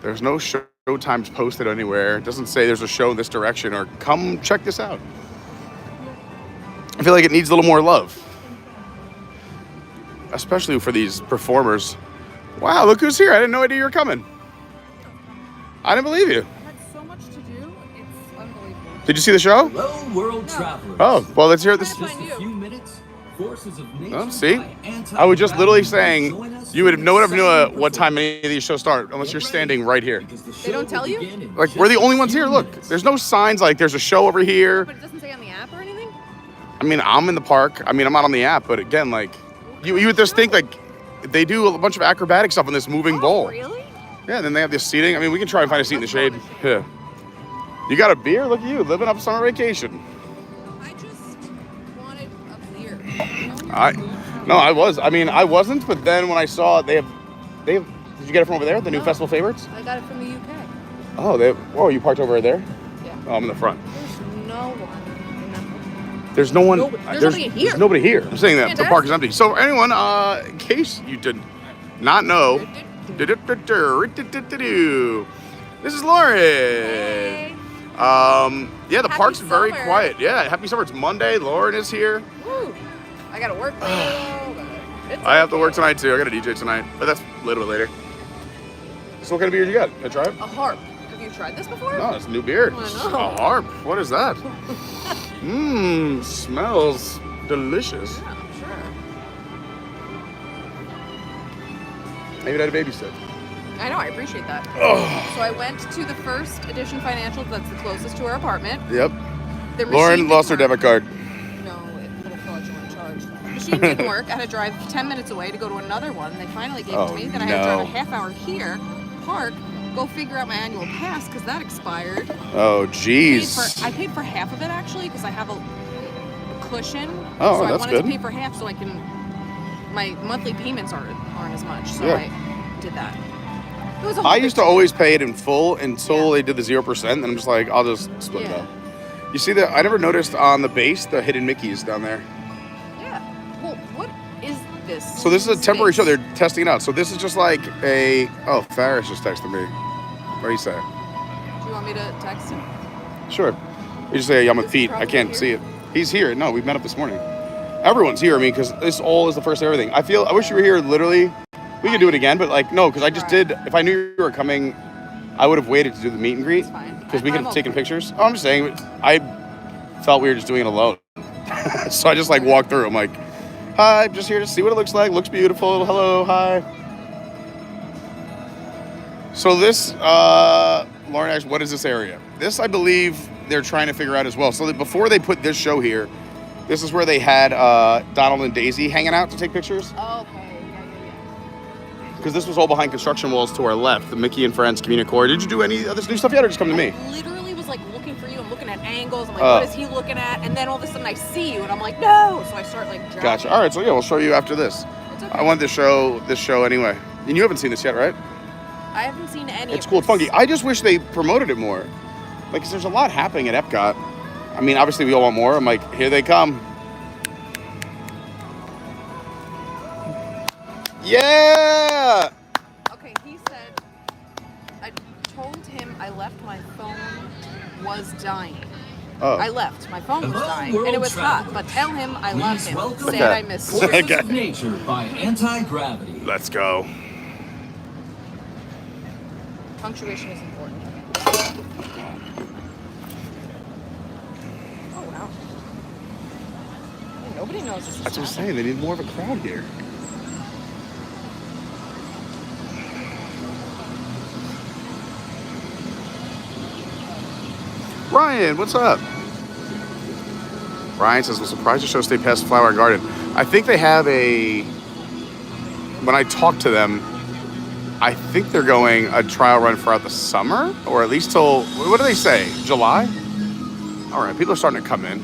There's no show times posted anywhere. It doesn't say there's a show in this direction or come check this out. I feel like it needs a little more love, especially for these performers. Wow, look who's here. I didn't know you were coming. I didn't believe you. I had so much to do. It's unbelievable. Did you see the show? Hello, world travelers. Oh, well, let's hear this. Just a few minutes. Forces of Nature. Oh, see? I was just literally saying you would never know what time any of these shows start unless you're standing right here. They don't tell you? Like, we're the only ones here. Look, there's no signs like there's a show over here. But it doesn't say on the app or anything? I mean, I'm in the park. I mean, I'm not on the app, but again, like, you would just think, like, they do a bunch of acrobatic stuff on this moving bowl. Really? Yeah, and then they have this seating. I mean, we can try and find a seat in the shade. Yeah. You got a beer? Look at you, living up summer vacation. I just wanted a beer. No, I was. I mean, I wasn't, but then when I saw it, they have, did you get it from over there, the new festival favorites? I got it from the UK. Oh, you parked over there? Yeah. Oh, I'm in the front. There's no one. There's nobody here. There's nobody here. I'm saying that the park is empty. So anyone, in case you did not know, this is Lauren. Hey. Yeah, the park's very summer. quiet. Yeah, happy summer. It's Monday. Lauren is here. Woo. I gotta work. I have to work tonight too. I got a DJ tonight, but that's a little bit later. So what kind of beer you got? Can I try it? A harp. Have you tried this before? No, it's a new beer. I know. A harp. What is that? Smells delicious. Yeah, sure. Maybe I had a babysit. I know, I appreciate that. Oh. So I went to the first edition financial, that's the closest to our apartment. Yep. The Lauren machine lost her didn't debit card. work. No, little fraudulent charge. The machine didn't work. I had to drive 10 minutes away to go to another one. They finally gave it to me. Then I had to drive a half hour here, park, go figure out my annual pass because that expired. Oh, jeez. I paid for half of it actually because I have a cushion. Oh, so that's I wanted good. to pay for half so I can. My monthly payments aren't as much, so Yeah. I did that. It was a whole I big used to thing. always pay it in full until they did the 0%, and I'm just like, I'll just split it Yeah. up. You see I never noticed on the base the hidden Mickeys down there. Yeah. Well, what is this? So this is a temporary show. space? They're testing it out. So this is just like oh, Ferris just texted me. What do you say? Do you want me to text him? Sure. You just say, I'm with Is he feet. I can't probably see it. He's here. No, we met up this morning. Everyone's here. I mean, because this all is the first of everything. I wish you were here literally. We could do it again, but like, no, because I just did. If I knew you were coming, I would have waited to do the meet and greet. Because we could have taken pictures. Oh, I'm just saying, I felt we were just doing it alone. So I just like walked through. I'm like, hi, I'm just here to see what it looks like. Looks beautiful. Hello, hi. So this, Lauren, actually, what is this area? This, I believe, they're trying to figure out as well. So that before they put this show here, this is where they had Donald and Daisy hanging out to take pictures. Oh, okay. Yeah. Because this was all behind construction walls to our left, the Mickey and Friends CommuniCore. Did you do any of this new stuff yet, or just come to me? I literally was like looking for you. I'm looking at angles. I'm like, what is he looking at? And then all of a sudden I see you, and I'm like, no. So I start like driving. Gotcha. All right, so yeah, we'll show you after this. It's okay. I wanted to show this show anyway. And you haven't seen this yet, right? I haven't seen any. It's cool. It's funky. I just wish they promoted it more. Like, 'cause there's a lot happening at Epcot. I mean, obviously we all want more. I'm like, here they come. Yeah! Okay, he said, I told him I left my phone was dying. Oh. I left. My phone was Hello, dying. world And it was hot. traveler. But tell him I love Please him. welcome Say I miss you. Forces Okay. of Nature by Anti-Gravity. Let's go. Punctuation is important. Oh, wow. Hey, nobody knows this is That's what I'm happening. saying. They need more of a crowd here. Ryan, what's up? Ryan says, "Well, surprised the show stayed past Flower Garden." I think they have when I talked to them, I think they're going a trial run throughout the summer, or at least till, what do they say, July? All right, people are starting to come in.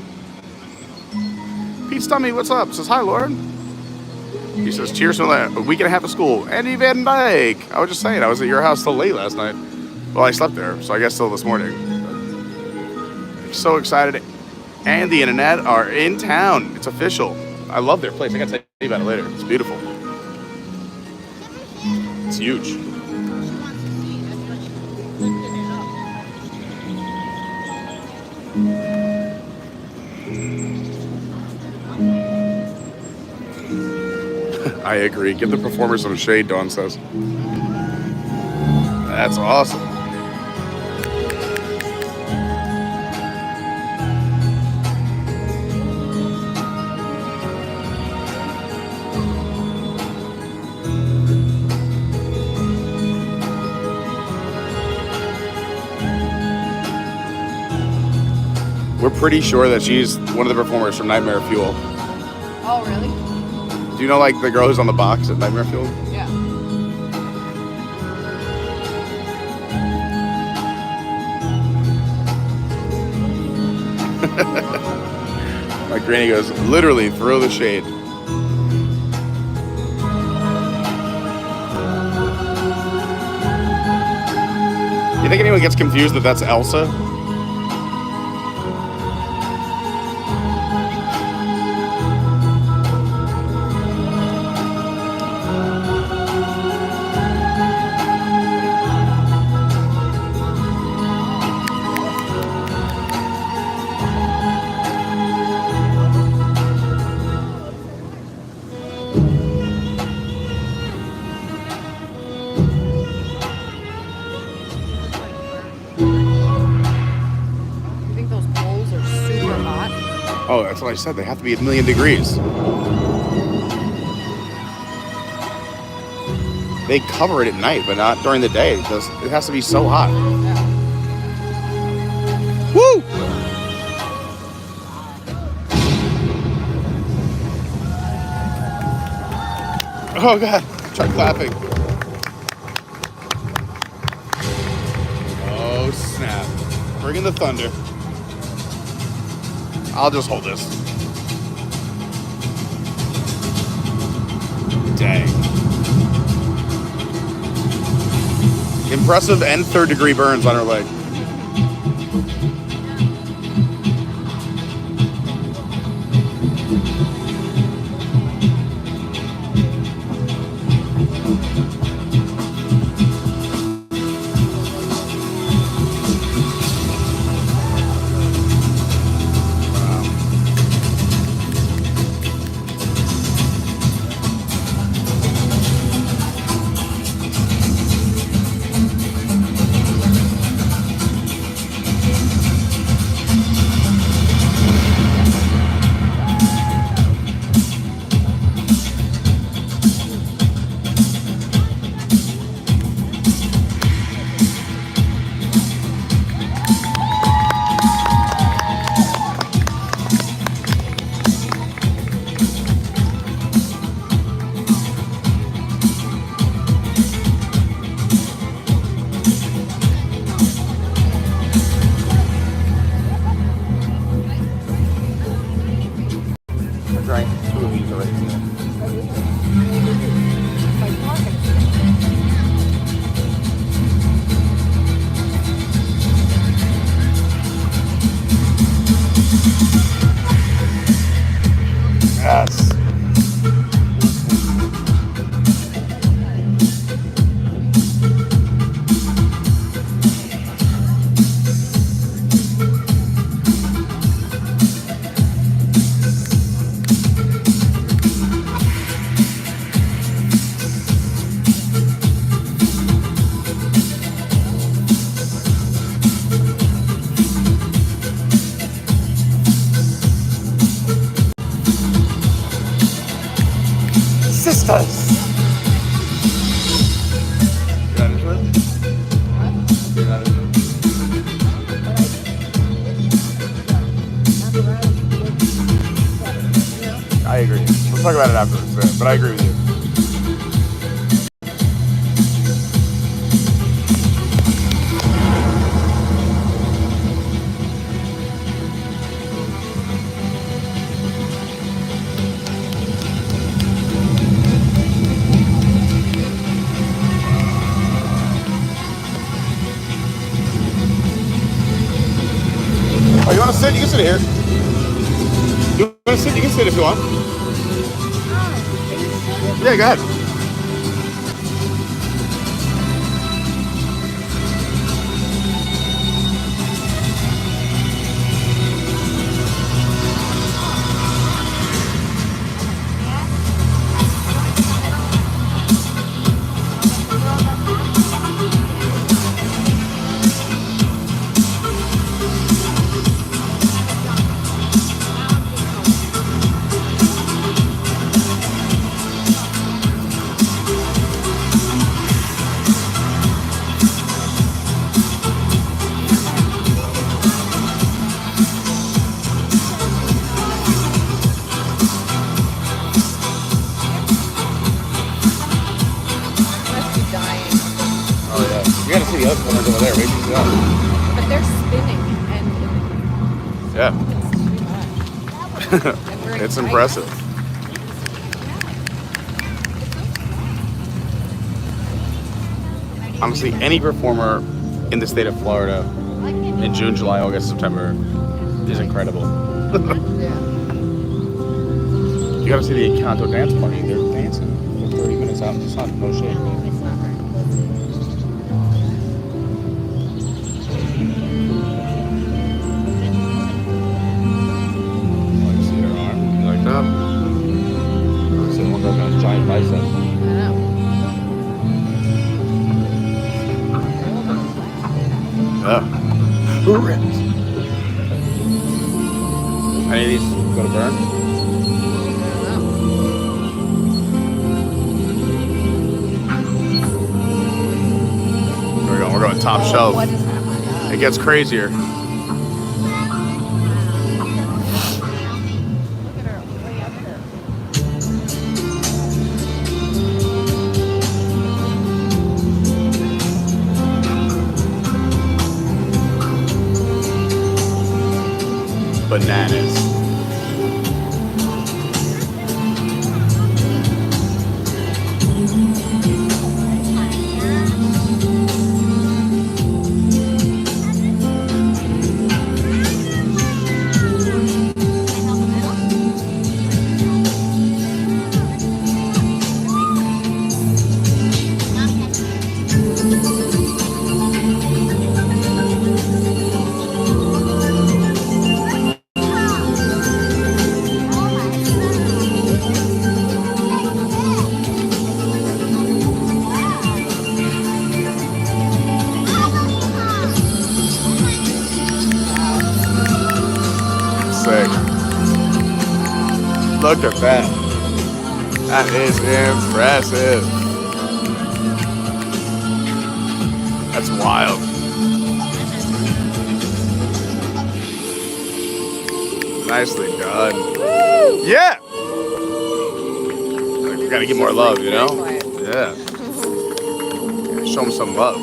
Pete Stummy, what's up? Says, hi, Lauren. He says, cheers to a week and a half of school. Andy Van Dyke. I was just saying, I was at your house till late last night. Well, I slept there, so I guess till this morning. I'm so excited. Andy and Annette are in town. It's official. I love their place. I gotta tell you about it later. It's beautiful. It's huge. I agree. Give the performers some shade, Dawn says. That's awesome. We're pretty sure that she's one of the performers from Nightmare Fuel. Oh, really? Do you know, like, the girl who's on the box at Nightmare Fuel? Yeah. My granny goes, literally, throw the shade. You think anyone gets confused that that's Elsa? You think those bowls are super hot? Oh, that's what I said. They have to be 1,000,000 degrees. They cover it at night, but not during the day. It has to be so hot. Woo! Oh, God. Try clapping. Oh, snap. Bring in the thunder. I'll just hold this. Dang. Impressive and third-degree burns on her leg. drank 2 of these already. Yes. Sisters. You're not into it? You're not into it? I agree. We'll talk about it afterwards, but I agree with you. Oh, you want to sit? You can sit here. You want to sit? You can sit if you want. Yeah, go ahead. The other corners over there, waiting for them. But they're spinning and Yeah. It's impressive. Honestly, any performer in the state of Florida in June, July, August, September is incredible. You gotta see the Encanto dance party. They're dancing for 30 minutes out in the sun. No shade. Giant bicep. Yeah. Ripped. Any of these go to burn? There we go. We're going top shelf. It gets crazier. Bananas. Look at that. That is impressive. That's wild. Nicely done. Woo! Yeah. We gotta get more love, you know? Yeah. Show them some love.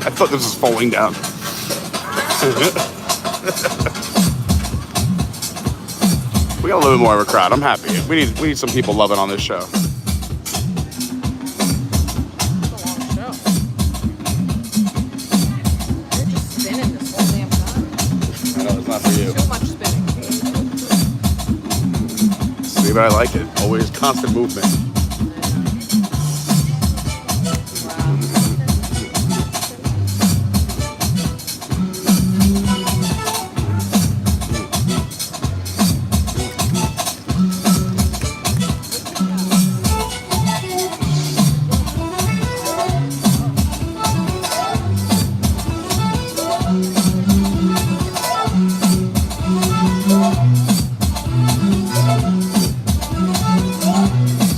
I thought this was falling down. We got a little bit more of a crowd. I'm happy. We need some people loving on this show. Spinning this whole damn time. I know, it's not for you. Too much spinning. See, but I like it. Always constant movement.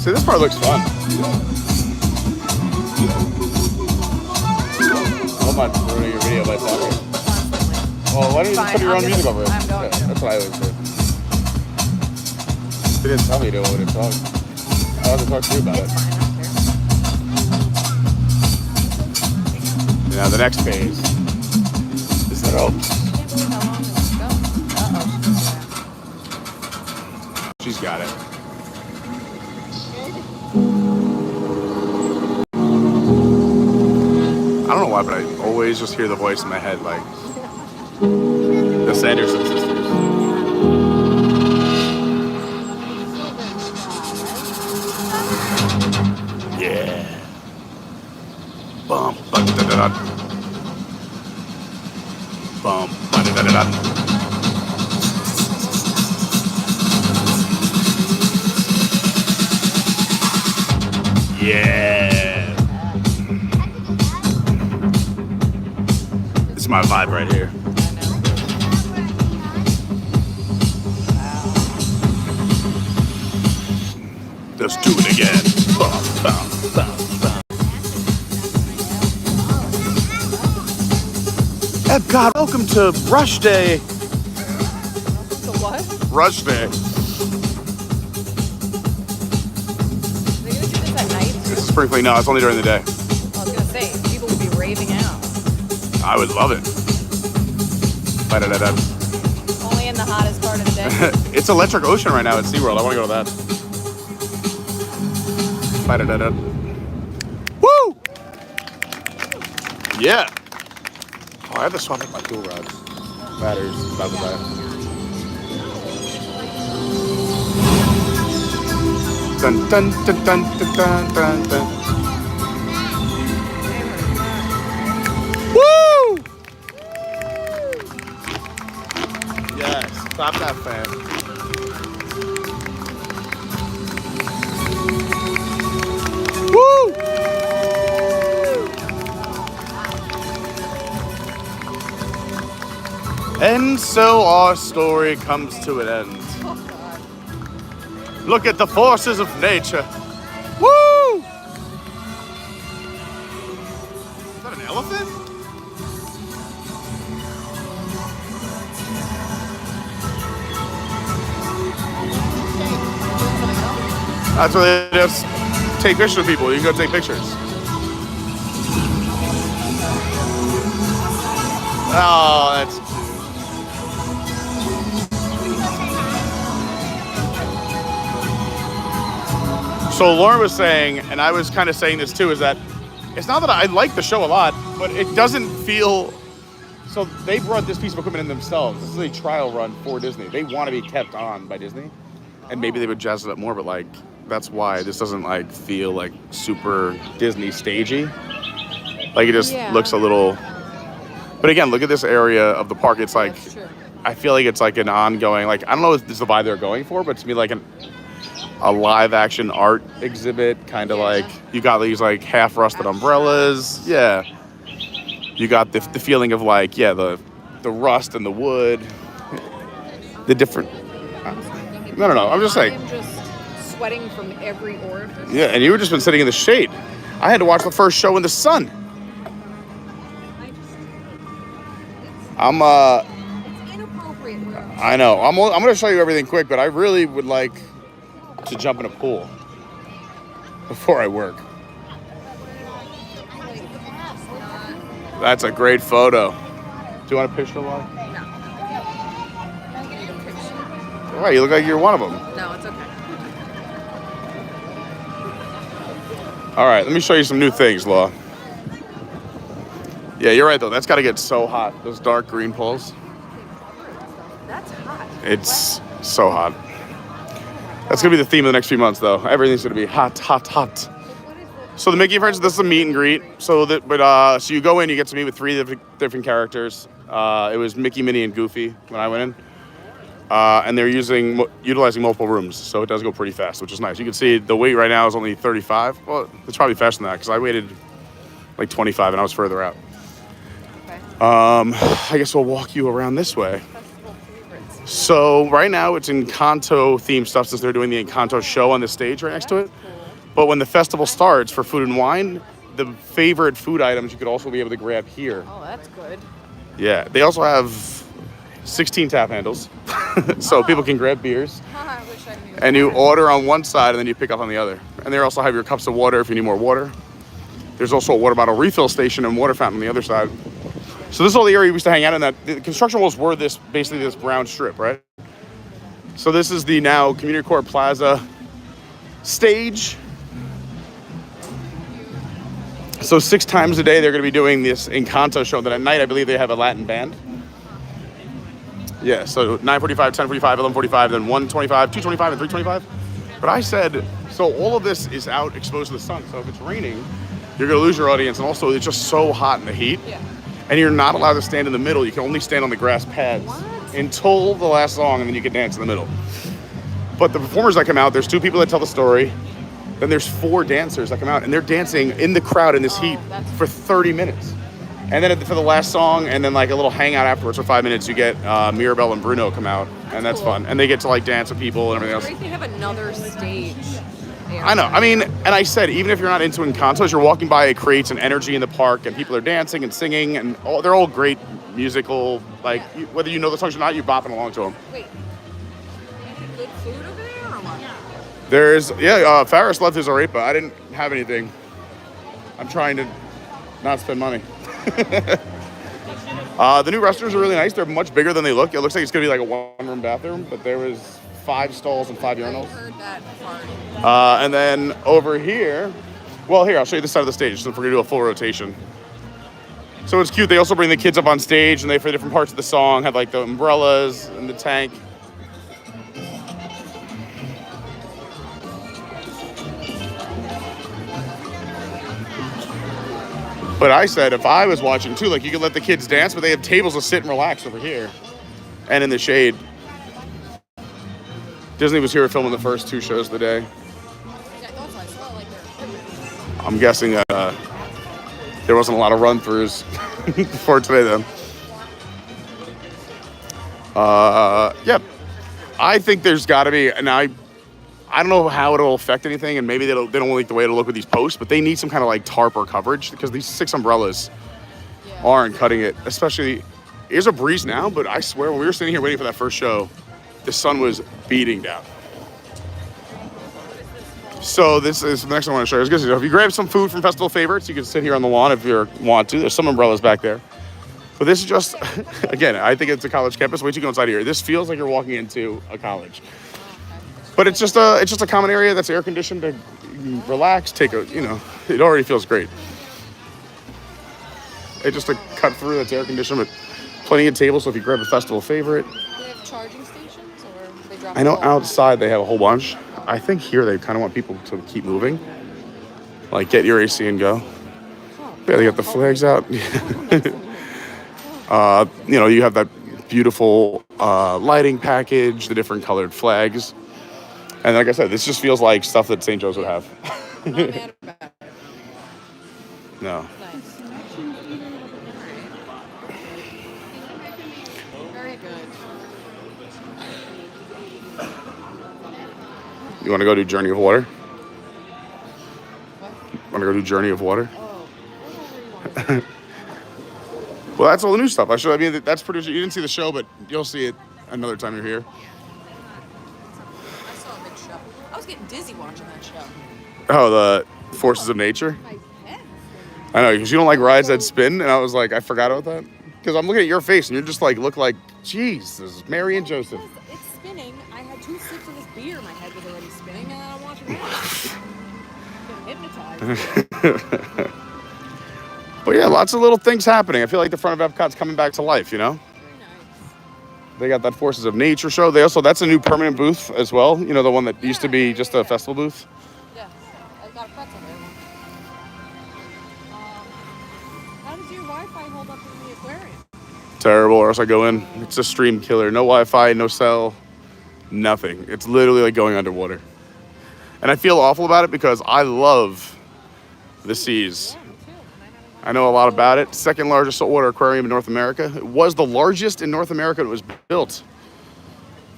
See, this part looks fun. I'm not ruining your video by talking. Well, why don't you just put your own music over it? I'm going to. That's what I always do. They didn't tell me to want to talk. I want to talk to you about it. Now the next phase is the ropes. She's got it. I don't know why, but I always just hear the voice in my head, like the Sanderson sisters. Yeah. Bum, ba-da-da-da. Bum, ba-da-da-da-da. Yeah. It's my vibe right here. Let's do it again. Bum, bum, bum, bum. Epcot, welcome to Rush Day. So what? Rush Day. Are they gonna do this at night? It's sprinkling. No, it's only during the day. I was gonna say, people would be raving out. I would love it. Ba-da-da-da. Only in the hottest part of the day. It's Electric Ocean right now at SeaWorld. I want to go to that. Ba-da-da-da. Woo! Yeah. Oh, I have to swap out my tool rods. Batteries. About to die. Dun dun dun dun dun dun dun dun. Woo! Yes, stop that fan. Woo! And so our story comes to an end. Look at the forces of nature. Woo! Is that an elephant? That's where they just take pictures of people. You can go take pictures. Oh, that's cute. So Lauren was saying, and I was kind of saying this too, is that it's not that I like the show a lot, but it doesn't feel... So they brought this piece of equipment in themselves. This is a trial run for Disney. They want to be kept on by Disney. And maybe they would jazz it up more, but like, that's why this doesn't like feel like super Disney stagey. Like it just looks a little... But again, look at this area of the park. It's like, I feel like it's like an ongoing, like, I don't know if this is the vibe they're going for, but to me like a live action art exhibit, kind of like, you got these like half rusted umbrellas. Yeah. You got the feeling of like, the rust and the wood, the different, no, I'm just saying. I'm just sweating from every orifice. Yeah, and you've just been sitting in the shade. I had to watch the first show in the sun. I'm It's inappropriate. I know. I'm going to show you everything quick, but I really would like to jump in a pool before I work. That's a great photo. Do you want a picture, Laura? No. I need a picture. All right, you look like you're one of them. No, it's okay. All right, let me show you some new things, Law. Yeah, you're right, though. That's got to get so hot, those dark green poles. That's hot. It's so hot. That's going to be the theme of the next few months, though. Everything's going to be hot, hot, hot. So the Mickey Friends, this is a meet and greet. So you go in, you get to meet with 3 different characters. It was Mickey, Minnie, and Goofy when I went in. And they're utilizing multiple rooms, so it does go pretty fast, which is nice. You can see the wait right now is only 35. Well, it's probably faster than that because I waited like 25 and I was further out. Okay. I guess we'll walk you around this way. So right now it's Encanto themed stuff since they're doing the Encanto show on the stage right next to it. But when the festival starts for food and wine, the favorite food items you could also be able to grab here. Oh, that's good. Yeah, they also have 16 tap handles, so people can grab beers. I wish I knew. And you order on one side and then you pick up on the other. And they also have your cups of water if you need more water. There's also a water bottle refill station and water fountain on the other side. So this is all the area we used to hang out in. That the construction walls were basically this brown strip, right? So this is the now CommuniCore Plaza stage. So 6 times a day they're going to be doing this Encanto show. Then at night I believe they have a Latin band. Yeah, so 9:45, 10:45, 11:45, then 1:25, 2:25, and 3:25. But I said, so all of this is out exposed to the sun. So if it's raining, you're going to lose your audience. And also, it's just so hot in the heat. Yeah. And you're not allowed to stand in the middle. You can only stand on the grass pads until the last song, and then you can dance in the middle. But the performers that come out, there's 2 people that tell the story. Then there's 4 dancers that come out, and they're dancing in the crowd in this heat for 30 minutes. And then for the last song, and then like a little hangout afterwards for 5 minutes, you get Mirabelle and Bruno come out, and that's fun. And they get to like dance with people and everything else. Great, they have another stage. I know. I mean, and I said, even if you're not into Encanto, as you're walking by, it creates an energy in the park, and people are dancing and singing, and they're all great musical. Like whether you know the songs or not, you're bopping along to them. Wait, good food over there or what? There's Ferris loved his arepa. I didn't have anything. I'm trying to not spend money. The new restrooms are really nice. They're much bigger than they look. It looks like it's gonna be like a 1-room bathroom, but there was 5 stalls and 5 urinals. I heard that part. And then over here, well, here, I'll show you this side of the stage since we're gonna do a full rotation. So it's cute. They also bring the kids up on stage, and they, for different parts of the song, have like the umbrellas and the tank. But I said if I was watching too, like you could let the kids dance, but they have tables to sit and relax over here and in the shade. Disney was here filming the first 2 shows of the day. I'm guessing that there wasn't a lot of run-throughs for today then. Yeah, I think there's got to be, and I don't know how it'll affect anything, and maybe they don't like the way it'll look with these posts, but they need some kind of like tarp or coverage because these 6 umbrellas aren't cutting it. Especially, there's a breeze now, but I swear when we were sitting here waiting for that first show, the sun was beating down. So this is the next one I want to show you. If you grab some food from Festival Favorites, you can sit here on the lawn if you want to. There's some umbrellas back there. But this is just, again, I think it's a college campus. Wait till you go inside here. This feels like you're walking into a college. But it's just a common area that's air conditioned to relax, it already feels great. It's just a cut through that's air conditioned with plenty of tables. So if you grab a Festival Favorite. Do they have charging stations or they drop? I know outside they have a whole bunch. I think here they kind of want people to keep moving. Like get your AC and go. Yeah, they got the flags out. You have that beautiful lighting package, the different colored flags. And like I said, this just feels like stuff that St. Joe's would have. Not mad about it. No. Nice. Very good. You want to go do Journey of Water? What? Want to go do Journey of Water? Oh, whatever you want. Well, that's all the new stuff. That's produced. You didn't see the show, but you'll see it another time you're here. I saw a big show. I was getting dizzy watching that show. Oh, the Forces of Nature? My head. I know, because you don't like rides that spin, and I was like, I forgot about that. Because I'm looking at your face, and you're just like, look like, jeez, this is Mary and Joseph. It's spinning. I had 2 sips of this beer. My head was already spinning, and then I watched it. I'm getting hypnotized. But yeah, lots of little things happening. I feel like the front of Epcot's coming back to life, you know? Very nice. They got that Forces of Nature show. They also, that's a new permanent booth as well. You know, the one that used to be just a festival booth. Yeah, I got a pretzel there. How does your Wi-Fi hold up in the aquarium? Terrible, or else I go in. It's a stream killer. No Wi-Fi, no cell, nothing. It's literally like going underwater. And I feel awful about it because I love the seas. I know a lot about it. Second largest saltwater aquarium in North America. It was the largest in North America. It was built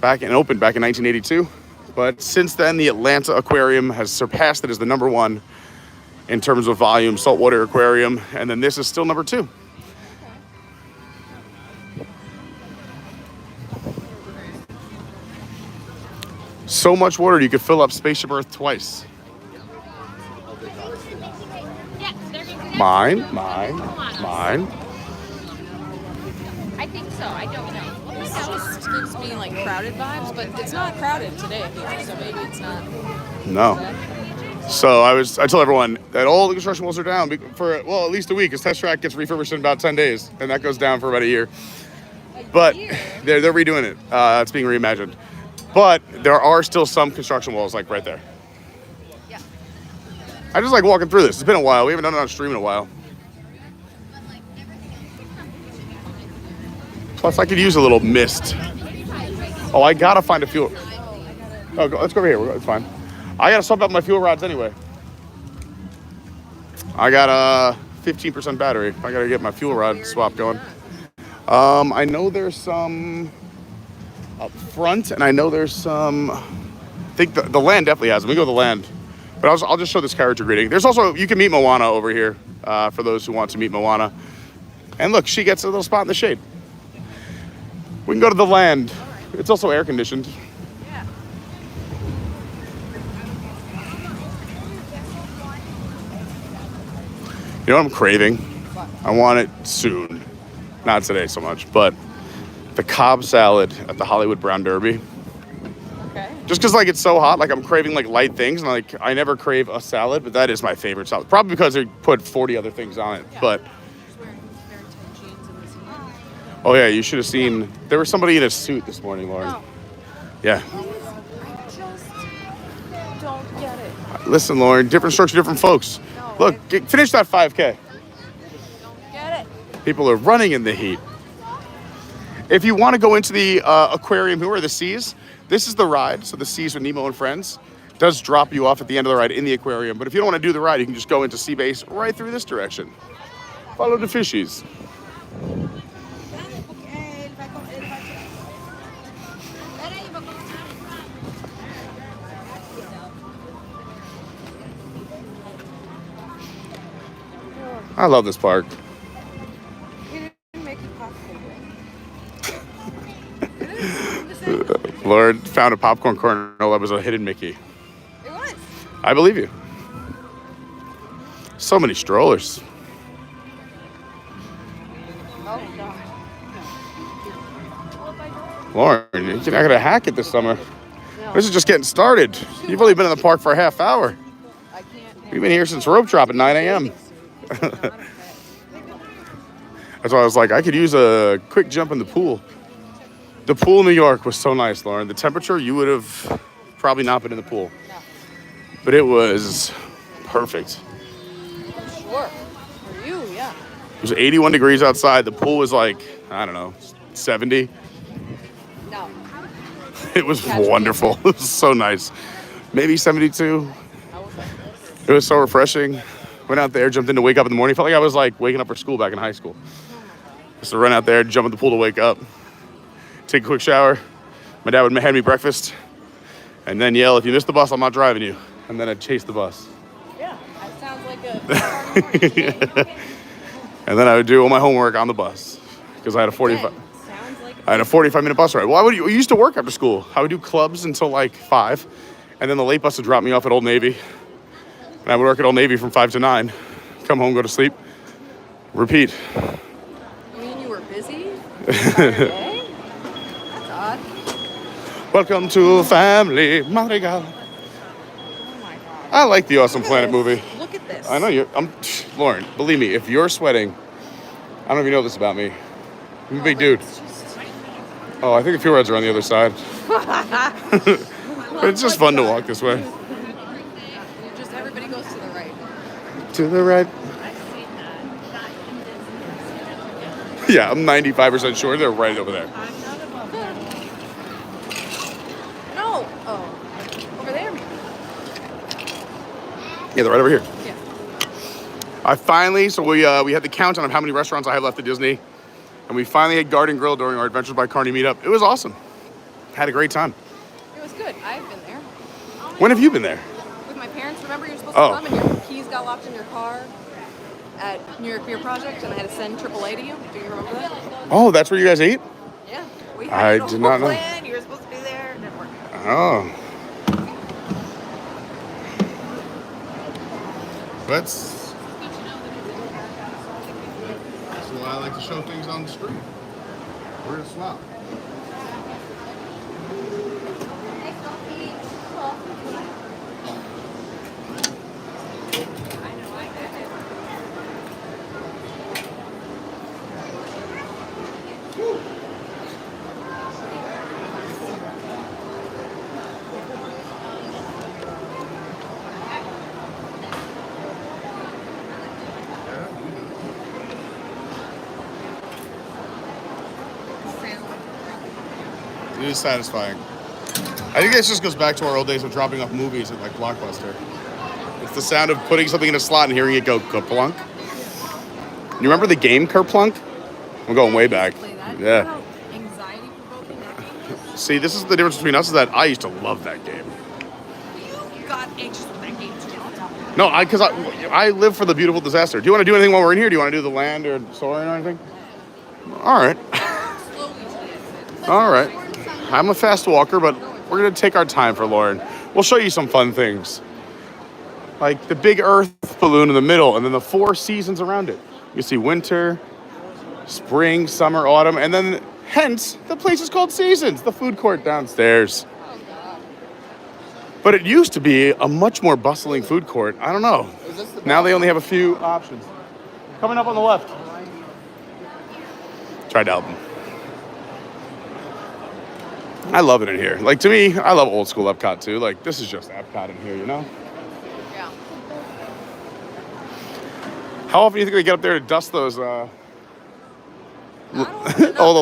back and opened back in 1982. But since then, the Atlanta Aquarium has surpassed it as the #1 in terms of volume saltwater aquarium. And then this is still #2. So much water, you could fill up Spaceship Earth twice. Mine. I think so. I don't know. This just gives me like crowded vibes, but it's not crowded today here, so maybe it's not. No. So I told everyone that all the construction walls are down for, well, at least a week, because Test Track gets refurbished in about 10 days, and that goes down for about a year. But they're redoing it. It's being reimagined. But there are still some construction walls like right there. Yeah. I just like walking through this. It's been a while. We haven't done it on stream in a while. Plus, I could use a little mist. Oh, I gotta find a fuel. Oh, let's go over here. It's fine. I gotta swap out my fuel rods anyway. I got a 15% battery. I gotta get my fuel rod swap going. I know there's some up front, and I know there's some. I think the land definitely has them. We go to the land, but I'll just show this character greeting. There's also, you can meet Moana over here for those who want to meet Moana. And look, she gets a little spot in the shade. We can go to the land. It's also air conditioned. Yeah. You know what I'm craving? I want it soon. Not today so much, but the Cobb salad at the Hollywood Brown Derby. Okay. Just because like it's so hot, like I'm craving like light things, and like I never crave a salad, but that is my favorite salad. Probably because they put 40 other things on it, but. Oh yeah, you should have seen. There was somebody in a suit this morning, Lauren. Oh. Yeah. I just don't get it. Listen, Lauren, different strokes for different folks. No, Look, finish that 5K. Don't get it. People are running in the heat. If you want to go into the aquarium here, or the seas, this is the ride. So the seas with Nemo and Friends does drop you off at the end of the ride in the aquarium. But if you don't want to do the ride, you can just go into Sea Base right through this direction. Follow the fishies. I love this park. You didn't make you popcorn. Lord found a popcorn kernel that was a hidden Mickey. It was. I believe you. So many strollers. Oh, God. Lauren, you're not going to hack it this summer. No. This is just getting started. You've only been in the park for a half hour. I can't. We've been here since rope drop at 9 a.m. That's why I was like, I could use a quick jump in the pool. The pool in New York was so nice, Lauren. The temperature, you would have probably not been in the pool. No. But it was perfect. Sure. For you, yeah. It was 81 degrees outside. The pool was like, I don't know, 70. No. It was wonderful. It was so nice. Maybe 72. It was so refreshing. Went out there, jumped in to wake up in the morning. Felt like I was like waking up for school back in high school. Just to run out there, jump in the pool to wake up, take a quick shower. My dad would hand me breakfast and then yell, if you miss the bus, I'm not driving you. And then I'd chase the bus. Yeah, that sounds like a And then I would do all my homework on the bus because I had a 45-minute bus ride. Well, I used to work after school. I would do clubs until like 5, and then the late bus would drop me off at Old Navy. And I would work at Old Navy from 5 to 9, come home, go to sleep. Repeat. You mean you were busy the entire day? That's odd. Welcome to Family Madrigal. Oh my god. I like the Awesome Planet Look at movie. this. Look at this. I know Lauren, believe me, if you're sweating, I don't know if you know this about me. I'm a big dude. Oh, I think the fuel rods are on the other side. It's just fun to walk this way. Just everybody goes to the right. To the right. Yeah, I'm 95% sure they're right over there. No. Oh. Over there. Yeah, they're right over here. Yeah. I finally, so we had the countdown of how many restaurants I have left at Disney, and we finally had Garden Grill during our Adventures by Carney meetup. It was awesome. Had a great time. It was good. I've been there. When have you been there? With my parents. Remember, you're supposed to come and your keys got locked in your car at New York Beer Project, and I had to send AAA to you. Do you remember that? Oh, that's where you guys ate? Yeah. We I had a did not know. plan. You were supposed to be there. It didn't work. Oh. That's why I like to show things on the screen. We're gonna swap. It is satisfying. I think this just goes back to our old days of dropping off movies at like Blockbuster. It's the sound of putting something in a slot and hearing it go kerplunk. You remember the game Kerplunk? I'm going way back. Yeah. See, this is the difference between us is that I used to love that game. You got anxious with that game too. No, because I live for the beautiful disaster. Do you want to do anything while we're in here? Do you want to do the land or soaring or anything? All right. All right. I'm a fast walker, but we're going to take our time for Lauren. We'll show you some fun things. Like the big Earth balloon in the middle, and then the 4 seasons around it. You see winter, spring, summer, autumn, and then hence the place is called Seasons, the food court downstairs. But it used to be a much more bustling food court. I don't know. Now they only have a few options. Coming up on the left. Tried to help them. I love it in here. Like, to me, I love old school Epcot, too. Like, this is just Epcot in here, you know? Yeah. How often do you think they get up there to dust those, all the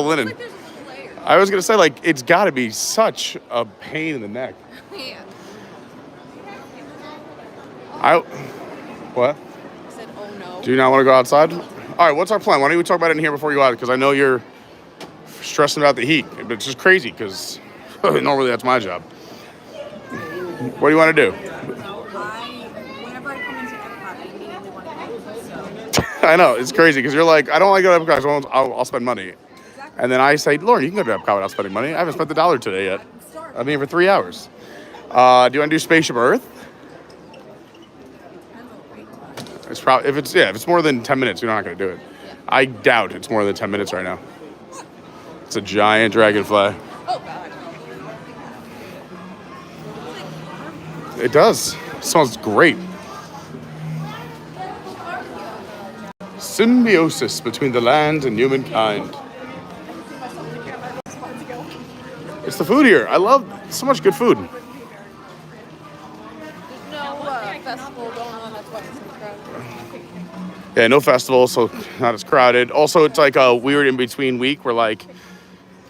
linen? Like there's a little layer. I was going to say, like, it's got to be such a pain in the neck. Yeah. What? I said, oh no. Do you not want to go outside? All right, what's our plan? Why don't we talk about it in here before you go out? Because I know you're stressing about the heat. But it's just crazy because normally that's my job. What do you want to do? Whenever I come into Epcot, I immediately want to go. So. I know, it's crazy because you're like, I don't like going to Epcot, so I'll spend money. And then I say, Lauren, you can go to Epcot without spending money. I haven't spent $1 today yet. I've been here for 3 hours. Do you want to do Spaceship Earth? It's probably if it's more than 10 minutes, you're not going to do it. I doubt it's more than 10 minutes right now. It's a giant dragonfly. Oh God. It does. It smells great. Symbiosis between the land and humankind. It's the food here. I love so much good food. There's no festival going on. That's why it's so crowded. Yeah, no festival, so not as crowded. Also, it's like a weird in-between week where, like,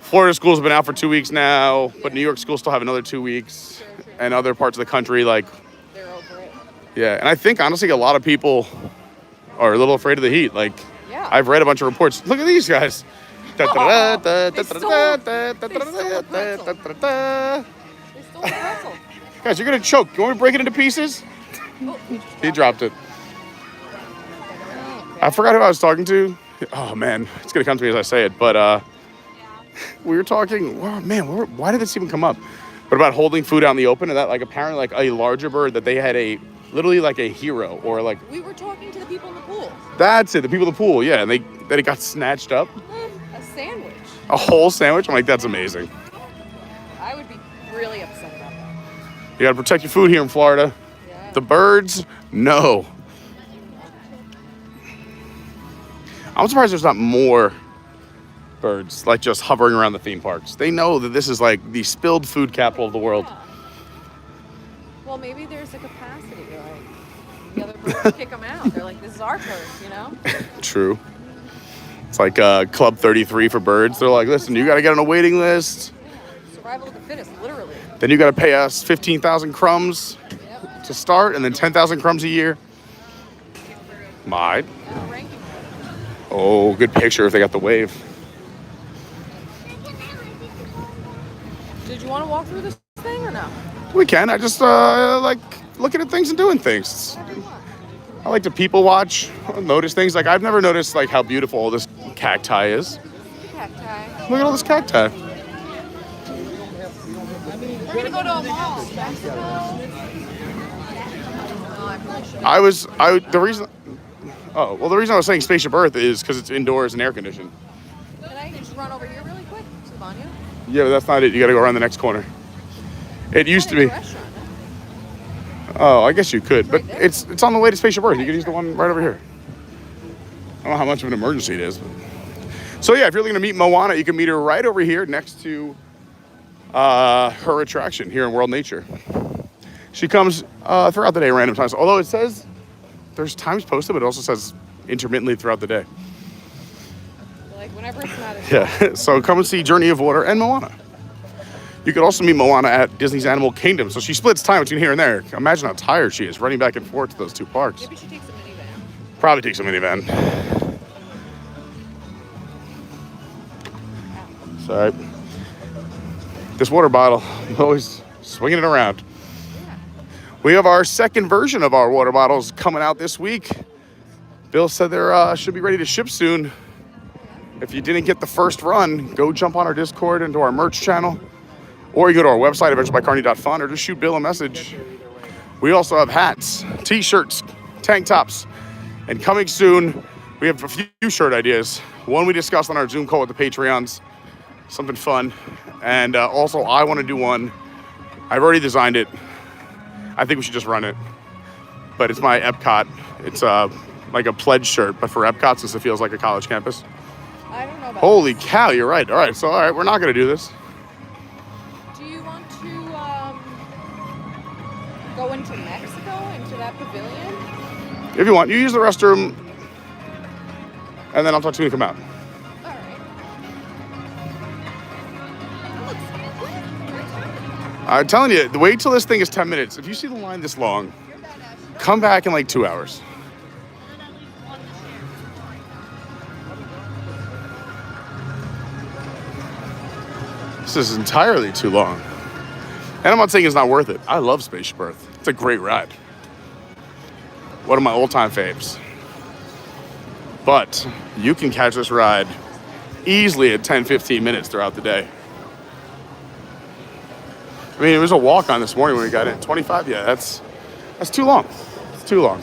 Florida schools have been out for 2 weeks now, but New York schools still have another 2 weeks. And other parts of the country, like... They're over it. Yeah, and I think, honestly, a lot of people are a little afraid of the heat. Like, yeah. I've read a bunch of reports. Look at these guys. They stole the pretzel. Guys, you're going to choke. You want me to break it into pieces? Oh, He dropped it. I forgot who I was talking to. Oh, man. It's going to come to me as I say it. But we were talking. Oh, man, why did this even come up? But about holding food out in the open. And that, like, apparently, like, a larger bird that they had a literally like a hero, or like We were talking to the people in the pool. that's it. The people in the pool, yeah, and that it got snatched up, A sandwich. a whole sandwich. I'm like, that's amazing. I would be really upset about that. You gotta protect your food here in Florida. Yeah. The birds, no. I'm surprised there's not more birds like just hovering around the theme parks. They know that this is like the spilled food capital of the world. Yeah. Well, maybe there's a capacity. Like the other birds kick them out. They're like, this is our turf, you know? True. It's like Club 33 for birds. They're like, listen, you gotta get on a waiting list. Survival of the fittest, literally. Then you gotta pay us 15,000 crumbs to start, and then 10,000 crumbs a year. My. Oh, good picture if they got the wave. Did you want to walk through this thing or no? We can. I just like looking at things and doing things. I like to people watch, notice things. Like I've never noticed like how beautiful all this cacti is. Cacti. Look at all this cacti. We're gonna go to a mall. The reason I was saying Spaceship Earth is because it's indoors and air conditioned. Can I just run over here really quick to the Banyo? Yeah, but that's not it. You got to go around the next corner. It used to be. Oh, I guess you could, but it's on the way to Spaceship Earth. You could use the one right over here. I don't know how much of an emergency it is. But. So yeah, if you're looking to meet Moana, you can meet her right over here next to her attraction here in World Nature. She comes throughout the day, random times. Although it says there's times posted, but it also says intermittently throughout the day. Like whenever it's not. Yeah. So come and see Journey of Water and Moana. You could also meet Moana at Disney's Animal Kingdom. So she splits time between here and there. Imagine how tired she is running back and forth to those two parks. Maybe she takes a minivan. Probably takes a minivan. Sorry. This water bottle, I'm always swinging it around. We have our second version of our water bottles coming out this week. Bill said they should be ready to ship soon. If you didn't get the first run, go jump on our Discord into our merch channel. Or you go to our website, adventurebycarney.fun, or just shoot Bill a message. We also have hats, t-shirts, tank tops, and coming soon, we have a few shirt ideas. One we discussed on our Zoom call with the Patreons, something fun. And also, I want to do one. I've already designed it. I think we should just run it. But it's my Epcot. It's like a pledge shirt, but for Epcot, since it feels like a college campus. I don't know about Holy cow, you're right. All right, we're not going to do this. Do you want to go into Mexico, into that pavilion? If you want, you use the restroom, and then I'll talk to you when you come out. All right. I'm telling you, wait till this thing is 10 minutes. If you see the line this long, come back in like 2 hours. This is entirely too long. And I'm not saying it's not worth it. I love Spaceship Earth. It's a great ride. One of my all-time faves. But you can catch this ride easily at 10-15 minutes throughout the day. I mean, it was a walk-on this morning when we got in. 25, yeah, that's too long. It's too long.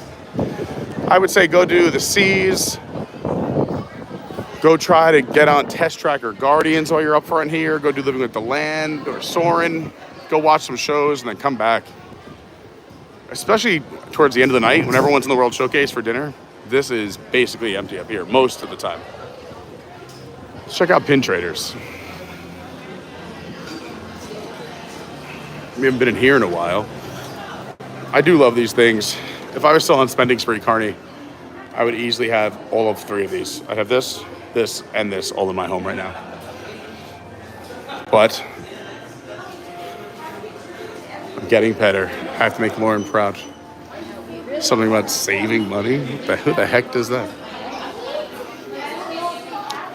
I would say go do the Seas. Go try to get on Test Track or Guardians while you're up front here. Go do Living with the Land or Soarin'. Go watch some shows and then come back. Especially towards the end of the night when everyone's in the World Showcase for dinner. This is basically empty up here most of the time. Let's check out Pin Traders. We haven't been in here in a while. I do love these things. If I was still on spending spree, Carney, I would easily have all of three of these. I'd have this, this, and this all in my home right now. But I'm getting better. I have to make Lauren proud. Something about saving money? Who the heck does that?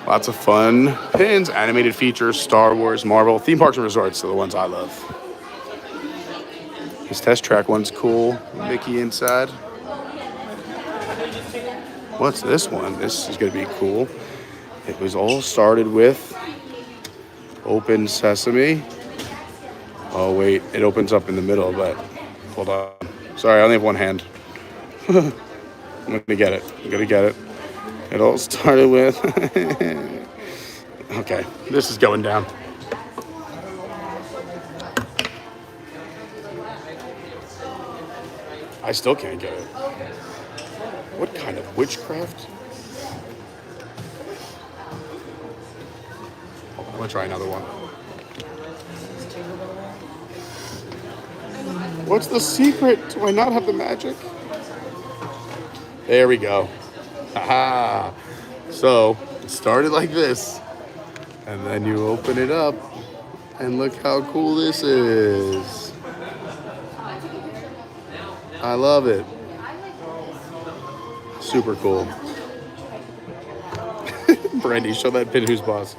Lots of fun pins, animated features, Star Wars, Marvel, theme parks and resorts are the ones I love. This Test Track one's cool. Mickey inside. What's this one? This is gonna be cool. It was all started with Open Sesame. Oh wait, it opens up in the middle, but hold on. Sorry, I only have one hand. I'm gonna get it. I'm gonna get it. It all started with... Okay, this is going down. I still can't get it. What kind of witchcraft? I'm gonna try another one. What's the secret? Do I not have the magic? There we go. Haha. So it started like this, and then you open it up, and look how cool this is. I love it. Super cool. Brandy, show that pin who's boss.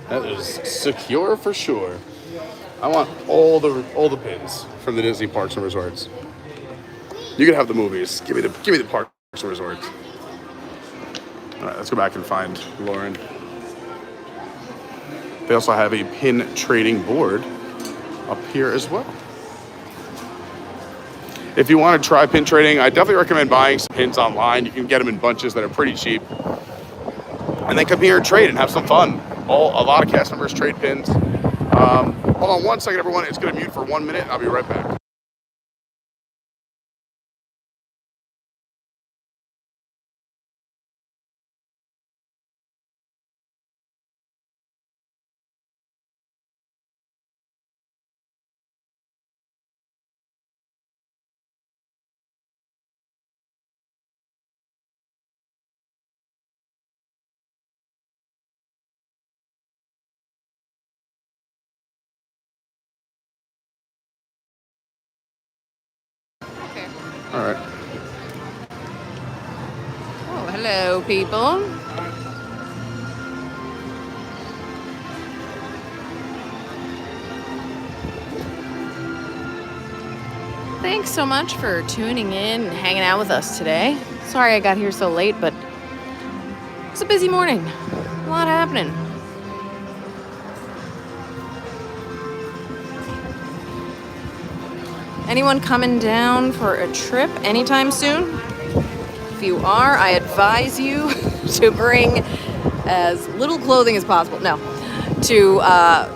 That is secure for sure. I want all the pins from the Disney parks and resorts. You can have the movies. Give me the parks and resorts. All right, let's go back and find Lauren. They also have a pin trading board up here as well. If you want to try pin trading, I definitely recommend buying some pins online. You can get them in bunches that are pretty cheap. And then come here and trade and have some fun. A lot of cast members trade pins. Hold on one second, everyone. It's going to mute for 1 minute. I'll be right back. All right. Oh, hello, people. Thanks so much for tuning in and hanging out with us today. Sorry I got here so late, but it was a busy morning. A lot happening. Anyone coming down for a trip anytime soon? If you are, I advise you to bring as little clothing as possible. No, to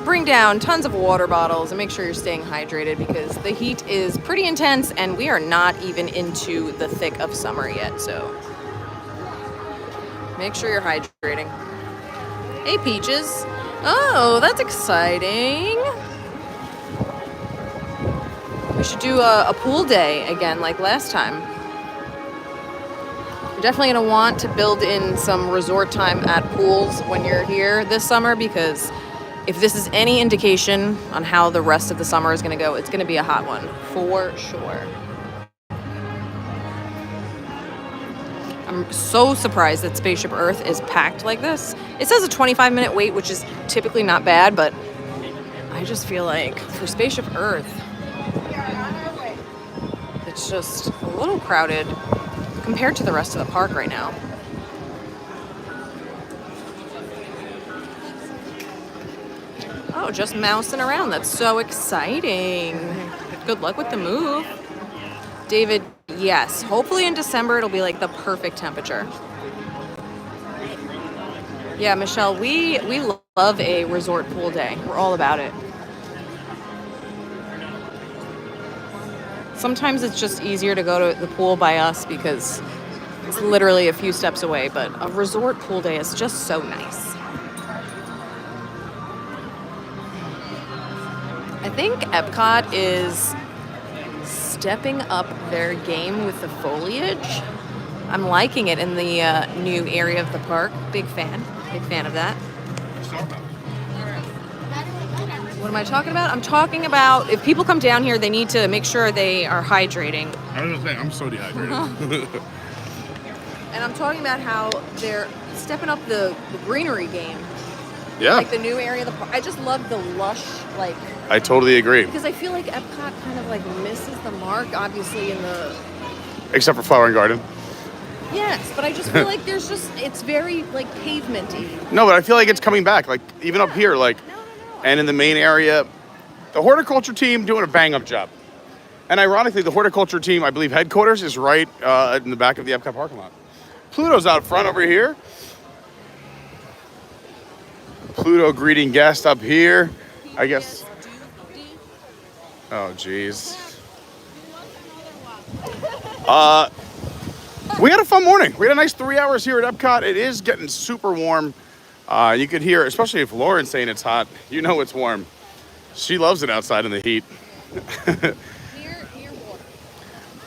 bring down tons of water bottles and make sure you're staying hydrated because the heat is pretty intense and we are not even into the thick of summer yet, so make sure you're hydrating. Hey, Peaches. Oh, that's exciting. We should do a pool day again like last time. You're definitely going to want to build in some resort time at pools when you're here this summer because if this is any indication on how the rest of the summer is going to go, it's going to be a hot one for sure. I'm so surprised that Spaceship Earth is packed like this. It says a 25-minute wait, which is typically not bad, but I just feel like for Spaceship Earth, it's just a little crowded compared to the rest of the park right now. Oh, just mousing around. That's so exciting. Good luck with the move. David, yes. Hopefully in December it'll be like the perfect temperature. Yeah, Michelle, we love a resort pool day. We're all about it. Sometimes it's just easier to go to the pool by us because it's literally a few steps away, but a resort pool day is just so nice. I think Epcot is stepping up their game with the foliage. I'm liking it in the new area of the park. Big fan of that. What am I talking about? I'm talking about if people come down here, they need to make sure they are hydrating. I was gonna say, I'm so dehydrated. And I'm talking about how they're stepping up the greenery game. Yeah. Like the new area of the park. I just love the lush, like... I totally agree. Because I feel like Epcot kind of like misses the mark, obviously, in the... Except for Flower and Garden. Yes, but I just feel like there's just... It's very, like, pavement-y. No, but I feel like it's coming back. Like, even up here, like... And in the main area, The horticulture team doing a bang-up job. And ironically, the horticulture team, I believe headquarters is right in the back of the Epcot parking lot. Pluto's out front over here. Pluto greeting guests up here. I guess. Oh, jeez. We had a fun morning. We had a nice 3 hours here at Epcot. It is getting super warm. You could hear, especially if Lauren's saying it's hot, you know it's warm. She loves it outside in the heat.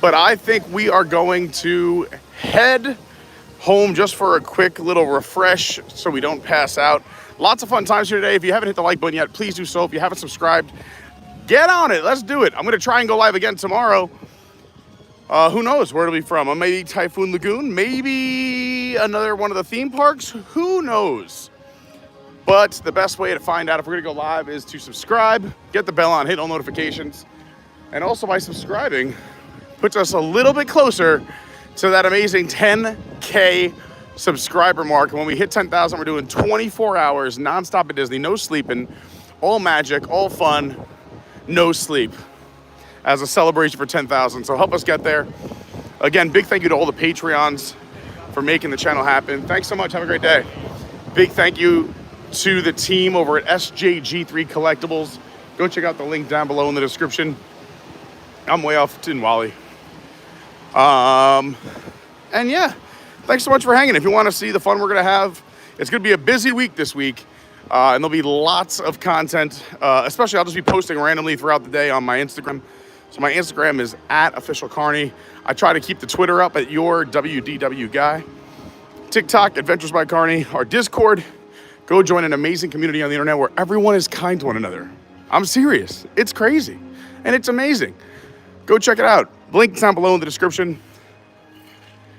But I think we are going to head home just for a quick little refresh so we don't pass out. Lots of fun times here today. If you haven't hit the like button yet, please do so. If you haven't subscribed, get on it. Let's do it. I'm going to try and go live again tomorrow. Who knows where it'll be from? Maybe Typhoon Lagoon, maybe another one of the theme parks. Who knows? But the best way to find out if we're going to go live is to subscribe, get the bell on, hit all notifications. And also by subscribing, puts us a little bit closer to that amazing 10K subscriber mark. When we hit 10,000, we're doing 24 hours nonstop at Disney, no sleeping, all magic, all fun, no sleep, as a celebration for 10,000. So help us get there. Again, big thank you to all the Patreons for making the channel happen. Thanks so much. Have a great day. Big thank you to the team over at SJG3 Collectibles. Go check out the link down below in the description. I'm way off in Wally. And yeah, thanks so much for hanging. If you want to see the fun we're going to have, it's going to be a busy week this week. And there'll be lots of content, especially I'll just be posting randomly throughout the day on my Instagram. So my Instagram is @officialcarney. I try to keep the Twitter up at your WDW guy. TikTok, Adventures by Carney. Our Discord, go join an amazing community on the internet where everyone is kind to one another. I'm serious. It's crazy. And it's amazing. Go check it out. Link down below in the description.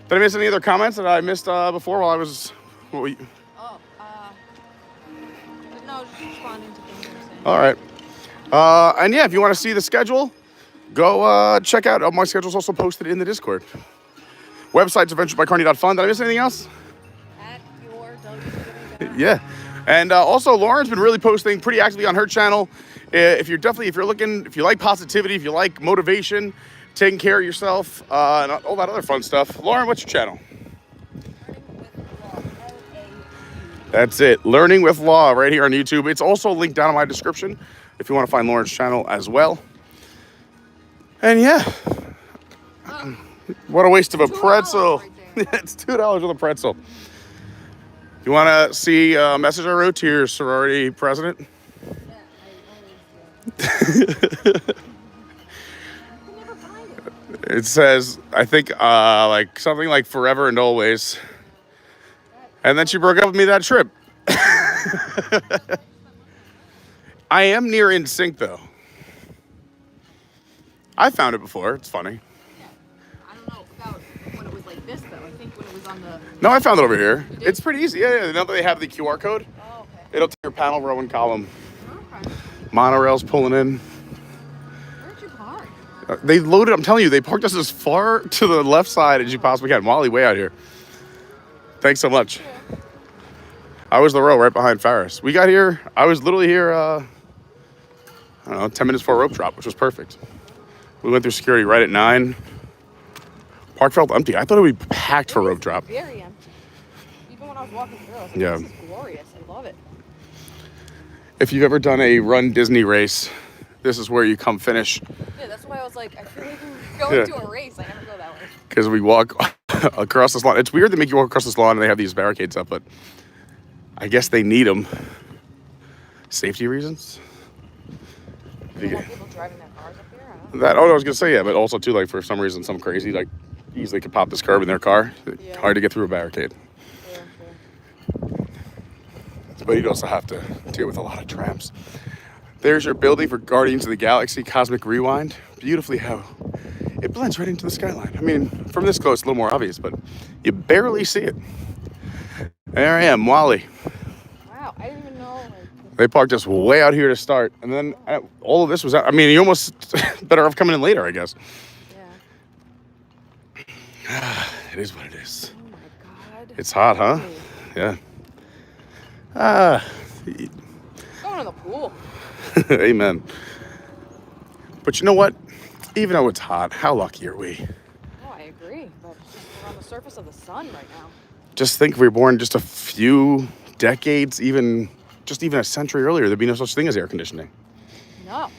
Did I miss any other comments that I missed before while I was... No, just responding to things you're saying. All right. And yeah, if you want to see the schedule, go check out. My schedule's also posted in the Discord. Website's adventuresbycarney.fun. Did I miss anything else? At your WDW. Yeah. And also, Lauren's been really posting pretty actively on her channel. If you're looking, if you like positivity, if you like motivation, taking care of yourself, and all that other fun stuff. Lauren, what's your channel? That's it. Learning with Law right here on YouTube. It's also linked down in my description if you want to find Lauren's channel as well. And yeah, what a waste of a pretzel. Right it's $2 with a pretzel. You want to see a message I wrote to your sorority president? It says, I think, like something like forever and always. And then she broke up with me that trip. I am near in sync though. I found it before. It's funny. Yeah. I don't know about when it was like this though. I think when it was on the... No, I found it over here. It's pretty easy. Yeah. Now that they have the QR code, it'll take your panel, row, and column. Okay. Monorail's pulling in. Where'd you park? They loaded, I'm telling you, they parked us as far to the left side as you possibly can. Wally, way out here. Thanks so much. Yeah. I was the row right behind Ferris. We got here, I was literally here, I don't know, 10 minutes before rope drop, which was perfect. We went through security right at 9. Park felt empty. I thought it would be packed for rope drop. Very empty. Even when I was walking through, I was like, yeah. This is glorious. I love it. If you've ever done a Run Disney race, this is where you come finish. Yeah, that's why I was like, I feel like I'm going to a race. I never go that way. Because we walk across this lawn. It's weird they make you walk across this lawn and they have these barricades up, but I guess they need them. Safety reasons? You want people driving their cars up here? I don't know. That, oh, I was going to say, yeah, but also, too, like, for some reason, some crazy, like, easily could pop this curb in their car. Yeah. Hard to get through a barricade. Fair. But you'd also have to deal with a lot of trams. There's your building for Guardians of the Galaxy Cosmic Rewind. Beautifully how it blends right into the skyline. I mean, from this close, it's a little more obvious, but you barely see it. There I am, Wally. Wow, I didn't even know. They parked us way out here to start, and then all of this was out. I mean, you almost better off coming in later, I guess. Yeah. It is what it is. Oh my God. It's hot, huh? Yeah. Going to the pool. Amen. But you know what? Even though it's hot, how lucky are we? Oh, I agree. But we're on the surface of the sun right now. Just think if we were born just a few decades, even a century earlier, there'd be no such thing as air conditioning. No.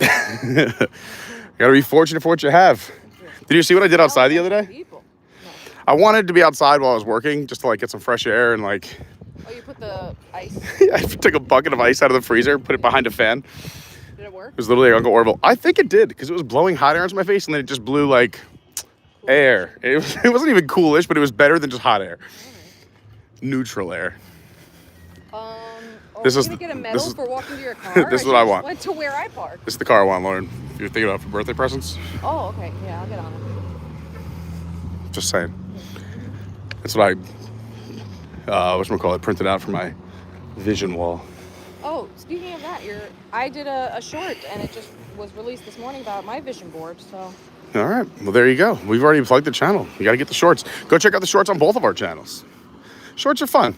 You gotta be fortunate for what you have. Did you see what I did outside the other day? I wanted to be outside while I was working, just to like get some fresh air and like. Oh, you put the ice. I took a bucket of ice out of the freezer, put it behind a fan. Did it work? It was literally like Uncle Orville. I think it did, because it was blowing hot air into my face, and then it just blew like air. It wasn't even coolish, but it was better than just hot air. Neutral air. This is gonna get a medal for walking to your car. This is what I want. Went to where I park. This is the car I want, Lauren. If you're thinking about for birthday presents. Oh, okay. Yeah, I'll get on it. Just saying. That's what I printed out for my vision wall. Oh, speaking of that, I did a short, and it just was released this morning about my vision board. So. All right. Well, there you go. We've already plugged the channel. You got to get the shorts. Go check out the shorts on both of our channels. Shorts are fun.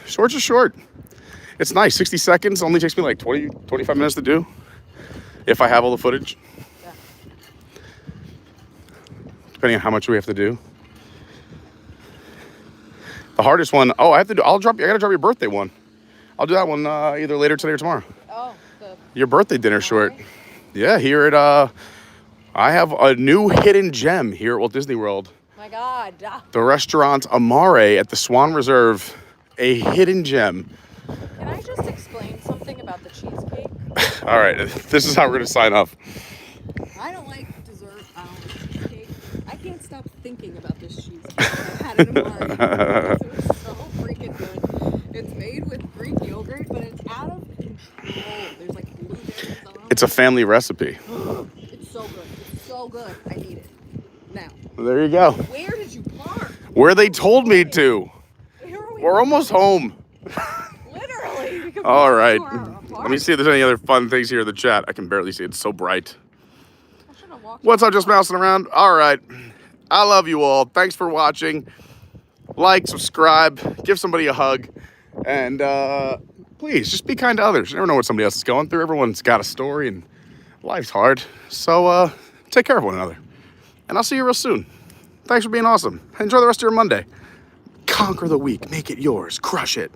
Shorts are short. It's nice. 60 seconds. Only takes me like 25 minutes to do. If I have all the footage. Yeah. Depending on how much we have to do. The hardest one. Oh, I gotta drop your birthday one. I'll do that one either later today or tomorrow. Oh. Your birthday dinner short. Yeah, here at I have a new hidden gem here at Walt Disney World. My God. The restaurant Amare at the Swan Reserve. A hidden gem. Can I just explain something about the cheesecake? All right, this is how we're gonna sign off. I don't like dessert. I don't like cheesecake. I can't stop thinking about this cheesecake. I've had it in mind. It was so freaking good. It's made with Greek yogurt, but it's out of control. There's like blueberries on it. It's a family recipe. It's so good. It's so good. I need it. Now. Well, there you go. Where did you park? Where they told me to. We're almost home. Literally. All right. Let me see if there's any other fun things here in the chat. I can barely see. It's so bright. What's up, just mousing around? All right. I love you all. Thanks for watching. Like, subscribe, give somebody a hug. And please, just be kind to others. You never know what somebody else is going through. Everyone's got a story and life's hard. So take care of one another. And I'll see you real soon. Thanks for being awesome. Enjoy the rest of your Monday. Conquer the week. Make it yours. Crush it.